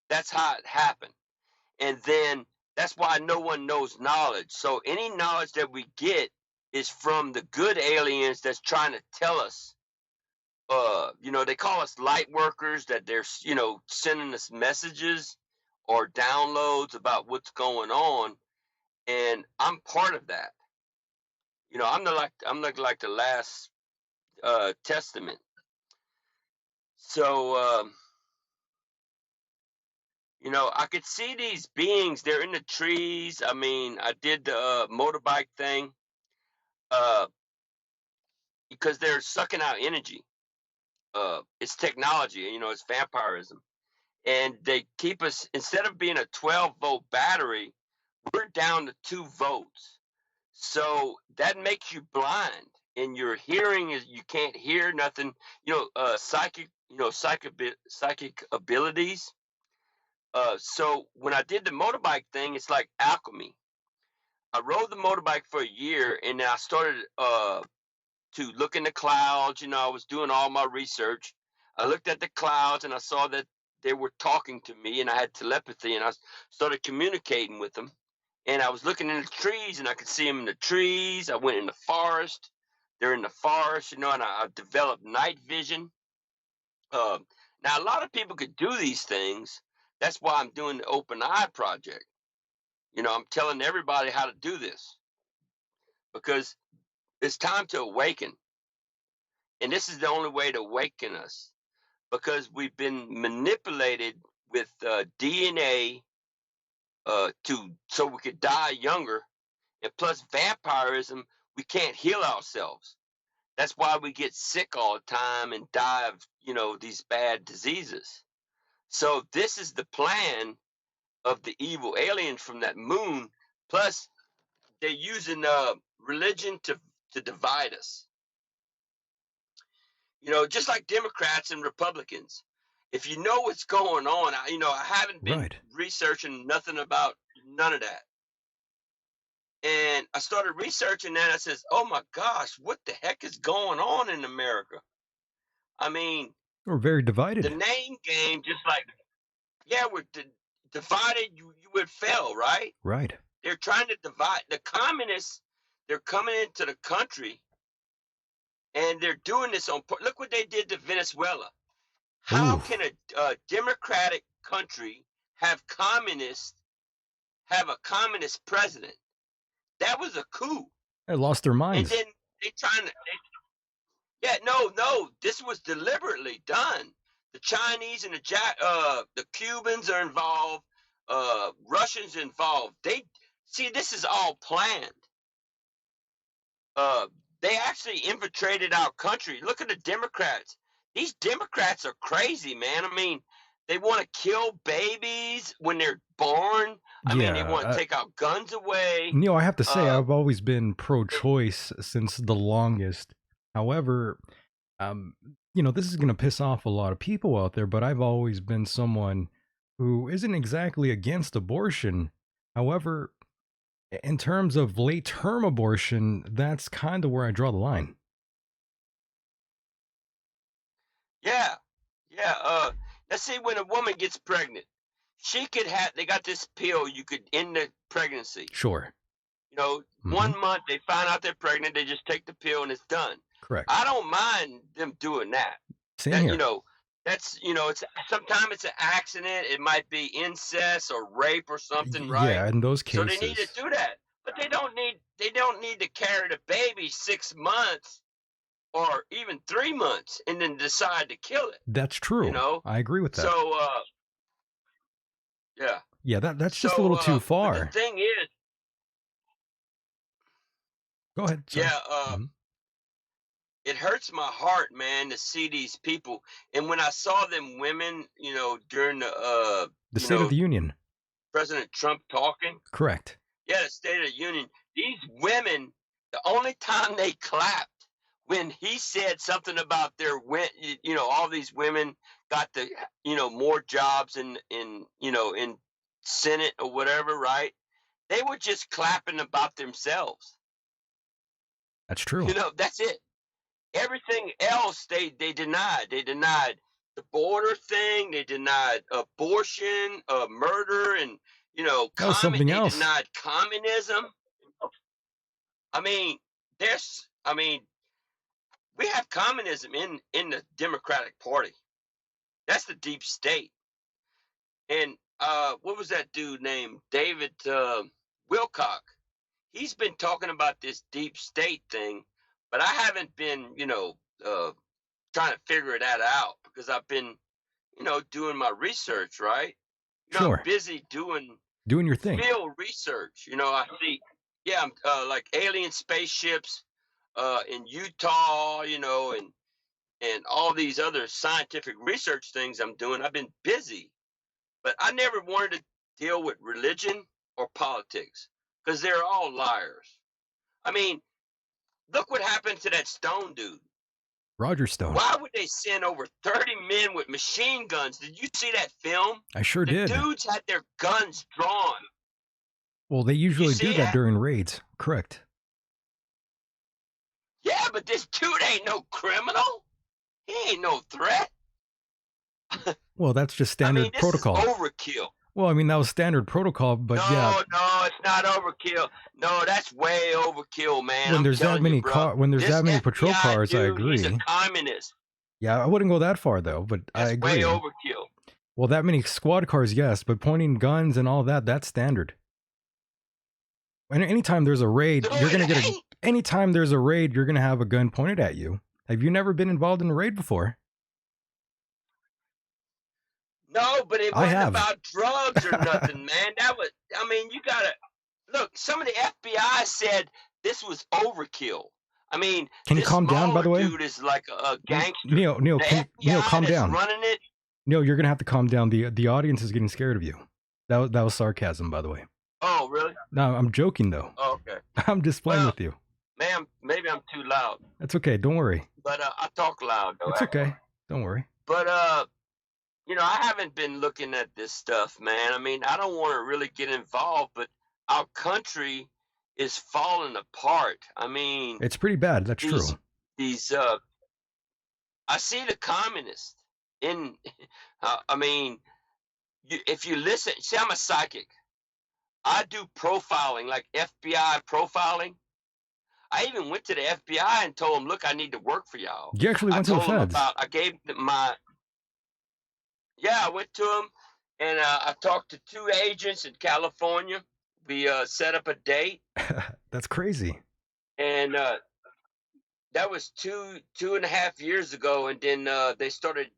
[SPEAKER 3] That's how it happened. And then that's why no one knows knowledge. So any knowledge that we get is from the good aliens that's trying to tell us. You know, they call us light workers, that they're, you know, sending us messages or downloads about what's going on, and I'm part of that. You know, I'm not like the last testament. So you know, I could see these beings. They're in the trees. I mean, I did the motorbike thing uh, because they're sucking out energy. It's technology, you know, it's vampirism. And they keep us, instead of being a 12-volt battery, we're down to 2 volts. So that makes you blind. And your hearing is, you can't hear nothing. You know, psychic, you know, psychic abilities. So when I did the motorbike thing, it's like alchemy. I rode the motorbike for a year, and then I started to look in the clouds. You know, I was doing all my research. I looked at the clouds, and I saw that they were talking to me, and I had telepathy, and I started communicating with them. And I was looking in the trees, and I could see them in the trees. I went in the forest. They're in the forest, you know, and I developed night vision. Now, a lot of people could do these things. That's why I'm doing the Open Eye Project. You know, I'm telling everybody how to do this because it's time to awaken. And this is the only way to awaken us because we've been manipulated with DNA so we could die younger. And plus vampirism, we can't heal ourselves. That's why we get sick all the time and die of, you know, these bad diseases. So this is the plan of the evil aliens from that moon. Plus, they're using religion to divide us. You know, just like Democrats and Republicans. If you know what's going on, you know, I haven't been
[SPEAKER 1] Right.
[SPEAKER 3] researching nothing about none of that. And I started researching that. I says, "Oh my gosh, what the heck is going on in America?" I mean,
[SPEAKER 1] We're very
[SPEAKER 3] the
[SPEAKER 1] divided.
[SPEAKER 3] name game, just like, yeah, we're divided. You would fail, right?
[SPEAKER 1] Right.
[SPEAKER 3] They're trying to divide the communists. They're coming into the country, and they're doing this on. Look what they did to Venezuela. How
[SPEAKER 1] Oof.
[SPEAKER 3] can a democratic country have a communist president? That was a coup.
[SPEAKER 1] They lost their
[SPEAKER 3] And
[SPEAKER 1] minds.
[SPEAKER 3] then they trying to, yeah, no, this was deliberately done. The Chinese and the Cubans are involved. Russians involved. They see this is all planned. Uh, they actually infiltrated our country. Look at the Democrats. These Democrats are crazy, man. I mean, they want to kill babies when they're born. I mean, they want to
[SPEAKER 1] Yeah,
[SPEAKER 3] take our guns away.
[SPEAKER 1] Neil, I have to say,
[SPEAKER 3] Uh,
[SPEAKER 1] I've always been
[SPEAKER 3] they,
[SPEAKER 1] pro-choice since the longest. However, um, this is going to piss off a lot of people out there, but I've always been someone who isn't exactly against abortion. However, in terms of late-term abortion, that's kind of where I draw the line.
[SPEAKER 3] yeah, yeah. Let's see, when a woman gets pregnant, she could have. They got this pill you could end the pregnancy.
[SPEAKER 1] Sure.
[SPEAKER 3] 1 month they find out they're pregnant, they just take the pill and it's done.
[SPEAKER 1] Correct.
[SPEAKER 3] I don't mind them doing that.
[SPEAKER 1] Same here.
[SPEAKER 3] That's it's sometimes it's an accident. It might be incest or rape or something, right?
[SPEAKER 1] Yeah, in those
[SPEAKER 3] So
[SPEAKER 1] cases.
[SPEAKER 3] they need to do that, but they don't need to carry the baby 6 months or even 3 months and then decide to kill it.
[SPEAKER 1] That's true. I agree with that.
[SPEAKER 3] So yeah.
[SPEAKER 1] Yeah, that's just a little too far.
[SPEAKER 3] The thing is,
[SPEAKER 1] go ahead. Sorry.
[SPEAKER 3] Yeah, it hurts my heart, man, to see these people. And when I saw them women, during the
[SPEAKER 1] State of the Union,
[SPEAKER 3] President Trump talking.
[SPEAKER 1] Correct.
[SPEAKER 3] Yeah, the State of the Union. These women, the only time they clapped when he said something about all these women got the, more jobs in Senate or whatever, right? They were just clapping about themselves.
[SPEAKER 1] That's true.
[SPEAKER 3] That's it. Everything else they denied. They denied the border thing. They denied abortion, murder, and
[SPEAKER 1] that was something
[SPEAKER 3] they
[SPEAKER 1] else.
[SPEAKER 3] denied communism. We have communism in the Democratic Party. That's the deep state. And what was that dude named David Wilcock? He's been talking about this deep state thing. But I haven't been, trying to figure that out because I've been, doing my research, right?
[SPEAKER 1] Sure.
[SPEAKER 3] I'm busy doing
[SPEAKER 1] your thing.
[SPEAKER 3] Field research. I see, like alien spaceships in Utah, and all these other scientific research things I'm doing. I've been busy, but I never wanted to deal with religion or politics because they're all liars. I mean, look what happened to that Stone dude.
[SPEAKER 1] Roger Stone.
[SPEAKER 3] Why would they send over 30 men with machine guns? Did you see that film?
[SPEAKER 1] I sure did.
[SPEAKER 3] The dudes had their guns drawn.
[SPEAKER 1] Well, they usually do that during raids. Correct.
[SPEAKER 3] Yeah, but this dude ain't no criminal. He ain't no threat.
[SPEAKER 1] Well, that's just standard protocol.
[SPEAKER 3] This is overkill.
[SPEAKER 1] Well, I mean, that was standard protocol, but
[SPEAKER 3] No, it's not overkill. No, that's way overkill, man.
[SPEAKER 1] When there's that many patrol cars, I agree.
[SPEAKER 3] He's a communist.
[SPEAKER 1] Yeah, I wouldn't go that far though, but
[SPEAKER 3] that's
[SPEAKER 1] I agree.
[SPEAKER 3] Way overkill.
[SPEAKER 1] Well, that many squad cars, yes, but pointing guns and all that's standard. And anytime there's a raid, you're gonna get anytime there's a raid, you're gonna have a gun pointed at you. Have you never been involved in a raid before?
[SPEAKER 3] No, but it wasn't about drugs or nothing, man. You gotta look. Some of the FBI said this was overkill. I mean,
[SPEAKER 1] can you calm down, by the way?
[SPEAKER 3] Dude is like a gangster.
[SPEAKER 1] Neal, calm down.
[SPEAKER 3] Running it.
[SPEAKER 1] Neal, you're gonna have to calm down. The audience is getting scared of you. That was sarcasm, by the way.
[SPEAKER 3] Oh, really?
[SPEAKER 1] No, I'm joking though.
[SPEAKER 3] Oh, okay.
[SPEAKER 1] I'm just playing with you.
[SPEAKER 3] Man, maybe I'm too loud.
[SPEAKER 1] That's okay. Don't worry.
[SPEAKER 3] But I talk loud though.
[SPEAKER 1] It's okay. Don't worry.
[SPEAKER 3] But I haven't been looking at this stuff, man. I mean, I don't want to really get involved, but our country is falling apart. I mean,
[SPEAKER 1] it's pretty bad. That's true.
[SPEAKER 3] I see the communists in. If you listen, see, I'm a psychic. I do profiling, like FBI profiling. I even went to the FBI and told them, "Look, I need to work for y'all."
[SPEAKER 1] You actually went to the feds.
[SPEAKER 3] I gave them I went to them, and I talked to 2 agents in California. We set up a date.
[SPEAKER 1] That's crazy.
[SPEAKER 3] And that was two and a half years ago. And then they started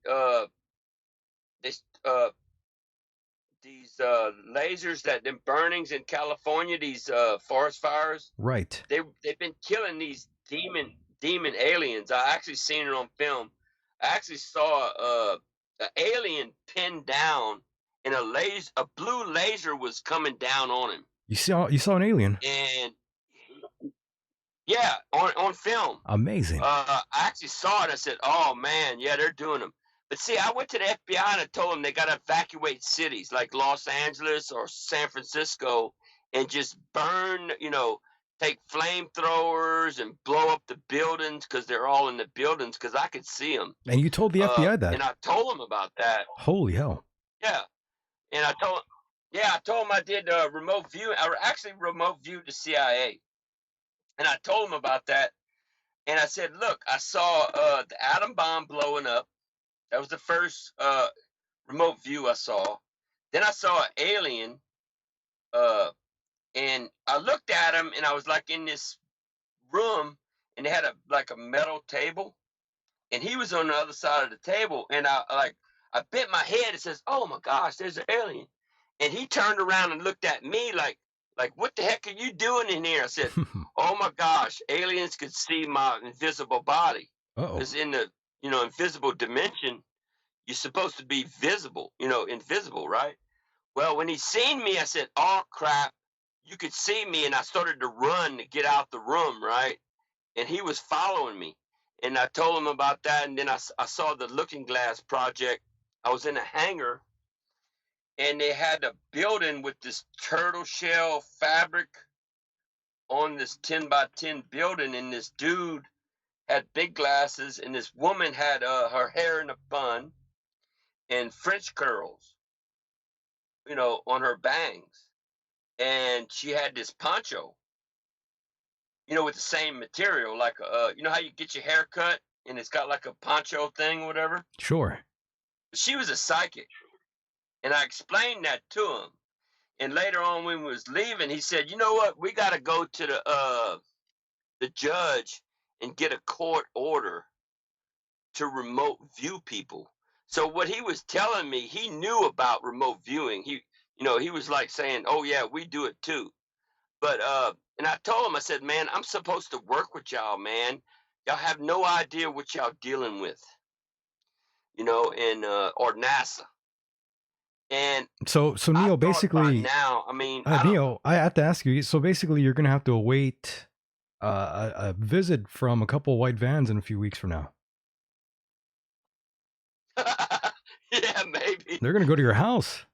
[SPEAKER 3] these lasers them burnings in California. These forest fires.
[SPEAKER 1] Right.
[SPEAKER 3] They've been killing these demon aliens. I actually seen it on film. I actually saw an alien pinned down, and a blue laser was coming down on him.
[SPEAKER 1] You saw an alien?
[SPEAKER 3] And yeah, on film.
[SPEAKER 1] Amazing.
[SPEAKER 3] I actually saw it. I said, "Oh man, yeah, they're doing them." But see, I went to the FBI and I told them they got to evacuate cities like Los Angeles or San Francisco and just burn, take flamethrowers and blow up the buildings because they're all in the buildings because I could see them.
[SPEAKER 1] And you told the FBI that?
[SPEAKER 3] And I told them about that.
[SPEAKER 1] Holy hell.
[SPEAKER 3] Yeah. And I told them I did remote viewing. I actually remote viewed the CIA. And I told them about that. And I said, look, I saw the atom bomb blowing up. That was the first remote view I saw. Then I saw an alien, and I looked at him, and I was like in this room, and they had a metal table, and he was on the other side of the table, and I bent my head and says, "Oh my gosh, there's an alien," and he turned around and looked at me like, what the heck are you doing in here? I said, "Oh my gosh, aliens could see my invisible body."
[SPEAKER 1] Uh-oh.
[SPEAKER 3] Because in the invisible dimension, you're supposed to be visible, invisible, right? Well, when he seen me, I said, "Oh crap, you could see me," and I started to run to get out the room, right? And he was following me, and I told him about that, and then I saw the Looking Glass project. I was in a hangar, and they had a building with this turtle shell fabric on this 10 by 10 building, and this dude had big glasses, and this woman had her hair in a bun and French curls, on her bangs. And she had this poncho, with the same material, like, how you get your hair cut and it's got like a poncho thing or whatever?
[SPEAKER 1] Sure.
[SPEAKER 3] She was a psychic. And I explained that to him. And later on, when we was leaving, he said, "You know what? We got to go to the judge and get a court order to remote view people." So what he was telling me, he knew about remote viewing. He was like saying, "Oh yeah, we do it too." But and I told him, I said, "Man, I'm supposed to work with y'all, man. Y'all have no idea what y'all dealing with, and or NASA." And
[SPEAKER 1] so Neal, basically
[SPEAKER 3] now, I mean,
[SPEAKER 1] Neal, I have to ask you. So basically, you're gonna have to await a visit from a couple white vans in a few weeks from now.
[SPEAKER 3] Yeah, maybe
[SPEAKER 1] They're gonna go to your house.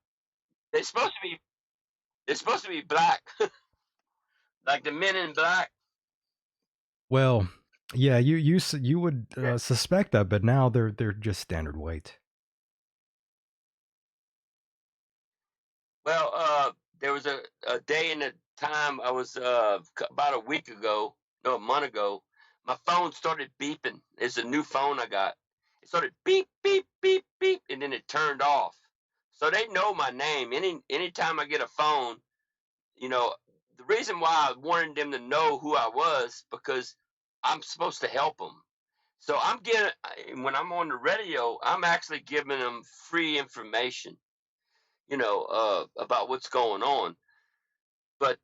[SPEAKER 3] They're supposed to be black, like the Men in Black.
[SPEAKER 1] Well, yeah, you would suspect that, but now they're just standard white.
[SPEAKER 3] Well, there was a day and a time I was about a week ago, no, a month ago. My phone started beeping. It's a new phone I got. It started beep, beep, beep, beep, and then it turned off. So they know my name. Anytime I get a phone, the reason why I wanted them to know who I was because I'm supposed to help them. So when I'm on the radio, I'm actually giving them free information, about what's going on. But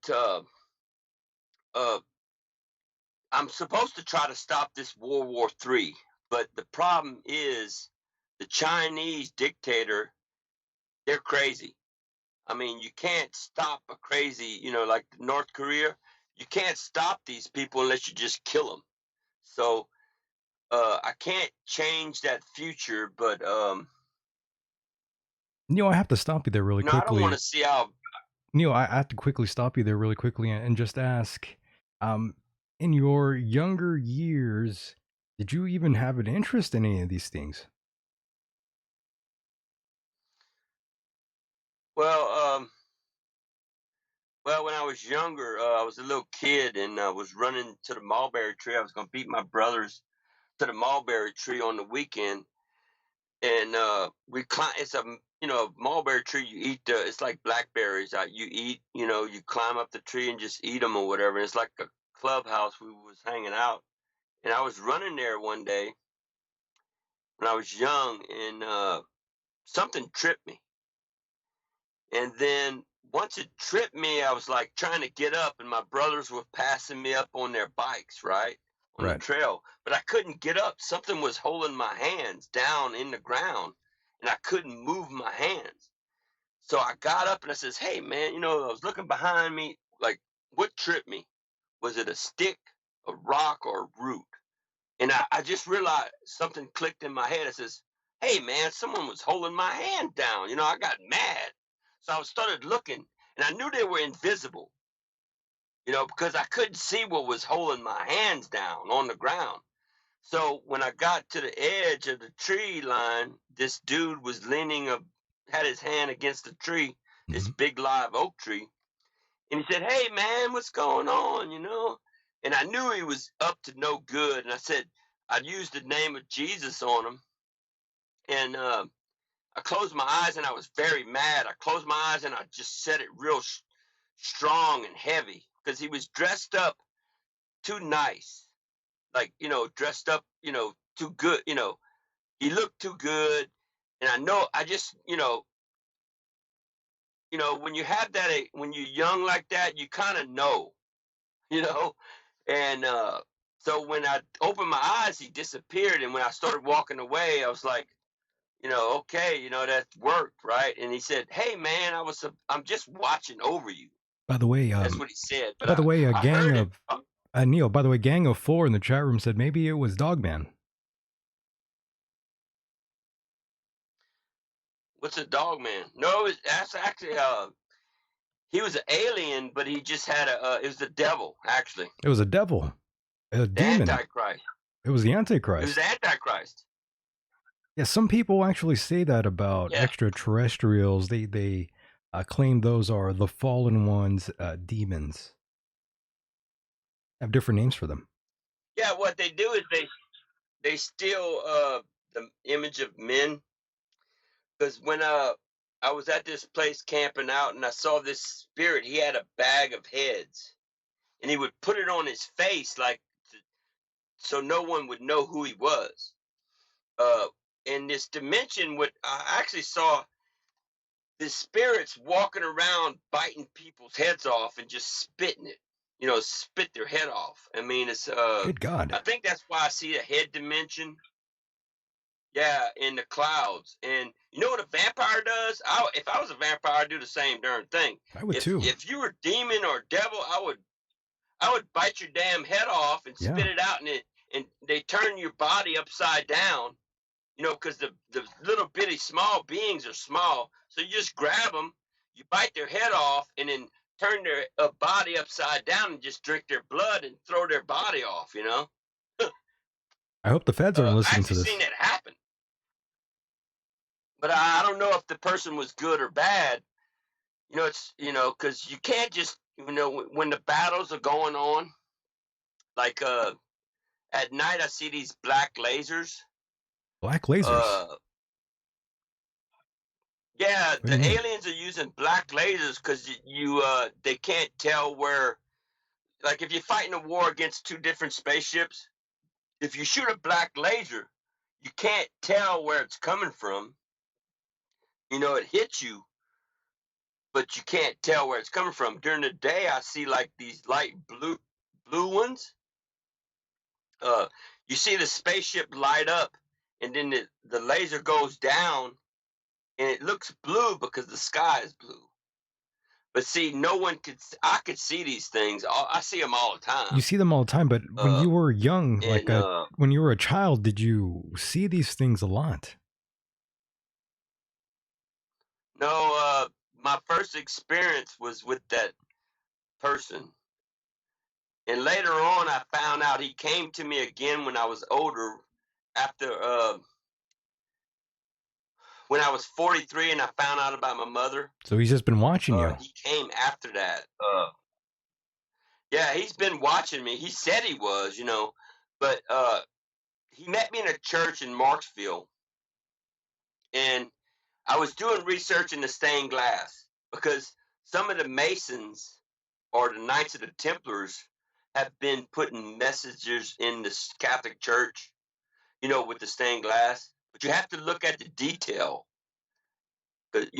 [SPEAKER 3] I'm supposed to try to stop this World War III. But the problem is the Chinese dictator, they're crazy. I mean, you can't stop a crazy, like North Korea. You can't stop these people unless you just kill them. So I can't change that future, but
[SPEAKER 1] Neal, I have to stop you there really quickly.
[SPEAKER 3] I don't want to see how.
[SPEAKER 1] Neal, I have to quickly stop you there really quickly and just ask, in your younger years, did you even have an interest in any of these things?
[SPEAKER 3] Well, when I was younger, I was a little kid and I was running to the mulberry tree. I was going to beat my brothers to the mulberry tree on the weekend, and we climb. It's a mulberry tree. You eat it's like blackberries. You eat. You climb up the tree and just eat them or whatever. And it's like a clubhouse. We was hanging out, and I was running there one day when I was young, and something tripped me. And then once it tripped me, I was like trying to get up, and my brothers were passing me up on their bikes, right? On the trail. But I couldn't get up. Something was holding my hands down in the ground. and I couldn't move my hands. So I got up and I says, "Hey, man, I was looking behind me. Like, what tripped me? Was it a stick, a rock, or a root?" And I just realized something clicked in my head. It says, "Hey, man, someone was holding my hand down." I got mad. So I started looking, and I knew they were invisible, because I couldn't see what was holding my hands down on the ground. So when I got to the edge of the tree line, this dude was had his hand against the tree, this
[SPEAKER 1] Mhm.
[SPEAKER 3] big live oak tree. And he said, "Hey, man, what's going on?" And I knew he was up to no good. And I said, I'd used the name of Jesus on him. And I closed my eyes and I was very mad. I closed my eyes and I just said it real strong and heavy because he was dressed up too nice. Like, dressed up, too good. He looked too good. And I know, I just, when you have that, when you're young like that, you kind of know, you know, and so when I opened my eyes, he disappeared. And when I started walking away, I was like, okay, that worked, right? And he said, "Hey, man, I'm just watching over you."
[SPEAKER 1] By the way,
[SPEAKER 3] That's what he said. But
[SPEAKER 1] by the way, a
[SPEAKER 3] I
[SPEAKER 1] gang
[SPEAKER 3] heard it.
[SPEAKER 1] of Neal. By the way, gang of four in the chat room said maybe it was Dogman.
[SPEAKER 3] What's a dog man? No, that's actually he was an alien, but he just had it was the devil actually,
[SPEAKER 1] It was a devil, a
[SPEAKER 3] the
[SPEAKER 1] demon.
[SPEAKER 3] Antichrist.
[SPEAKER 1] It was the
[SPEAKER 3] It was
[SPEAKER 1] Antichrist.
[SPEAKER 3] the Antichrist.
[SPEAKER 1] Yeah, some people actually say that about
[SPEAKER 3] Yeah,
[SPEAKER 1] extraterrestrials. They claim those are the fallen ones, demons. Have different names for them.
[SPEAKER 3] yeah. What they do is they steal the image of men. Because when I was at this place camping out and I saw this spirit, he had a bag of heads, and he would put it on his face like so no one would know who he was. Uh, in this dimension, what I actually saw the spirits walking around biting people's heads off and just spitting it, spit their head off. I mean, it's
[SPEAKER 1] Good God.
[SPEAKER 3] I think that's why I see a head dimension. Yeah, in the clouds. And you know what a vampire does? If I was a vampire, I'd do the same darn thing.
[SPEAKER 1] I would
[SPEAKER 3] If
[SPEAKER 1] too.
[SPEAKER 3] if you were demon or devil, I would bite your damn head off and
[SPEAKER 1] Yeah.
[SPEAKER 3] spit it out, and they turn your body upside down. Because the little bitty small beings are small, so you just grab them, you bite their head off, and then turn their body upside down and just drink their blood and throw their body off.
[SPEAKER 1] I hope the feds aren't
[SPEAKER 3] I
[SPEAKER 1] listening to
[SPEAKER 3] actually seen
[SPEAKER 1] this.
[SPEAKER 3] that happen. But I don't know if the person was good or bad. It's because you can't just when the battles are going on, like at night I see these black lasers.
[SPEAKER 1] Black lasers.
[SPEAKER 3] Uh, yeah,
[SPEAKER 1] What do you
[SPEAKER 3] the
[SPEAKER 1] mean?
[SPEAKER 3] aliens are using black lasers because they can't tell where. Like if you're fighting a war against two different spaceships, if you shoot a black laser, you can't tell where it's coming from. It hits you, but you can't tell where it's coming from. During the day, I see like these light blue ones. Uh, you see the spaceship light up, and then the laser goes down, and it looks blue because the sky is blue. But see, no one could. I could see these things. I see them all the
[SPEAKER 1] You
[SPEAKER 3] time.
[SPEAKER 1] see them all the time, but when you were young,
[SPEAKER 3] And
[SPEAKER 1] when you were a child, did you see these things a lot?
[SPEAKER 3] no, my first experience was with that person, and later on, I found out he came to me again when I was older, after when I was 43, and I found out about my mother.
[SPEAKER 1] So he's just been watching you.
[SPEAKER 3] He came after that. Yeah, he's been watching me. He said he was, but he met me in a church in Marksville, and I was doing research in the stained glass because some of the Masons or the Knights of the Templars have been putting messages in the Catholic Church, with the stained glass. But you have to look at the detail, because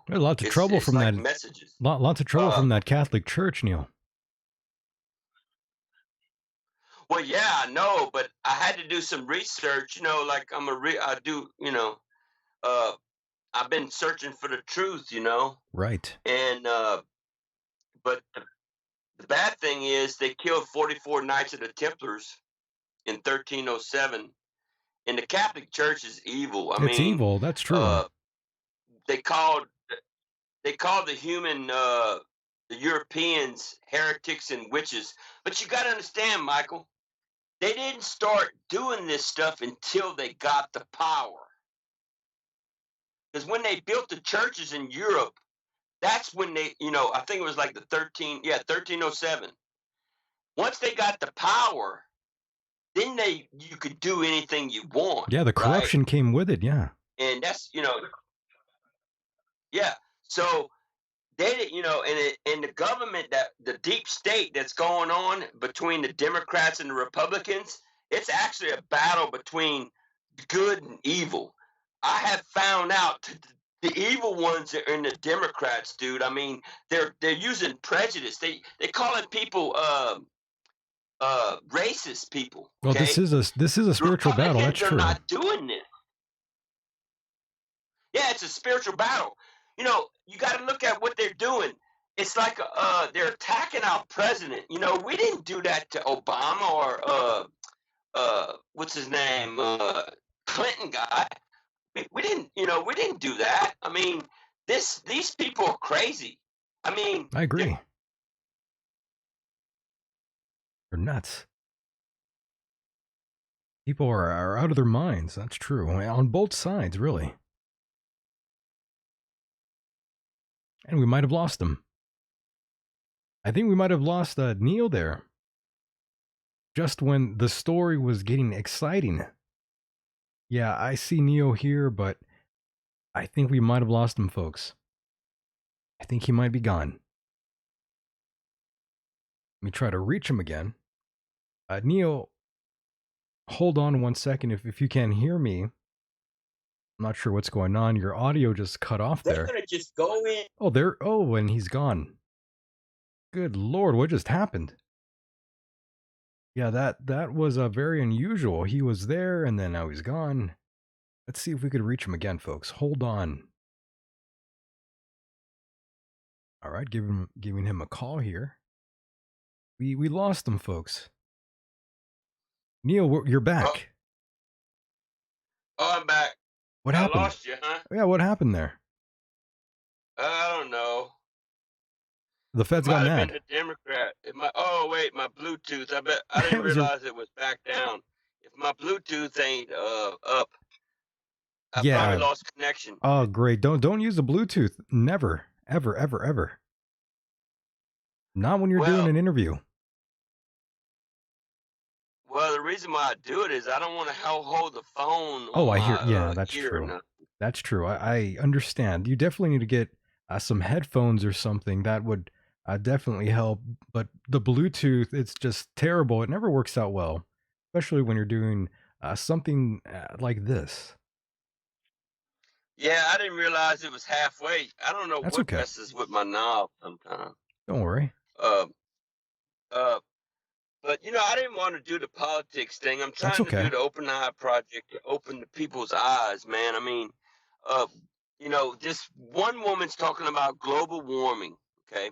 [SPEAKER 1] There's lots of trouble
[SPEAKER 3] it's
[SPEAKER 1] from
[SPEAKER 3] like
[SPEAKER 1] that.
[SPEAKER 3] messages.
[SPEAKER 1] Lots of trouble from that Catholic Church, Neal.
[SPEAKER 3] Well, yeah, I know, but I had to do some research. Like I do, I've been searching for the truth, you know,
[SPEAKER 1] Right.
[SPEAKER 3] and but the bad thing is they killed 44 Knights of the Templars in 1307, and the Catholic Church is evil. I
[SPEAKER 1] It's
[SPEAKER 3] mean,
[SPEAKER 1] evil. That's true.
[SPEAKER 3] uh, they called the human the Europeans heretics and witches, but you got to understand, Michael, they didn't start doing this stuff until they got the power. Because when they built the churches in Europe, that's when they, you know, I think it was like the 1307. Once they got the power, then you could do anything you want.
[SPEAKER 1] Yeah, the
[SPEAKER 3] right?
[SPEAKER 1] corruption came with it. Yeah.
[SPEAKER 3] And that's, you know, yeah. So they did, you know, and the government, that the deep state that's going on between the Democrats and the Republicans, it's actually a battle between good and evil. I have found out the evil ones are in the Democrats, dude. I mean, they're using prejudice. They calling people racist people.
[SPEAKER 1] Well,
[SPEAKER 3] Okay,
[SPEAKER 1] this is a spiritual battle. That's
[SPEAKER 3] Republicans are
[SPEAKER 1] true.
[SPEAKER 3] not doing this. Yeah, it's a spiritual battle. You know, you got to look at what they're doing. It's like they're attacking our president. You know, we didn't do that to Obama or what's his name, Clinton guy. We didn't, you know, we didn't do that. I mean, these people are crazy. I mean,
[SPEAKER 1] I agree. They're nuts. People are out of their minds. That's true. On both sides, really. And we might have lost them. I think we might have lost Neal there. Just when the story was getting exciting. Yeah, I see Neal here, but I think we might have lost him, folks. I think he might be gone. Let me try to reach him again. Neal, hold on 1 second. If you can hear me, I'm not sure what's going on. Your audio just cut off there.
[SPEAKER 3] They're gonna just go in.
[SPEAKER 1] Oh, there. Oh, and he's gone. Good Lord, what just happened? Yeah, that was very unusual. He was there, and then now he's gone. Let's see if we could reach him again, folks. Hold on. All right, giving him a call here. We lost him, folks. Neal, you're back.
[SPEAKER 3] Oh, I'm back.
[SPEAKER 1] What happened?
[SPEAKER 3] I lost you, huh?
[SPEAKER 1] Yeah, what happened there?
[SPEAKER 3] I don't know.
[SPEAKER 1] The feds got
[SPEAKER 3] Might have
[SPEAKER 1] mad.
[SPEAKER 3] been the Democrat. Oh wait, my Bluetooth. I didn't realize it was back down. If my Bluetooth ain't up, I probably lost connection.
[SPEAKER 1] Oh, great! Don't use the Bluetooth. Never, ever, ever, ever. Not when you're doing an interview.
[SPEAKER 3] Well, the reason why I do it is I don't want to hold the phone.
[SPEAKER 1] Oh, I hear. Yeah, that's true. That's true. I understand. You definitely need to get some headphones or something. That would definitely help. But the Bluetooth, it's just terrible. It never works out well, especially when you're doing something like this.
[SPEAKER 3] Yeah, I didn't realize it was halfway. I don't know what messes with my knob sometimes.
[SPEAKER 1] Don't worry.
[SPEAKER 3] But you know, I didn't want to do the politics thing. I'm trying to do the Open Eye Project to open the people's eyes, man. I mean, you know, this one woman's talking about global warming. Okay,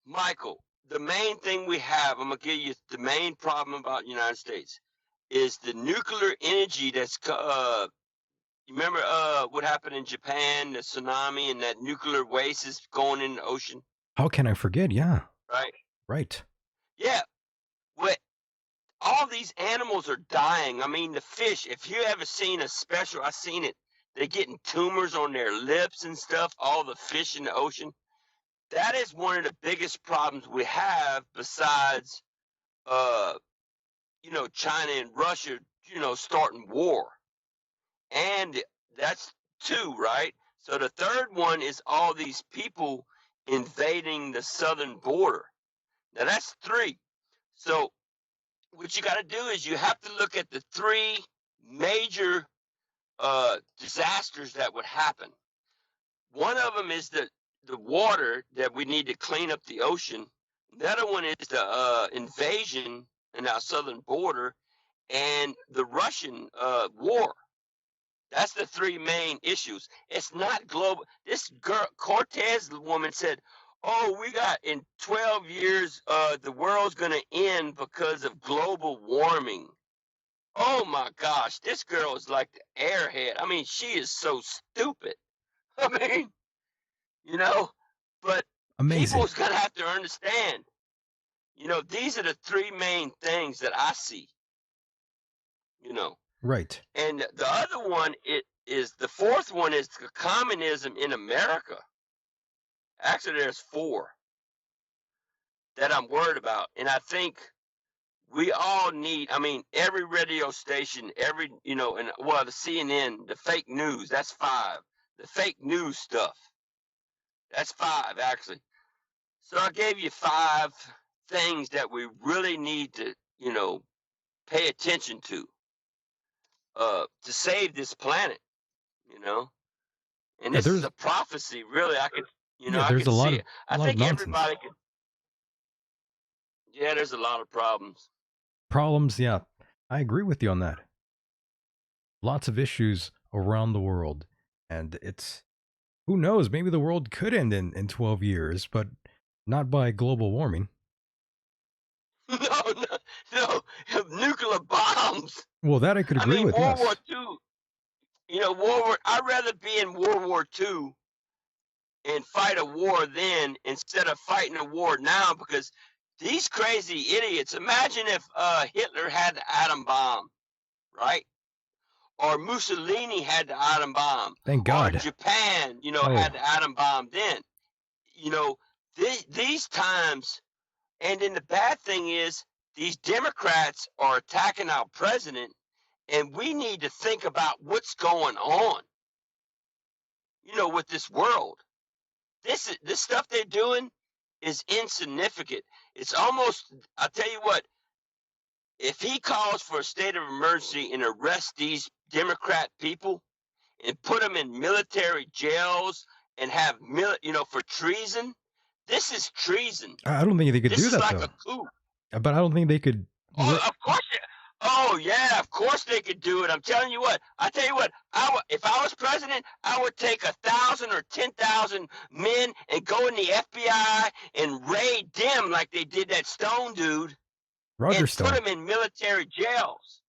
[SPEAKER 3] Michael, the main thing we have, I'm gonna give you the main problem about the United States is the nuclear energy that's you remember what happened in Japan, the tsunami, and that nuclear waste is going in the ocean?
[SPEAKER 1] How can I forget? Yeah.
[SPEAKER 3] Right. Yeah. What? All these animals are dying. I mean, the fish, if you ever seen a special, I've seen it. They're getting tumors on their lips and stuff, all the fish in the ocean. That is one of the biggest problems we have besides, you know, China and Russia, you know, starting war. And that's two, right? So the third one is all these people invading the southern border. Now that's three. So what you got to do is you have to look at the three major disasters that would happen. One of them is the water that we need to clean up the ocean. The other one is the invasion in our southern border and the Russian war. That's the three main issues. It's not global. This girl, Cortez woman said, "Oh, we got in 12 years, the world's gonna end because of global warming." Oh my gosh, this girl is like the airhead. I mean, she is so stupid. I mean, you know, but
[SPEAKER 1] Amazing.
[SPEAKER 3] people's gonna have to understand. You know, these are the three main things that I see. You know,
[SPEAKER 1] Right.
[SPEAKER 3] and the other one is the fourth one is the communism in America. Actually, there's four that I'm worried about, and I think we all need. I mean, every radio station, every and well, the CNN, the fake news. That's five. The fake news stuff. That's five actually. So I gave you five things that we really need to, pay attention to save this planet. You know, and
[SPEAKER 1] Yeah,
[SPEAKER 3] this is
[SPEAKER 1] there's
[SPEAKER 3] a prophecy. Really, I
[SPEAKER 1] there's
[SPEAKER 3] could
[SPEAKER 1] a lot
[SPEAKER 3] see
[SPEAKER 1] of
[SPEAKER 3] it. I think
[SPEAKER 1] nonsense.
[SPEAKER 3] everybody could. Yeah, there's a lot of problems.
[SPEAKER 1] Problems, yeah. I agree with you on that. Lots of issues around the world. And it's who knows, maybe the world could end in 12 years, but not by global warming.
[SPEAKER 3] No, nuclear bombs.
[SPEAKER 1] Well, that I could
[SPEAKER 3] I
[SPEAKER 1] agree
[SPEAKER 3] mean,
[SPEAKER 1] with,
[SPEAKER 3] World War
[SPEAKER 1] yes.
[SPEAKER 3] II. World War. I'd rather be in World War II and fight a war then instead of fighting a war now, because these crazy idiots. Imagine if Hitler had the atom bomb, right? Or Mussolini had the atom bomb,
[SPEAKER 1] Thank
[SPEAKER 3] or
[SPEAKER 1] God.
[SPEAKER 3] Japan,
[SPEAKER 1] Oh.
[SPEAKER 3] had the atom bomb then. These times, and then the bad thing is these Democrats are attacking our president, and we need to think about what's going on, with this world. This stuff they're doing is insignificant. It's almost, I'll tell you what, if he calls for a state of emergency and arrests these Democrat people and put them in military jails and have, for treason, this is treason.
[SPEAKER 1] I don't think they could
[SPEAKER 3] This
[SPEAKER 1] do
[SPEAKER 3] is
[SPEAKER 1] that,
[SPEAKER 3] like
[SPEAKER 1] though.
[SPEAKER 3] a coup.
[SPEAKER 1] But I don't think they could.
[SPEAKER 3] Oh, of course. Oh, yeah, of course they could do it. I'm telling you what. I tell you what. If I was president, I would take 1,000 or 10,000 men and go in the FBI and raid them like they did that Stone dude,
[SPEAKER 1] Roger
[SPEAKER 3] and
[SPEAKER 1] Stone.
[SPEAKER 3] put them in military jails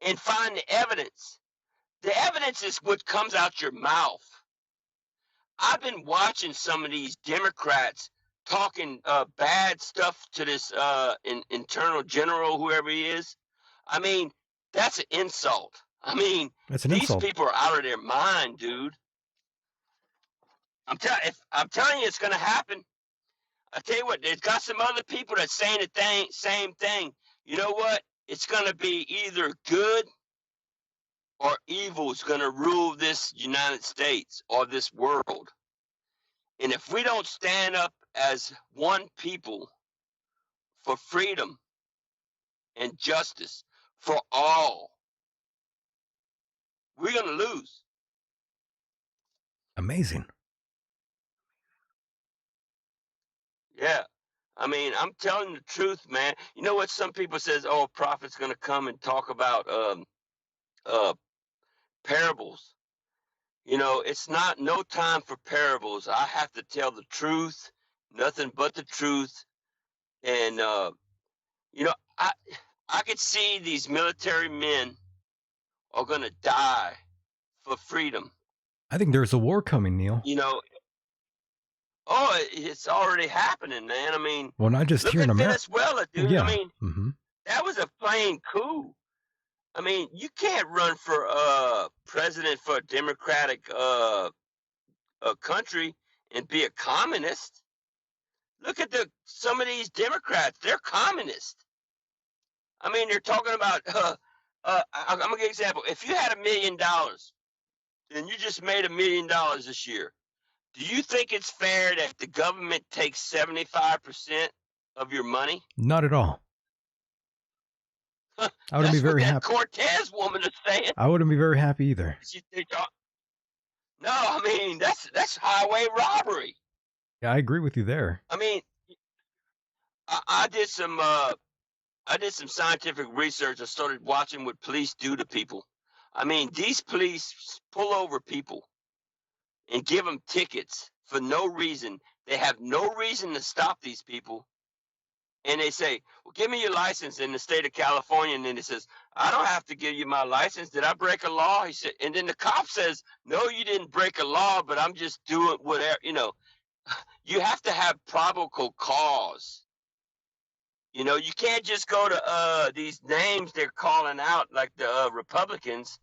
[SPEAKER 3] and find the evidence. The evidence is what comes out your mouth. I've been watching some of these Democrats talking bad stuff to this internal general, whoever he is. I mean, that's an insult. I mean,
[SPEAKER 1] That's an
[SPEAKER 3] these
[SPEAKER 1] insult.
[SPEAKER 3] people are out of their mind, dude. I'm telling you, it's going to happen. I tell you what, there's got some other people that's saying the same thing. You know what? It's going to be either good or evil is going to rule this United States or this world. And if we don't stand up as one people for freedom and justice for all, we're going to lose.
[SPEAKER 1] Amazing.
[SPEAKER 3] Yeah. I mean, I'm telling the truth, man. You know what some people says, oh, a prophet's going to come and talk about parables. It's not no time for parables. I have to tell the truth, nothing but the truth. And I could see these military men are going to die for freedom.
[SPEAKER 1] I think there's a war coming, Neal.
[SPEAKER 3] Oh, it's already happening, man. I mean,
[SPEAKER 1] well, not just
[SPEAKER 3] look
[SPEAKER 1] here
[SPEAKER 3] at
[SPEAKER 1] in America.
[SPEAKER 3] Venezuela, dude.
[SPEAKER 1] Yeah.
[SPEAKER 3] I mean, that was a plain coup. I mean, you can't run for president for a democratic country and be a communist. Look at some of these Democrats; they're communist. I mean, they're talking about. I'm gonna give you an example. If you had $1 million and you just made $1 million this year, do you think it's fair that the government takes 75% of your money?
[SPEAKER 1] Not at all. I wouldn't be very happy.
[SPEAKER 3] Cortez woman is saying.
[SPEAKER 1] I wouldn't be very happy either.
[SPEAKER 3] No, I mean that's highway robbery.
[SPEAKER 1] Yeah, I agree with you there.
[SPEAKER 3] I mean, I did some scientific research. I started watching what police do to people. I mean, these police pull over people and give them tickets for no reason. They have no reason to stop these people. And they say, well, give me your license in the state of California. And then he says, I don't have to give you my license. Did I break a law? He said, and then the cop says, no, you didn't break a law, but I'm just doing whatever, you know. You have to have probable cause. You know, you can't just go to these names they're calling out, like the Republicans,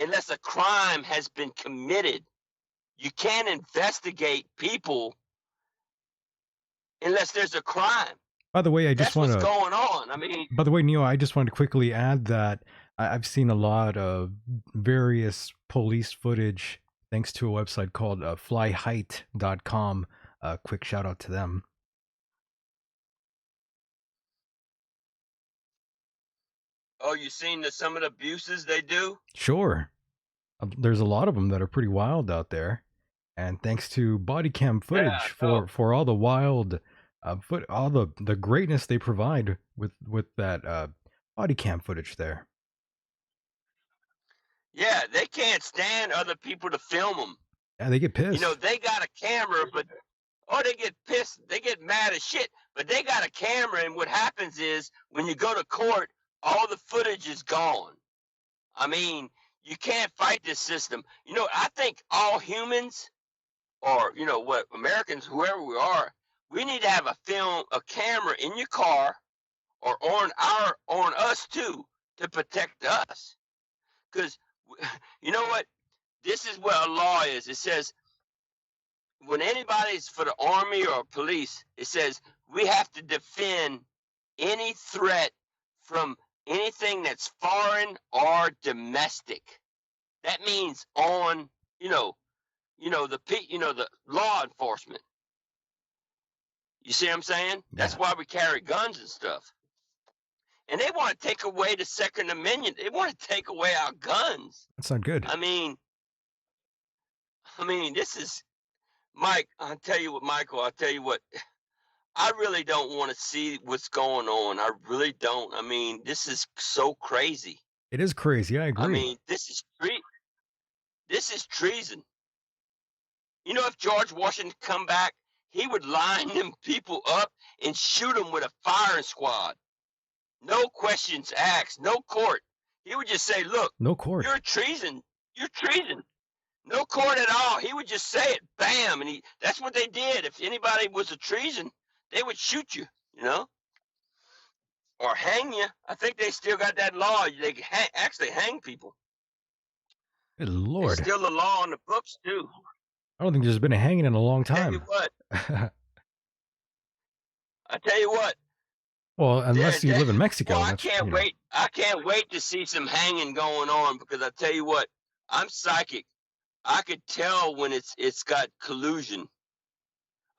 [SPEAKER 3] unless a crime has been committed. You can't investigate people unless there's a crime.
[SPEAKER 1] By the way, I just
[SPEAKER 3] That's
[SPEAKER 1] want
[SPEAKER 3] what's
[SPEAKER 1] to.
[SPEAKER 3] going on. I mean,
[SPEAKER 1] By the way, Neil, I just wanted to quickly add that I've seen a lot of various police footage thanks to a website called flyheight.com. Quick shout out to them.
[SPEAKER 3] oh, you seen some of the abuses they do?
[SPEAKER 1] Sure. There's a lot of them that are pretty wild out there. And thanks to body cam footage
[SPEAKER 3] Yeah, no.
[SPEAKER 1] for all the wild all the greatness they provide with that body cam footage there.
[SPEAKER 3] Yeah, they can't stand other people to film them.
[SPEAKER 1] Yeah, they get pissed.
[SPEAKER 3] You know, they got a camera, but they get pissed. They get mad as shit. But they got a camera, and what happens is when you go to court, all the footage is gone. I mean, you can't fight this system. You know, I think all humans, or you know what, Americans, whoever we are, we need to have a camera in your car, or on us too, to protect us. Because you know what? This is what a law is. It says when anybody's for the army or police, it says we have to defend any threat from anything that's foreign or domestic. That means on, the law enforcement. You see what I'm saying? That's why we carry guns and stuff. And they want to take away the Second Amendment. They want to take away our guns.
[SPEAKER 1] That's not good.
[SPEAKER 3] I mean, this is, Mike, I'll tell you what, Michael, I'll tell you what, I really don't want to see what's going on. I really don't. I mean, this is so crazy.
[SPEAKER 1] It is crazy. I agree.
[SPEAKER 3] I mean, this is treason. You know, if George Washington come back, he would line them people up and shoot them with a firing squad. No questions asked, no court. He would just say, look,
[SPEAKER 1] no court.
[SPEAKER 3] You're treason. You're treason. No court at all. He would just say it, bam. And that's what they did. If anybody was a treason, they would shoot you, you know, or hang you. I think they still got that law. They can actually hang people.
[SPEAKER 1] Good Lord.
[SPEAKER 3] It's still a law on the books, too.
[SPEAKER 1] I don't think there's been a hanging in a long time.
[SPEAKER 3] I tell you what.
[SPEAKER 1] Well, unless you live in Mexico.
[SPEAKER 3] Well, I can't wait. I can't wait to see some hanging going on, because I tell you what, I'm psychic. I could tell when it's got collusion.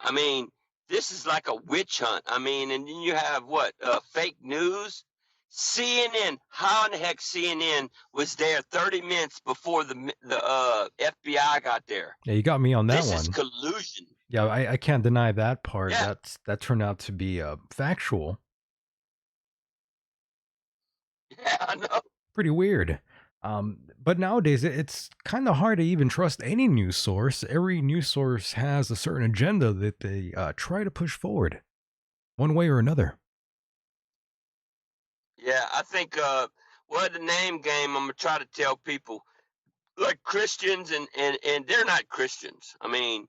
[SPEAKER 3] I mean, this is like a witch hunt. I mean, and then you have what? Fake news? CNN. How in the heck CNN was there 30 minutes before the FBI got there?
[SPEAKER 1] Yeah, you got me on that one.
[SPEAKER 3] This is collusion.
[SPEAKER 1] Yeah, I can't deny that part. Yeah. That turned out to be factual.
[SPEAKER 3] Yeah, I know.
[SPEAKER 1] Pretty weird. But nowadays, it's kind of hard to even trust any news source. Every news source has a certain agenda that they try to push forward, one way or another.
[SPEAKER 3] Yeah, I think, the name game, I'm going to try to tell people, like Christians, and they're not Christians. I mean,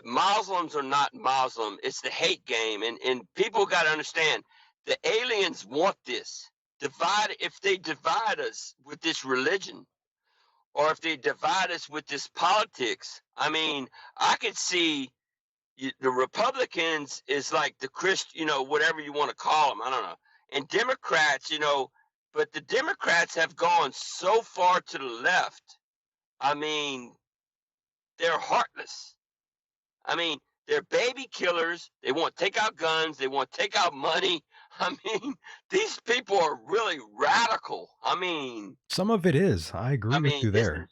[SPEAKER 3] Muslims are not Muslim. It's the hate game. And people got to understand, the aliens want this. If they divide us with this religion, or if they divide us with this politics, I mean, I could see the Republicans is like the Christian, whatever you want to call them, I don't know. And Democrats, but the Democrats have gone so far to the left. I mean, they're heartless. I mean, they're baby killers. They want to take out guns. They want to take out money. I mean, these people are really radical. I mean,
[SPEAKER 1] some of it is. I agree with you there.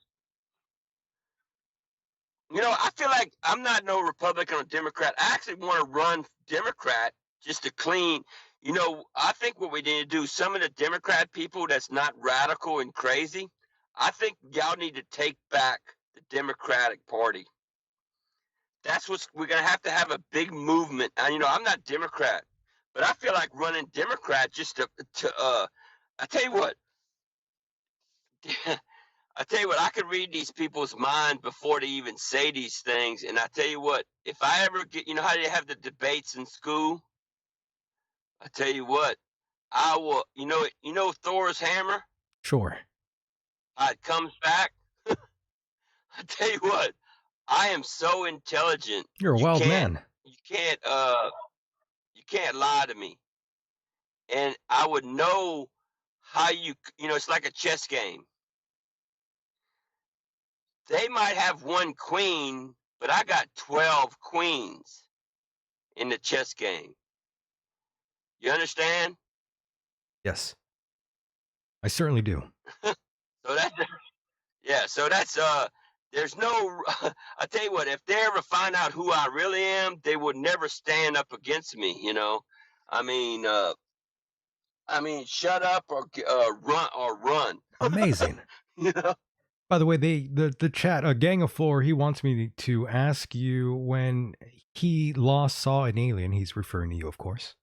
[SPEAKER 3] I feel like I'm not no Republican or Democrat. I actually want to run Democrat just to clean. I think what we need to do, some of the Democrat people that's not radical and crazy, I think y'all need to take back the Democratic Party. That's what's we're gonna have a big movement. And you know, I'm not Democrat, but I feel like running Democrat just to I tell you what, I could read these people's minds before they even say these things. And I tell you what, if I ever get, you know how they have the debates in school? I tell you what, I will. You know Thor's hammer.
[SPEAKER 1] Sure.
[SPEAKER 3] How it comes back. I tell you what, I am so intelligent.
[SPEAKER 1] You're a wild man.
[SPEAKER 3] You can't lie to me. And I would know how you know, it's like a chess game. They might have one queen, but I got 12 queens in the chess game. You understand?
[SPEAKER 1] Yes. I certainly do.
[SPEAKER 3] So that's yeah, so that's there's no I tell you what, if they ever find out who I really am, they would never stand up against me, you know. I mean, shut up or run.
[SPEAKER 1] Amazing.
[SPEAKER 3] You know?
[SPEAKER 1] By the way, the chat, Gang of Four, he wants me to ask you when he last saw an alien. He's referring to you, of course.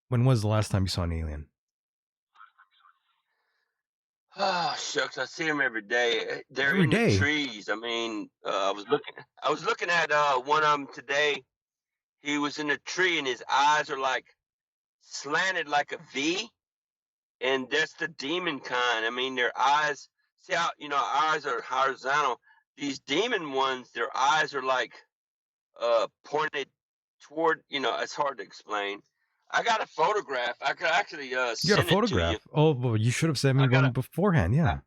[SPEAKER 1] When was the last time you saw an alien?
[SPEAKER 3] Oh shucks, I see them every day. They're
[SPEAKER 1] Every
[SPEAKER 3] in
[SPEAKER 1] day.
[SPEAKER 3] the trees. I mean, I was looking at one of them today. He was in a tree and his eyes are like slanted like a V, and that's the demon kind. I mean, their eyes. See how our eyes are horizontal. These demon ones, their eyes are like pointed toward. You know, it's hard to explain. I got a photograph. I could actually
[SPEAKER 1] You got a
[SPEAKER 3] send it to you.
[SPEAKER 1] photograph? Oh, well, you should have sent me one beforehand. Yeah.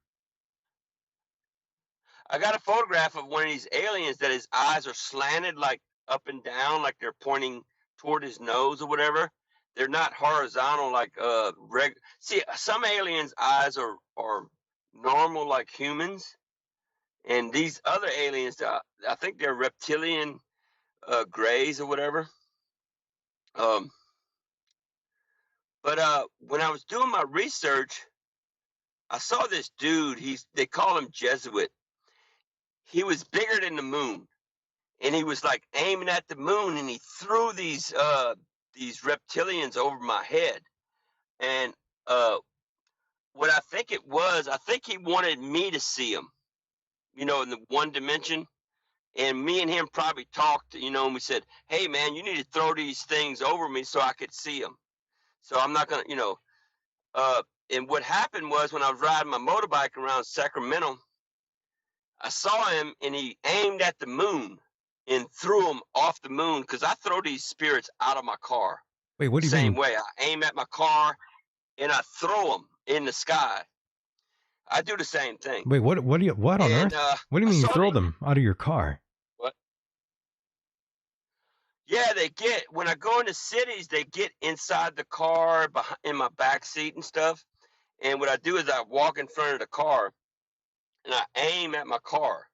[SPEAKER 3] I got a photograph of one of these aliens that his eyes are slanted like up and down, like they're pointing toward his nose or whatever. They're not horizontal like See, some aliens' eyes are normal like humans, and these other aliens, I think they're reptilian grays or whatever. But when I was doing my research, I saw this dude. They call him Jesuit. He was bigger than the moon. And he was like aiming at the moon, and he threw these reptilians over my head. And what I think it was, I think he wanted me to see him, you know, in the one dimension. And me and him probably talked, you know, and we said, "Hey, man, you need to throw these things over me so I could see them." So I'm not gonna, you know. And what happened was when I was riding my motorbike around Sacramento, I saw him, and he aimed at the moon and threw them off the moon, because I throw these spirits out of my car.
[SPEAKER 1] Wait, what do you mean?
[SPEAKER 3] Same way. I aim at my car and I throw them in the sky. I do the same thing.
[SPEAKER 1] Wait, what on earth? What do you mean you throw them out of your car?
[SPEAKER 3] What? Yeah, when I go into cities, they get inside the car, in my back seat and stuff. And what I do is I walk in front of the car and I aim at my car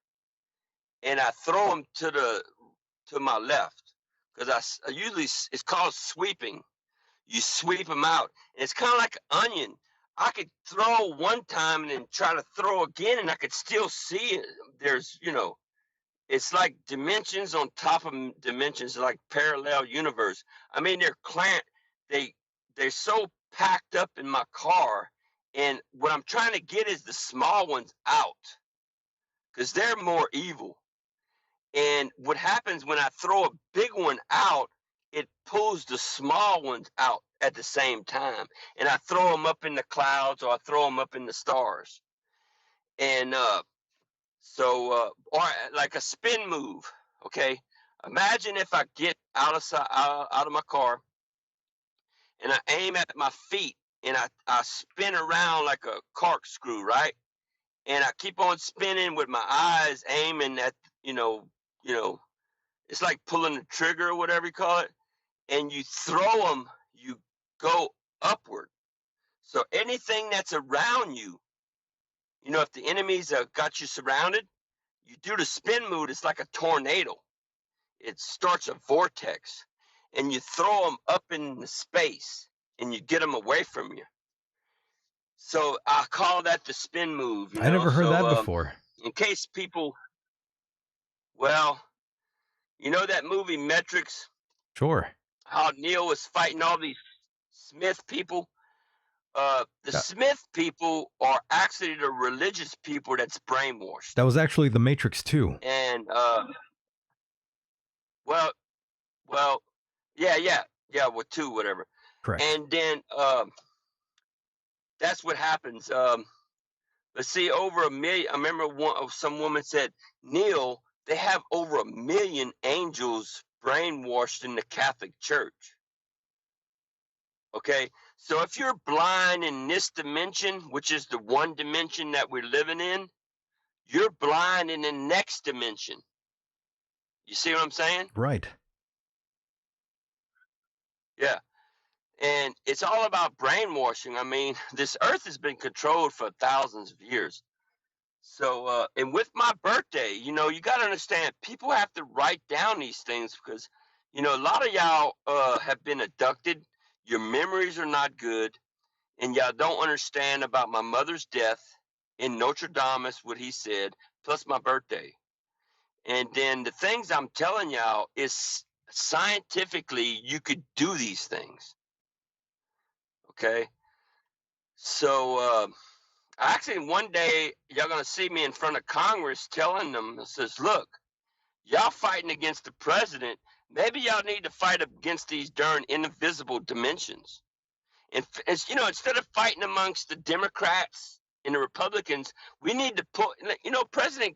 [SPEAKER 3] and I throw them to my left, because I usually, it's called sweeping. You sweep them out. And it's kind of like an onion. I could throw one time and then try to throw again, and I could still see it. There's, you know, it's like dimensions on top of dimensions, like parallel universe. I mean, they're so packed up in my car, and what I'm trying to get is the small ones out, because they're more evil. And what happens when I throw a big one out, it pulls the small ones out at the same time. And I throw them up in the clouds, or I throw them up in the stars. And or like a spin move, okay? Imagine if I get out of my car and I aim at my feet, and I spin around like a corkscrew, right? And I keep on spinning with my eyes aiming at, you know, it's like pulling the trigger or whatever you call it. And you throw them, you go upward. So anything that's around you, you know, if the enemies got you surrounded, you do the spin move. It's like a tornado. It starts a vortex, and you throw them up in the space, and you get them away from you. So I call that the spin move, you
[SPEAKER 1] I
[SPEAKER 3] know.
[SPEAKER 1] never heard that
[SPEAKER 3] So
[SPEAKER 1] before.
[SPEAKER 3] in case people, well, you know that movie Metrics,
[SPEAKER 1] Sure.
[SPEAKER 3] how Neil was fighting all these Smith people. The
[SPEAKER 1] That,
[SPEAKER 3] Smith people are actually the religious people that's brainwashed.
[SPEAKER 1] that was actually The Matrix 2.
[SPEAKER 3] And well, well, yeah, well, two, whatever.
[SPEAKER 1] Correct.
[SPEAKER 3] And then that's what happens. Let's see, over a million. I remember some woman said, Neil, they have over 1 million angels brainwashed in the Catholic Church. Okay, so if you're blind in this dimension, which is the one dimension that we're living in, you're blind in the next dimension. You see what I'm saying?
[SPEAKER 1] Right.
[SPEAKER 3] Yeah. And it's all about brainwashing. I mean, this earth has been controlled for thousands of years. So, and with my birthday, you know, you got to understand, people have to write down these things because, you know, a lot of y'all have been abducted. Your memories are not good. And y'all don't understand about my mother's death in Notre Dame, what he said, plus my birthday. And then the things I'm telling y'all is scientifically, you could do these things. Okay. So, actually, one day y'all gonna see me in front of Congress telling them, it says, look, y'all fighting against the president. Maybe y'all need to fight against these darn invisible dimensions. And you know, instead of fighting amongst the Democrats and the Republicans, we need to put. You know, President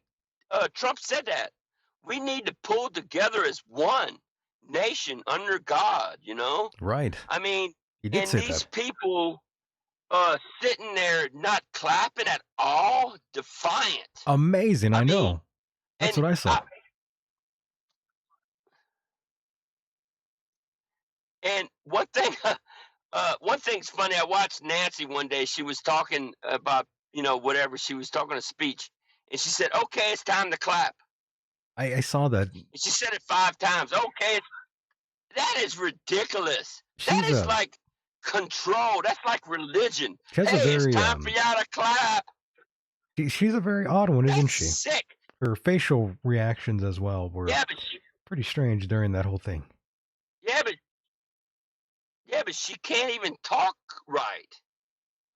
[SPEAKER 3] Trump said that we need to pull together as one nation under God. You know,
[SPEAKER 1] Right.
[SPEAKER 3] I mean,
[SPEAKER 1] He did
[SPEAKER 3] and
[SPEAKER 1] say
[SPEAKER 3] these
[SPEAKER 1] that.
[SPEAKER 3] people sitting there not clapping at all, defiant.
[SPEAKER 1] Amazing. I
[SPEAKER 3] I mean,
[SPEAKER 1] know. That's
[SPEAKER 3] and
[SPEAKER 1] what I saw.
[SPEAKER 3] and one thing's funny. I watched Nancy one day. She was talking about, you know, whatever. She was talking a speech, and she said, "Okay, it's time to clap."
[SPEAKER 1] I saw that.
[SPEAKER 3] And she said it 5 times. Okay, that is ridiculous. That
[SPEAKER 1] She's
[SPEAKER 3] is
[SPEAKER 1] a
[SPEAKER 3] like control. That's like religion.
[SPEAKER 1] she has a
[SPEAKER 3] Hey, it's
[SPEAKER 1] very
[SPEAKER 3] time for y'all to clap.
[SPEAKER 1] she's a very odd one, isn't
[SPEAKER 3] That's
[SPEAKER 1] she?
[SPEAKER 3] sick.
[SPEAKER 1] Her facial reactions as well were
[SPEAKER 3] Yeah,
[SPEAKER 1] pretty strange during that whole thing.
[SPEAKER 3] yeah, but yeah, but she can't even talk right.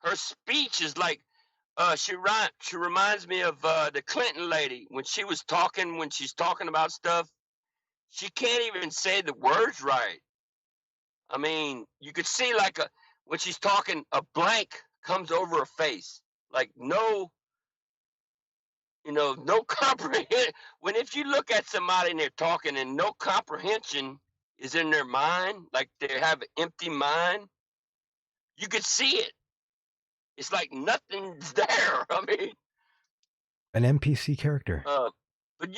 [SPEAKER 3] Her speech is like she reminds me of the Clinton lady when she's talking about stuff. She can't even say the words right. I mean, you could see like when she's talking, a blank comes over her face, like no, you know, no comprehension. When if you look at somebody and they're talking and no comprehension is in their mind, like they have an empty mind, you could see it. It's like nothing's there. I mean,
[SPEAKER 1] An NPC character.
[SPEAKER 3] but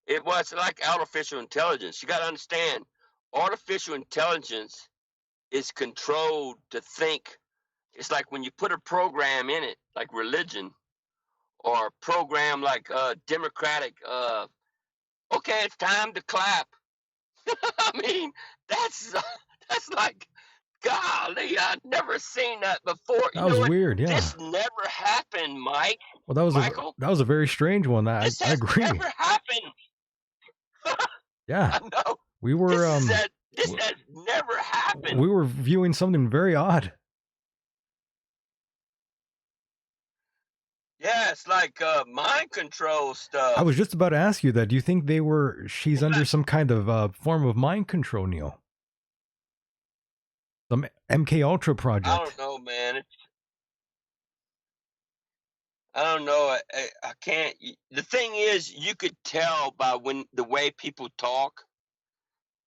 [SPEAKER 3] it was like artificial intelligence. You got to understand, artificial intelligence is controlled to think. It's like when you put a program in it, like religion, or a program like democratic. Okay, it's time to clap. I mean, that's that's like, golly, I've never seen that before.
[SPEAKER 1] That was weird, yeah.
[SPEAKER 3] This never happened, Mike.
[SPEAKER 1] Well, that was
[SPEAKER 3] Michael.
[SPEAKER 1] that was a very strange one. I
[SPEAKER 3] This has
[SPEAKER 1] agree.
[SPEAKER 3] never happened.
[SPEAKER 1] Yeah.
[SPEAKER 3] I know.
[SPEAKER 1] We were
[SPEAKER 3] This has never happened.
[SPEAKER 1] we were viewing something very odd.
[SPEAKER 3] Yeah, it's like mind control stuff.
[SPEAKER 1] I was just about to ask you that. Do you think she's under some kind of form of mind control, Neil? Some MK Ultra project?
[SPEAKER 3] I don't know, man. I don't know. I can't. The thing is, you could tell by the way people talk.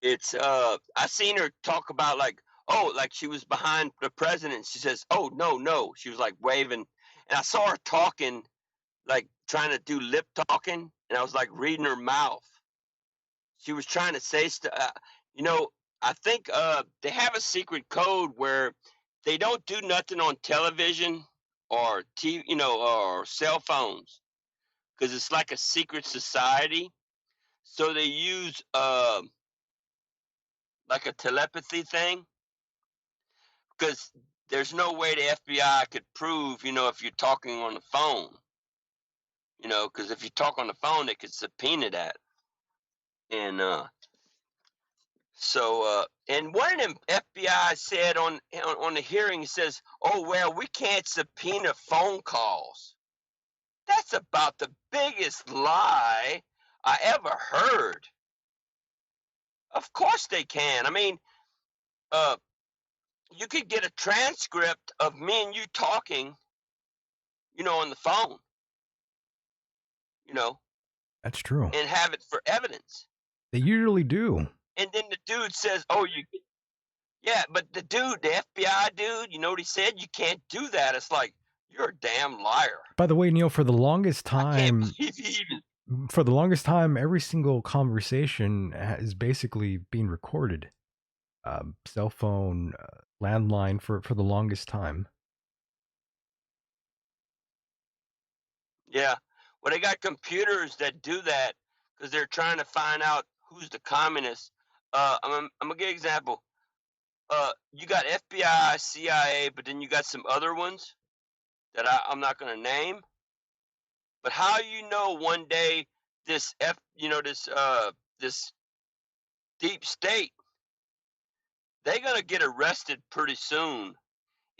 [SPEAKER 3] It's I seen her talk about like, oh, like she was behind the president. She says, "Oh, no, no." She was like waving, and I saw her talking, like trying to do lip talking, and I was like reading her mouth. She was trying to say stuff. You know, I think they have a secret code where they don't do nothing on television or TV, you know, or cell phones, because it's like a secret society. So they use like a telepathy thing, because there's no way the FBI could prove, if you're talking on the phone, because if you talk on the phone, they could subpoena that. And and one of them FBI said on the hearing, he says, "Oh well, we can't subpoena phone calls." That's about the biggest lie I ever heard. Of course they can. I mean, you could get a transcript of me and you talking, on the phone,
[SPEAKER 1] That's true.
[SPEAKER 3] and have it for evidence.
[SPEAKER 1] They usually do.
[SPEAKER 3] And then the dude says, "Oh, yeah," but the FBI dude, you know what he said? You can't do that. It's like, you're a damn liar.
[SPEAKER 1] By the way, Neal, for the longest
[SPEAKER 3] I can't
[SPEAKER 1] time,
[SPEAKER 3] believe he even.
[SPEAKER 1] every single conversation is basically being recorded. Cell phone, landline for the longest time.
[SPEAKER 3] Yeah. Well, they got computers that do that because they're trying to find out who's the communist. I'm gonna give you an example. You got FBI, CIA, but then you got some other ones that I'm not gonna name. But how one day this this deep state, they're gonna get arrested pretty soon,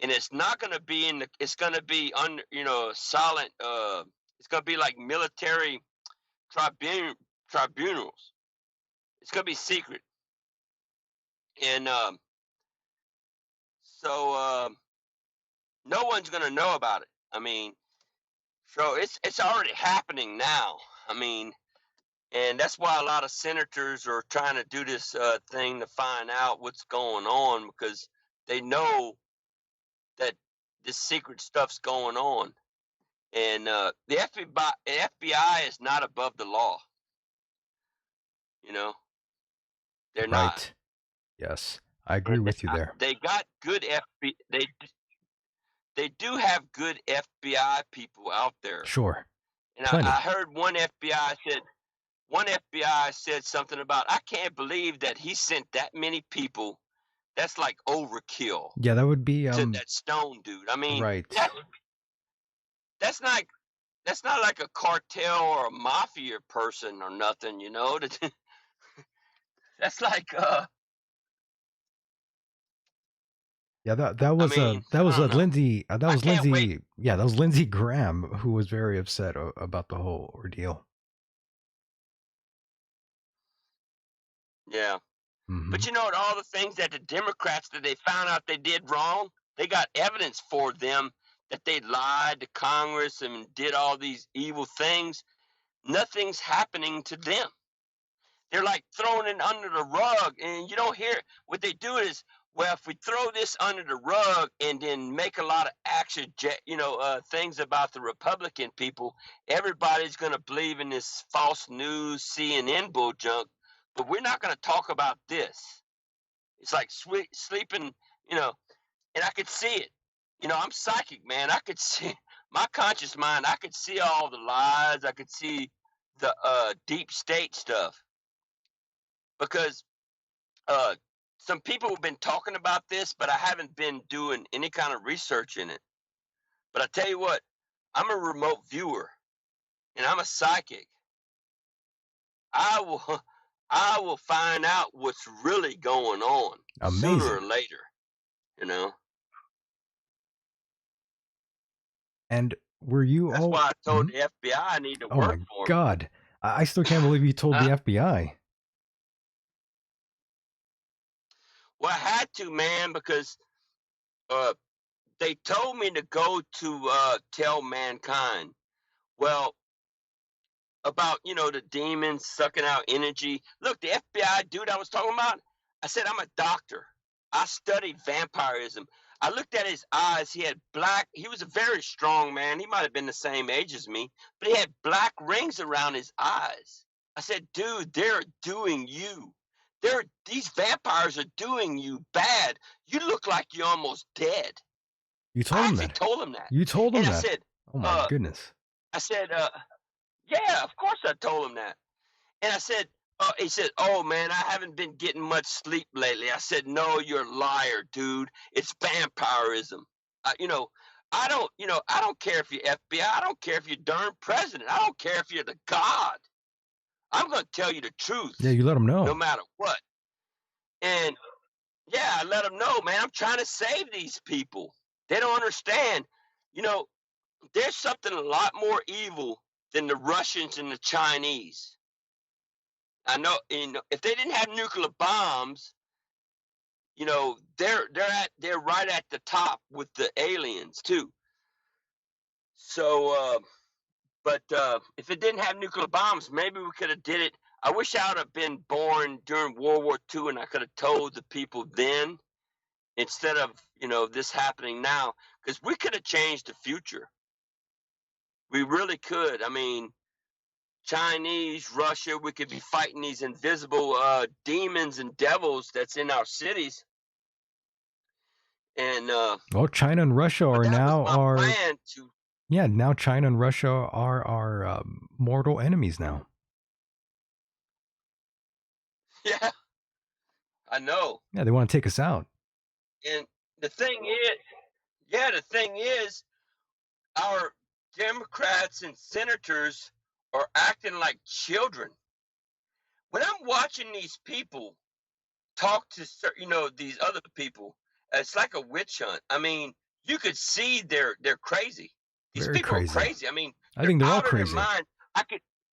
[SPEAKER 3] and it's not gonna be it's gonna be under silent. It's gonna be like military tribunals. It's gonna be secret, and so no one's gonna know about it. I mean, so it's already happening now. I mean, and that's why a lot of senators are trying to do this thing to find out what's going on, because they know that this secret stuff's going on. And the FBI is not above the law. They're
[SPEAKER 1] Right.
[SPEAKER 3] not.
[SPEAKER 1] Yes, I agree with you there.
[SPEAKER 3] They got good They do have good FBI people out there.
[SPEAKER 1] Sure.
[SPEAKER 3] And
[SPEAKER 1] Plenty.
[SPEAKER 3] I heard one FBI said something about, I can't believe that he sent that many people. That's like overkill
[SPEAKER 1] Yeah, that would be
[SPEAKER 3] to that Stone dude. I mean,
[SPEAKER 1] right.
[SPEAKER 3] That's not like a cartel or a mafia person or nothing, That's like
[SPEAKER 1] Yeah, that was Lindsey. That was Lindsey. Yeah, that was Lindsey Graham, who was very upset about the whole ordeal.
[SPEAKER 3] Yeah.
[SPEAKER 1] Mm-hmm.
[SPEAKER 3] But all the things that the Democrats that they found out they did wrong, they got evidence for them that they lied to Congress and did all these evil things. Nothing's happening to them. They're like throwing it under the rug, and you don't hear it. What they do is, well, if we throw this under the rug and then make a lot of action, things about the Republican people, everybody's going to believe in this false news CNN bull junk. But we're not going to talk about this. It's like sleeping, and I could see it. I'm psychic, man. I could see my conscious mind. I could see all the lies. I could see the deep state stuff, because some people have been talking about this, but I haven't been doing any kind of research in it. But I tell you what, I'm a remote viewer, and I'm a psychic. I will find out what's really going on.
[SPEAKER 1] Amazing.
[SPEAKER 3] Sooner or later,
[SPEAKER 1] And were you?
[SPEAKER 3] That's why I told the FBI I need to work for them.
[SPEAKER 1] Oh my God, I still can't believe you told the FBI.
[SPEAKER 3] Well, I had to, man, because they told me to go to tell mankind. Well, about the demons sucking out energy. Look, the FBI dude I was talking about, I said, I'm a doctor. I studied vampirism. I looked at his eyes. He was a very strong man. He might have been the same age as me, but he had black rings around his eyes. I said, dude, they're doing you. These vampires are doing you bad. You look like you're almost dead.
[SPEAKER 1] You told him that.
[SPEAKER 3] I told him that.
[SPEAKER 1] You told him that.
[SPEAKER 3] I said,
[SPEAKER 1] oh my goodness.
[SPEAKER 3] I said, yeah, of course I told him that. And I said, Oh, he said, "Oh man, I haven't been getting much sleep lately." I said, "No, you're a liar, dude. It's vampirism." You know, I don't care if you're FBI. I don't care if you're darn president. I don't care if you're the God. I'm going to tell you the
[SPEAKER 1] Yeah,
[SPEAKER 3] truth,
[SPEAKER 1] you let them
[SPEAKER 3] no
[SPEAKER 1] know.
[SPEAKER 3] matter what. And yeah, I let them know, man. I'm trying to save these people. They don't understand. You know, there's something a lot more evil than the Russians and the Chinese. I know, if they didn't have nuclear bombs, they're right at the top with the aliens too. So, but if it didn't have nuclear bombs, maybe we could have did it. I wish I would have been born during World War II, and I could have told the people then instead of this happening now, because we could have changed the future. We really could. I mean, Chinese, Russia, we could be fighting these invisible demons and devils that's in our cities. And
[SPEAKER 1] Well, China and Russia
[SPEAKER 3] but
[SPEAKER 1] are
[SPEAKER 3] that was
[SPEAKER 1] now
[SPEAKER 3] my
[SPEAKER 1] our
[SPEAKER 3] plan to.
[SPEAKER 1] yeah. Now China and Russia are our mortal enemies now.
[SPEAKER 3] Yeah, I know.
[SPEAKER 1] Yeah, they want to take us out.
[SPEAKER 3] And the thing is, yeah, the thing is, our Democrats and senators are acting like children. When I'm watching these people talk to these other people, it's like a witch hunt. I mean, you could see they're crazy. These
[SPEAKER 1] Very
[SPEAKER 3] people are
[SPEAKER 1] crazy.
[SPEAKER 3] crazy. I mean,
[SPEAKER 1] I
[SPEAKER 3] they're
[SPEAKER 1] think they're all
[SPEAKER 3] out of their
[SPEAKER 1] crazy.
[SPEAKER 3] mind.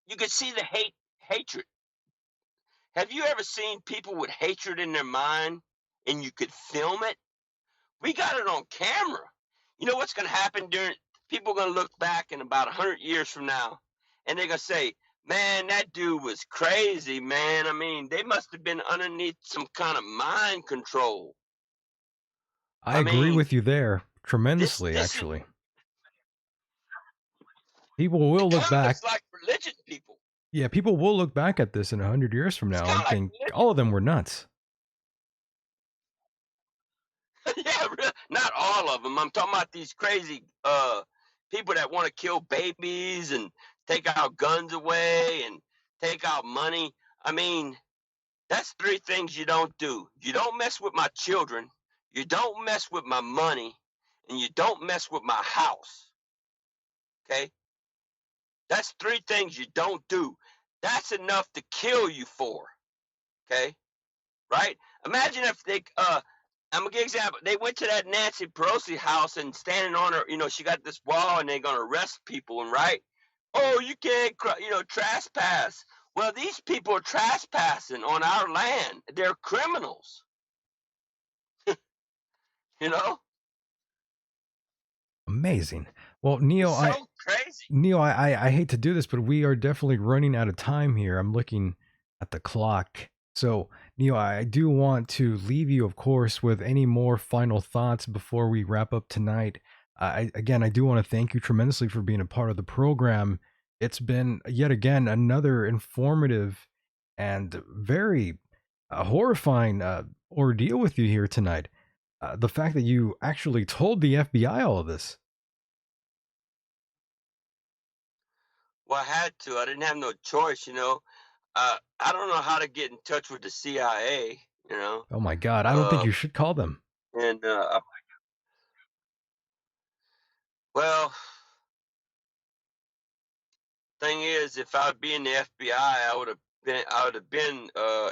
[SPEAKER 3] You could see the hatred. Have you ever seen people with hatred in their mind and you could film it? We got it on camera. You know what's going to happen people are going to look back in about 100 years from now and they're going to say, man, that dude was crazy, man. I mean, they must have been underneath some kind of mind control.
[SPEAKER 1] I
[SPEAKER 3] I
[SPEAKER 1] agree
[SPEAKER 3] mean,
[SPEAKER 1] with you there tremendously,
[SPEAKER 3] this is
[SPEAKER 1] actually. People will
[SPEAKER 3] it
[SPEAKER 1] look
[SPEAKER 3] kind of
[SPEAKER 1] back.
[SPEAKER 3] looks like religion people.
[SPEAKER 1] Yeah, people will look back at this in 100 years from
[SPEAKER 3] It's
[SPEAKER 1] now
[SPEAKER 3] kind
[SPEAKER 1] and
[SPEAKER 3] of like
[SPEAKER 1] think
[SPEAKER 3] religion.
[SPEAKER 1] all of them were nuts.
[SPEAKER 3] Yeah, not all of them. I'm talking about these crazy people that want to kill babies and take our guns away and take out money. I mean, that's three things you don't do. You don't mess with my children, you don't mess with my money, and you don't mess with my house. Okay? That's three things you don't do. That's enough to kill you for. Okay? Right? Imagine if I'm gonna give an example. They went to that Nancy Pelosi house and standing on her, she got this wall and they're gonna arrest people and right. Oh, you can't, trespass. Well, these people are trespassing on our land. They're criminals. You know,
[SPEAKER 1] Amazing. Well,
[SPEAKER 3] it's so crazy.
[SPEAKER 1] Neal, I hate to do this, but we are definitely running out of time here. I'm looking at the clock. So, Neal, I do want to leave you, of course, with any more final thoughts before we wrap up tonight. I do want to thank you tremendously for being a part of the program. It's been yet again another informative and very horrifying ordeal with you here tonight. The fact that you actually told the FBI all of this.
[SPEAKER 3] Well, I had to. I didn't have no choice. I don't know how to get in touch with the CIA.
[SPEAKER 1] Oh my God, I don't think
[SPEAKER 3] Uh,
[SPEAKER 1] you should call them.
[SPEAKER 3] and well, thing is, if I'd be in the FBI, I would have been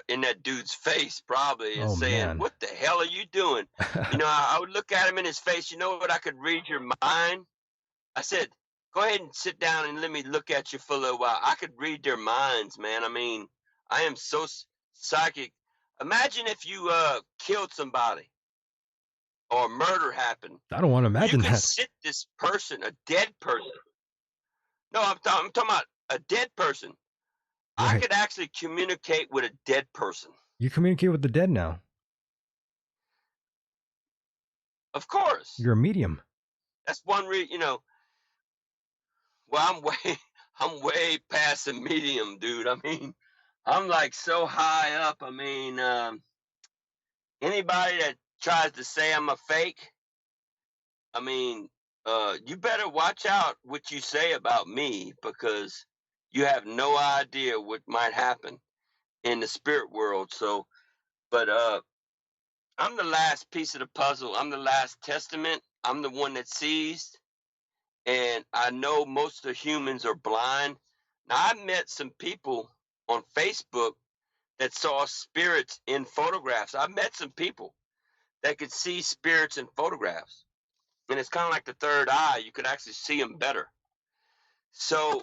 [SPEAKER 3] in that dude's face probably and
[SPEAKER 1] Oh
[SPEAKER 3] saying,
[SPEAKER 1] man.
[SPEAKER 3] "What the hell are you doing?" I would look at him in his face. You know what? I could read your mind. I said, "Go ahead and sit down and let me look at you for a little while." I could read their minds, man. I mean, I am so psychic. Imagine if you killed somebody or murder happened.
[SPEAKER 1] I don't want to
[SPEAKER 3] You
[SPEAKER 1] imagine
[SPEAKER 3] could
[SPEAKER 1] that.
[SPEAKER 3] sit this person, a dead person. No, I'm talking about a dead person. I
[SPEAKER 1] Right.
[SPEAKER 3] could actually communicate with a dead person.
[SPEAKER 1] You communicate with the dead now.
[SPEAKER 3] Of course.
[SPEAKER 1] You're a medium.
[SPEAKER 3] That's one reason. Well, I'm way past the medium, dude. I mean, I'm like so high up. I mean, anybody that tries to say I'm a fake, I mean, you better watch out what you say about me because you have no idea what might happen. in the spirit world. So, but I'm the last piece of the puzzle. I'm the last testament. I'm the one that sees, and I know most of humans are blind. Now, I met some people on Facebook that saw spirits in photographs. I met some people that could see spirits in photographs, and it's kind of like the third eye. You could actually see them better. So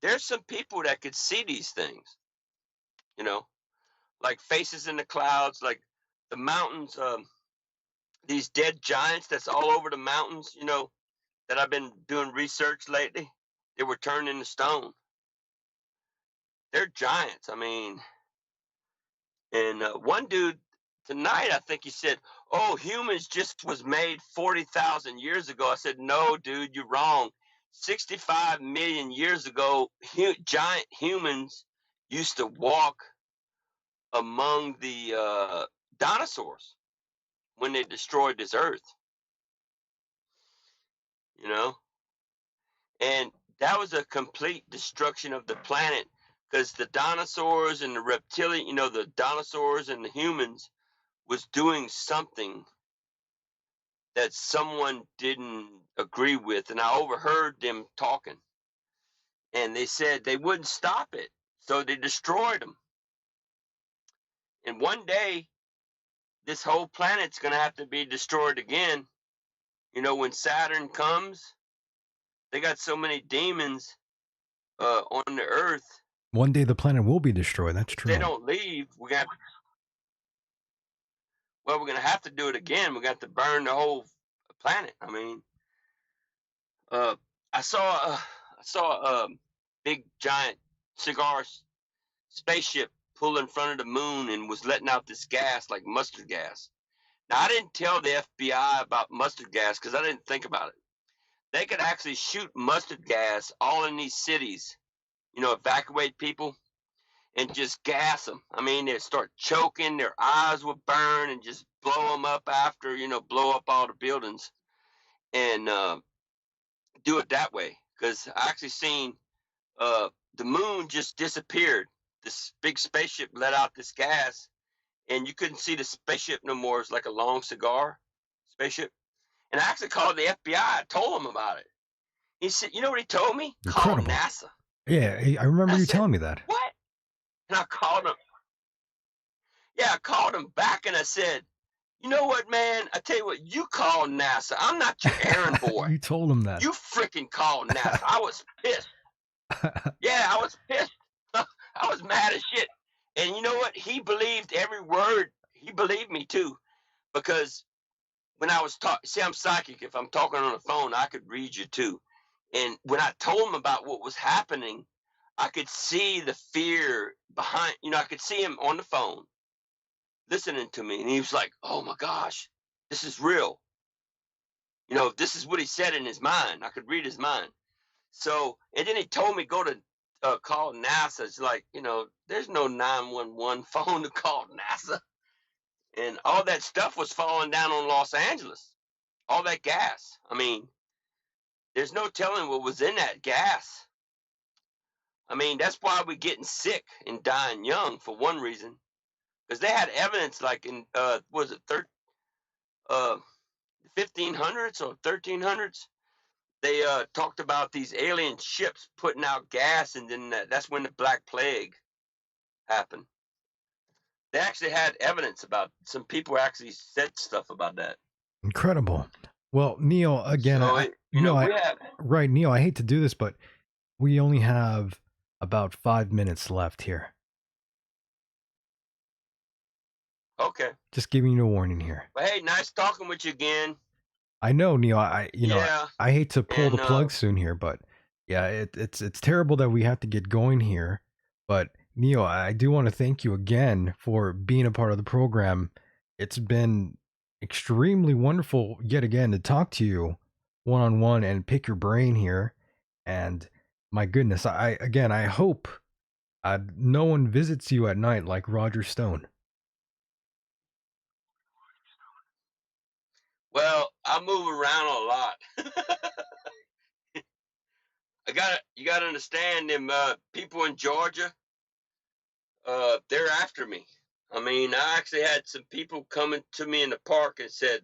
[SPEAKER 3] there's some people that could see these things, you know, like faces in the clouds, like the mountains, these dead giants that's all over the mountains, you know, that I've been doing research lately. They were turned into stone. They're giants. I mean, and one dude tonight, I think he said, "Oh, humans just was made 40,000 years ago." I said, "No, dude, you're wrong. 65 million years ago, giant humans used to walk among the dinosaurs when they destroyed this earth, you know, and that was a complete destruction of the planet because the dinosaurs and the reptilian, you know, the dinosaurs and the humans was doing something that someone didn't agree with, and I overheard them talking, and they said they wouldn't stop it, so they destroyed them. And one day, this whole planet's going to have to be destroyed again. You know, when Saturn comes, they got so many demons on the Earth.
[SPEAKER 1] One day the planet will be destroyed. That's true.
[SPEAKER 3] If they don't leave, we're going to have to do it again. We're going to have to burn the whole planet. I mean, I saw a big giant cigar spaceship pull in front of the moon and was letting out this gas like mustard gas. Now, I didn't tell the FBI about mustard gas because I didn't think about it. They could actually shoot mustard gas all in these cities, you know, evacuate people and just gas them. I mean, they'd start choking, their eyes would burn, and just blow them up after, you know, blow up all the buildings and do it that way. Because I actually seen the moon just disappeared. This big spaceship let out this gas, and you couldn't see the spaceship no more. It's like a long cigar spaceship. And I actually called the FBI. I told him about it. He said, "You know what he told me?
[SPEAKER 1] Incredible.
[SPEAKER 3] Call NASA."
[SPEAKER 1] Yeah, I remember you telling me that.
[SPEAKER 3] What? And I called him. Yeah, I called him back and I said, "You know what, man? I tell you what, you call NASA. I'm not your errand boy."
[SPEAKER 1] You told him that.
[SPEAKER 3] You freaking call NASA. I was pissed. Yeah, I was pissed. I was mad as shit. And you know what? He believed every word. He believed me too. Because when I was talking, see, I'm psychic. If I'm talking on the phone, I could read you too. And when I told him about what was happening, I could see the fear behind, you know, I could see him on the phone listening to me. And he was like, "Oh my gosh, this is real." You know, this is what he said in his mind. I could read his mind. So, and then he told me go to call NASA. It's like, you know, there's no 911 phone to call NASA. And all that stuff was falling down on Los Angeles. All that gas. I mean, there's no telling what was in that gas. I mean, that's why we're getting sick and dying young for one reason. Because they had evidence like in, was it 1500s or 1300s? They talked about these alien ships putting out gas, and then that's when the Black Plague happened. They actually had evidence about some people actually said stuff about that.
[SPEAKER 1] Incredible. Well, Neal, again,
[SPEAKER 3] So
[SPEAKER 1] right, Neal, I hate to do this, but we only have about 5 minutes left here.
[SPEAKER 3] Okay.
[SPEAKER 1] Just giving you a warning here.
[SPEAKER 3] Well, hey, nice talking with you again.
[SPEAKER 1] I know, Neal. I hate to pull the plug soon here, but yeah, it's terrible that we have to get going here. But Neal, I do want to thank you again for being a part of the program. It's been extremely wonderful yet again to talk to you one-on-one and pick your brain here. And my goodness, I hope no one visits you at night like Roger Stone.
[SPEAKER 3] Well, I move around a lot. You gotta understand them people in Georgia. they're after me. I mean, I actually had some people coming to me in the park and said,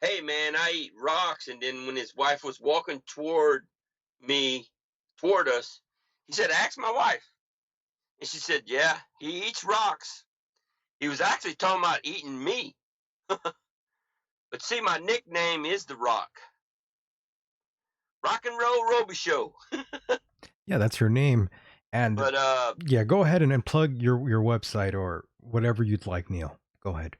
[SPEAKER 3] "Hey, man, I eat rocks." And then when his wife was walking toward us, he said, "Ask my wife." And she said, "Yeah, he eats rocks." He was actually talking about eating me. But see, my nickname is The Rock. Rock and Roll Robicheaux.
[SPEAKER 1] Yeah, that's your name. And
[SPEAKER 3] But
[SPEAKER 1] yeah, go ahead and plug your website or whatever you'd like, Neal. Go ahead.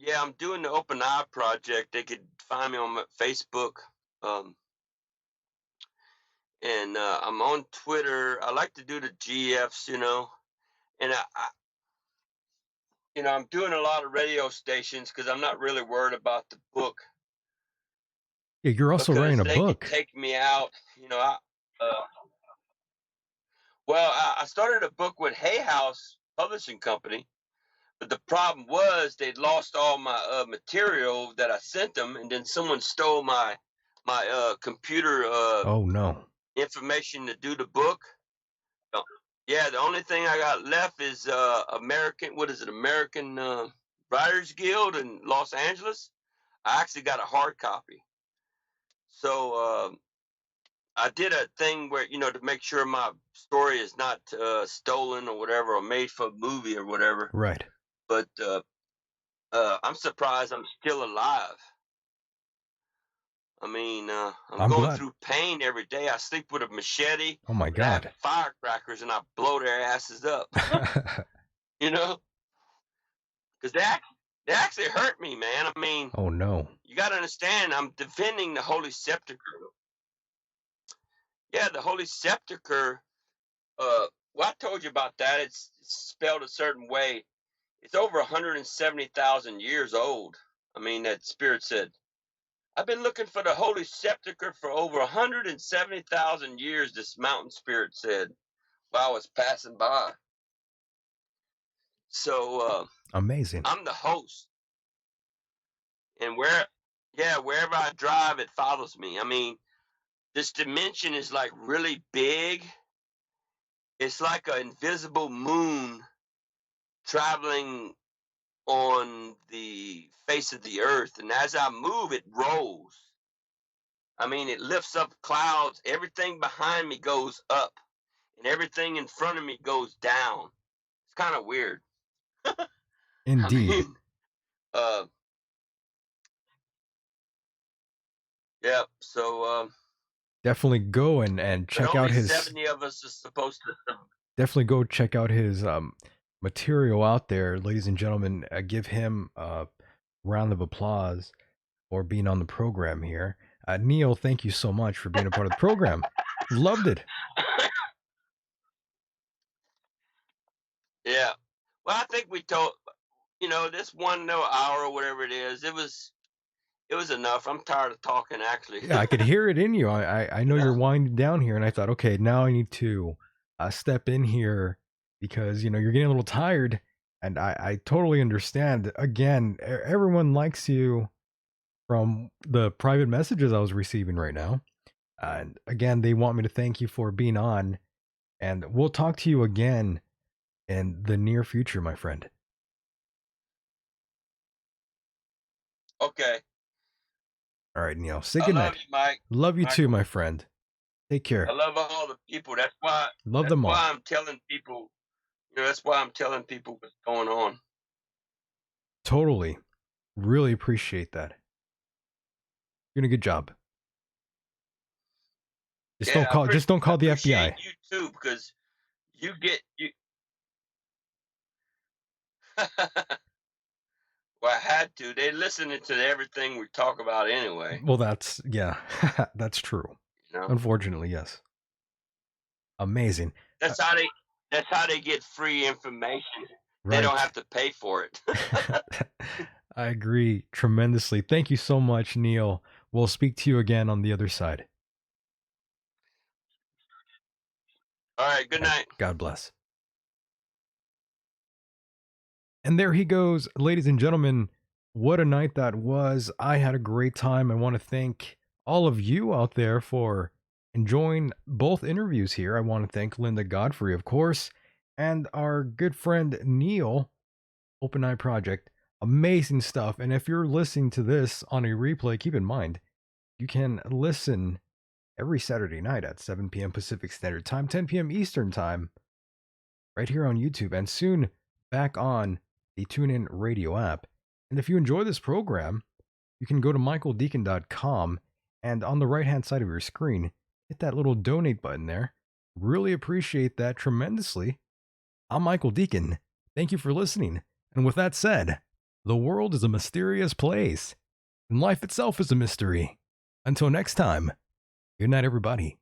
[SPEAKER 3] yeah, I'm doing the Open Eye Project. They could find me on my Facebook. And I'm on Twitter. I like to do the GFs, you know. And I'm doing a lot of radio stations because I'm not really worried about the book.
[SPEAKER 1] Yeah, you're also
[SPEAKER 3] because
[SPEAKER 1] writing a
[SPEAKER 3] they
[SPEAKER 1] book.
[SPEAKER 3] could take me out. Well, I started a book with Hay House Publishing Company, but the problem was they'd lost all my material that I sent them, and then someone stole my computer
[SPEAKER 1] Oh no.
[SPEAKER 3] information to do the book. So, yeah, the only thing I got left is American. What is it? American Writers Guild in Los Angeles. I actually got a hard copy. So I did a thing where, to make sure my story is not stolen or whatever, or made for a movie or whatever.
[SPEAKER 1] Right.
[SPEAKER 3] But I'm surprised I'm still alive. I mean, I'm going
[SPEAKER 1] glad.
[SPEAKER 3] through pain every day. I sleep with a machete.
[SPEAKER 1] Oh my
[SPEAKER 3] I
[SPEAKER 1] God.
[SPEAKER 3] have firecrackers and I blow their asses up. Because they actually hurt me, man. I mean,
[SPEAKER 1] Oh no.
[SPEAKER 3] you got to understand, I'm defending the Holy Sceptercur. Yeah, the Holy Sceptercur. Well, I told you about that. It's spelled a certain way. It's over 170,000 years old. I mean, that spirit said, "I've been looking for the Holy Sceptercur for over 170,000 years," this mountain spirit said while I was passing by. So
[SPEAKER 1] amazing.
[SPEAKER 3] I'm the host. And wherever I drive, it follows me. I mean, this dimension is like really big. It's like an invisible moon traveling on the face of the earth. And as I move, it rolls. I mean, it lifts up clouds. Everything behind me goes up, and everything in front of me goes down. It's kind of weird.
[SPEAKER 1] Indeed.
[SPEAKER 3] I mean, yeah. So
[SPEAKER 1] definitely go and check out his.
[SPEAKER 3] 70 of us is supposed to.
[SPEAKER 1] Definitely go check out his material out there, ladies and gentlemen. Give him a round of applause for being on the program here. Neal, thank you so much for being a part of the program. Loved it.
[SPEAKER 3] Yeah. Well, I think we told, this 1 hour or whatever it is, it was enough. I'm tired of talking, actually.
[SPEAKER 1] Yeah, I could hear it in you. I know you're winding down here, and I thought, okay, now I need to step in here because, you're getting a little tired, and I totally understand. Again, everyone likes you from the private messages I was receiving right now. And again, they want me to thank you for being on, and we'll talk to you again in the near future, my friend.
[SPEAKER 3] Okay.
[SPEAKER 1] All right, Neal. Say
[SPEAKER 3] I
[SPEAKER 1] goodnight.
[SPEAKER 3] love you, Mike.
[SPEAKER 1] Love you too, my friend. Take care.
[SPEAKER 3] I love all the people. That's why.
[SPEAKER 1] Love them all.
[SPEAKER 3] That's why I'm telling people. That's why I'm telling people what's going on.
[SPEAKER 1] Totally. Really appreciate that. You're doing a good job. Just don't call the FBI.
[SPEAKER 3] You too, because you get you. Well, I had to. They listening to everything we talk about anyway.
[SPEAKER 1] Well, that's true. Unfortunately, yes. Amazing.
[SPEAKER 3] That's how they get free information. Right. They don't have to pay for it.
[SPEAKER 1] I agree tremendously. Thank you so much, Neal. We'll speak to you again on the other side.
[SPEAKER 3] All right. Good night.
[SPEAKER 1] God bless. And there he goes, ladies and gentlemen. What a night that was. I had a great time. I want to thank all of you out there for enjoying both interviews here. I want to thank Linda Godfrey, of course, and our good friend Neal, Open Eye Project. Amazing stuff. And if you're listening to this on a replay, keep in mind, you can listen every Saturday night at 7 p.m. Pacific Standard Time, 10 p.m. Eastern Time, right here on YouTube, and soon back on the TuneIn Radio app. And if you enjoy this program, you can go to michaeldecon.com, and on the right-hand side of your screen, hit that little donate button there. Really appreciate that tremendously. I'm Michael Decon. Thank you for listening. And with that said, the world is a mysterious place, and life itself is a mystery. Until next time, good night, everybody.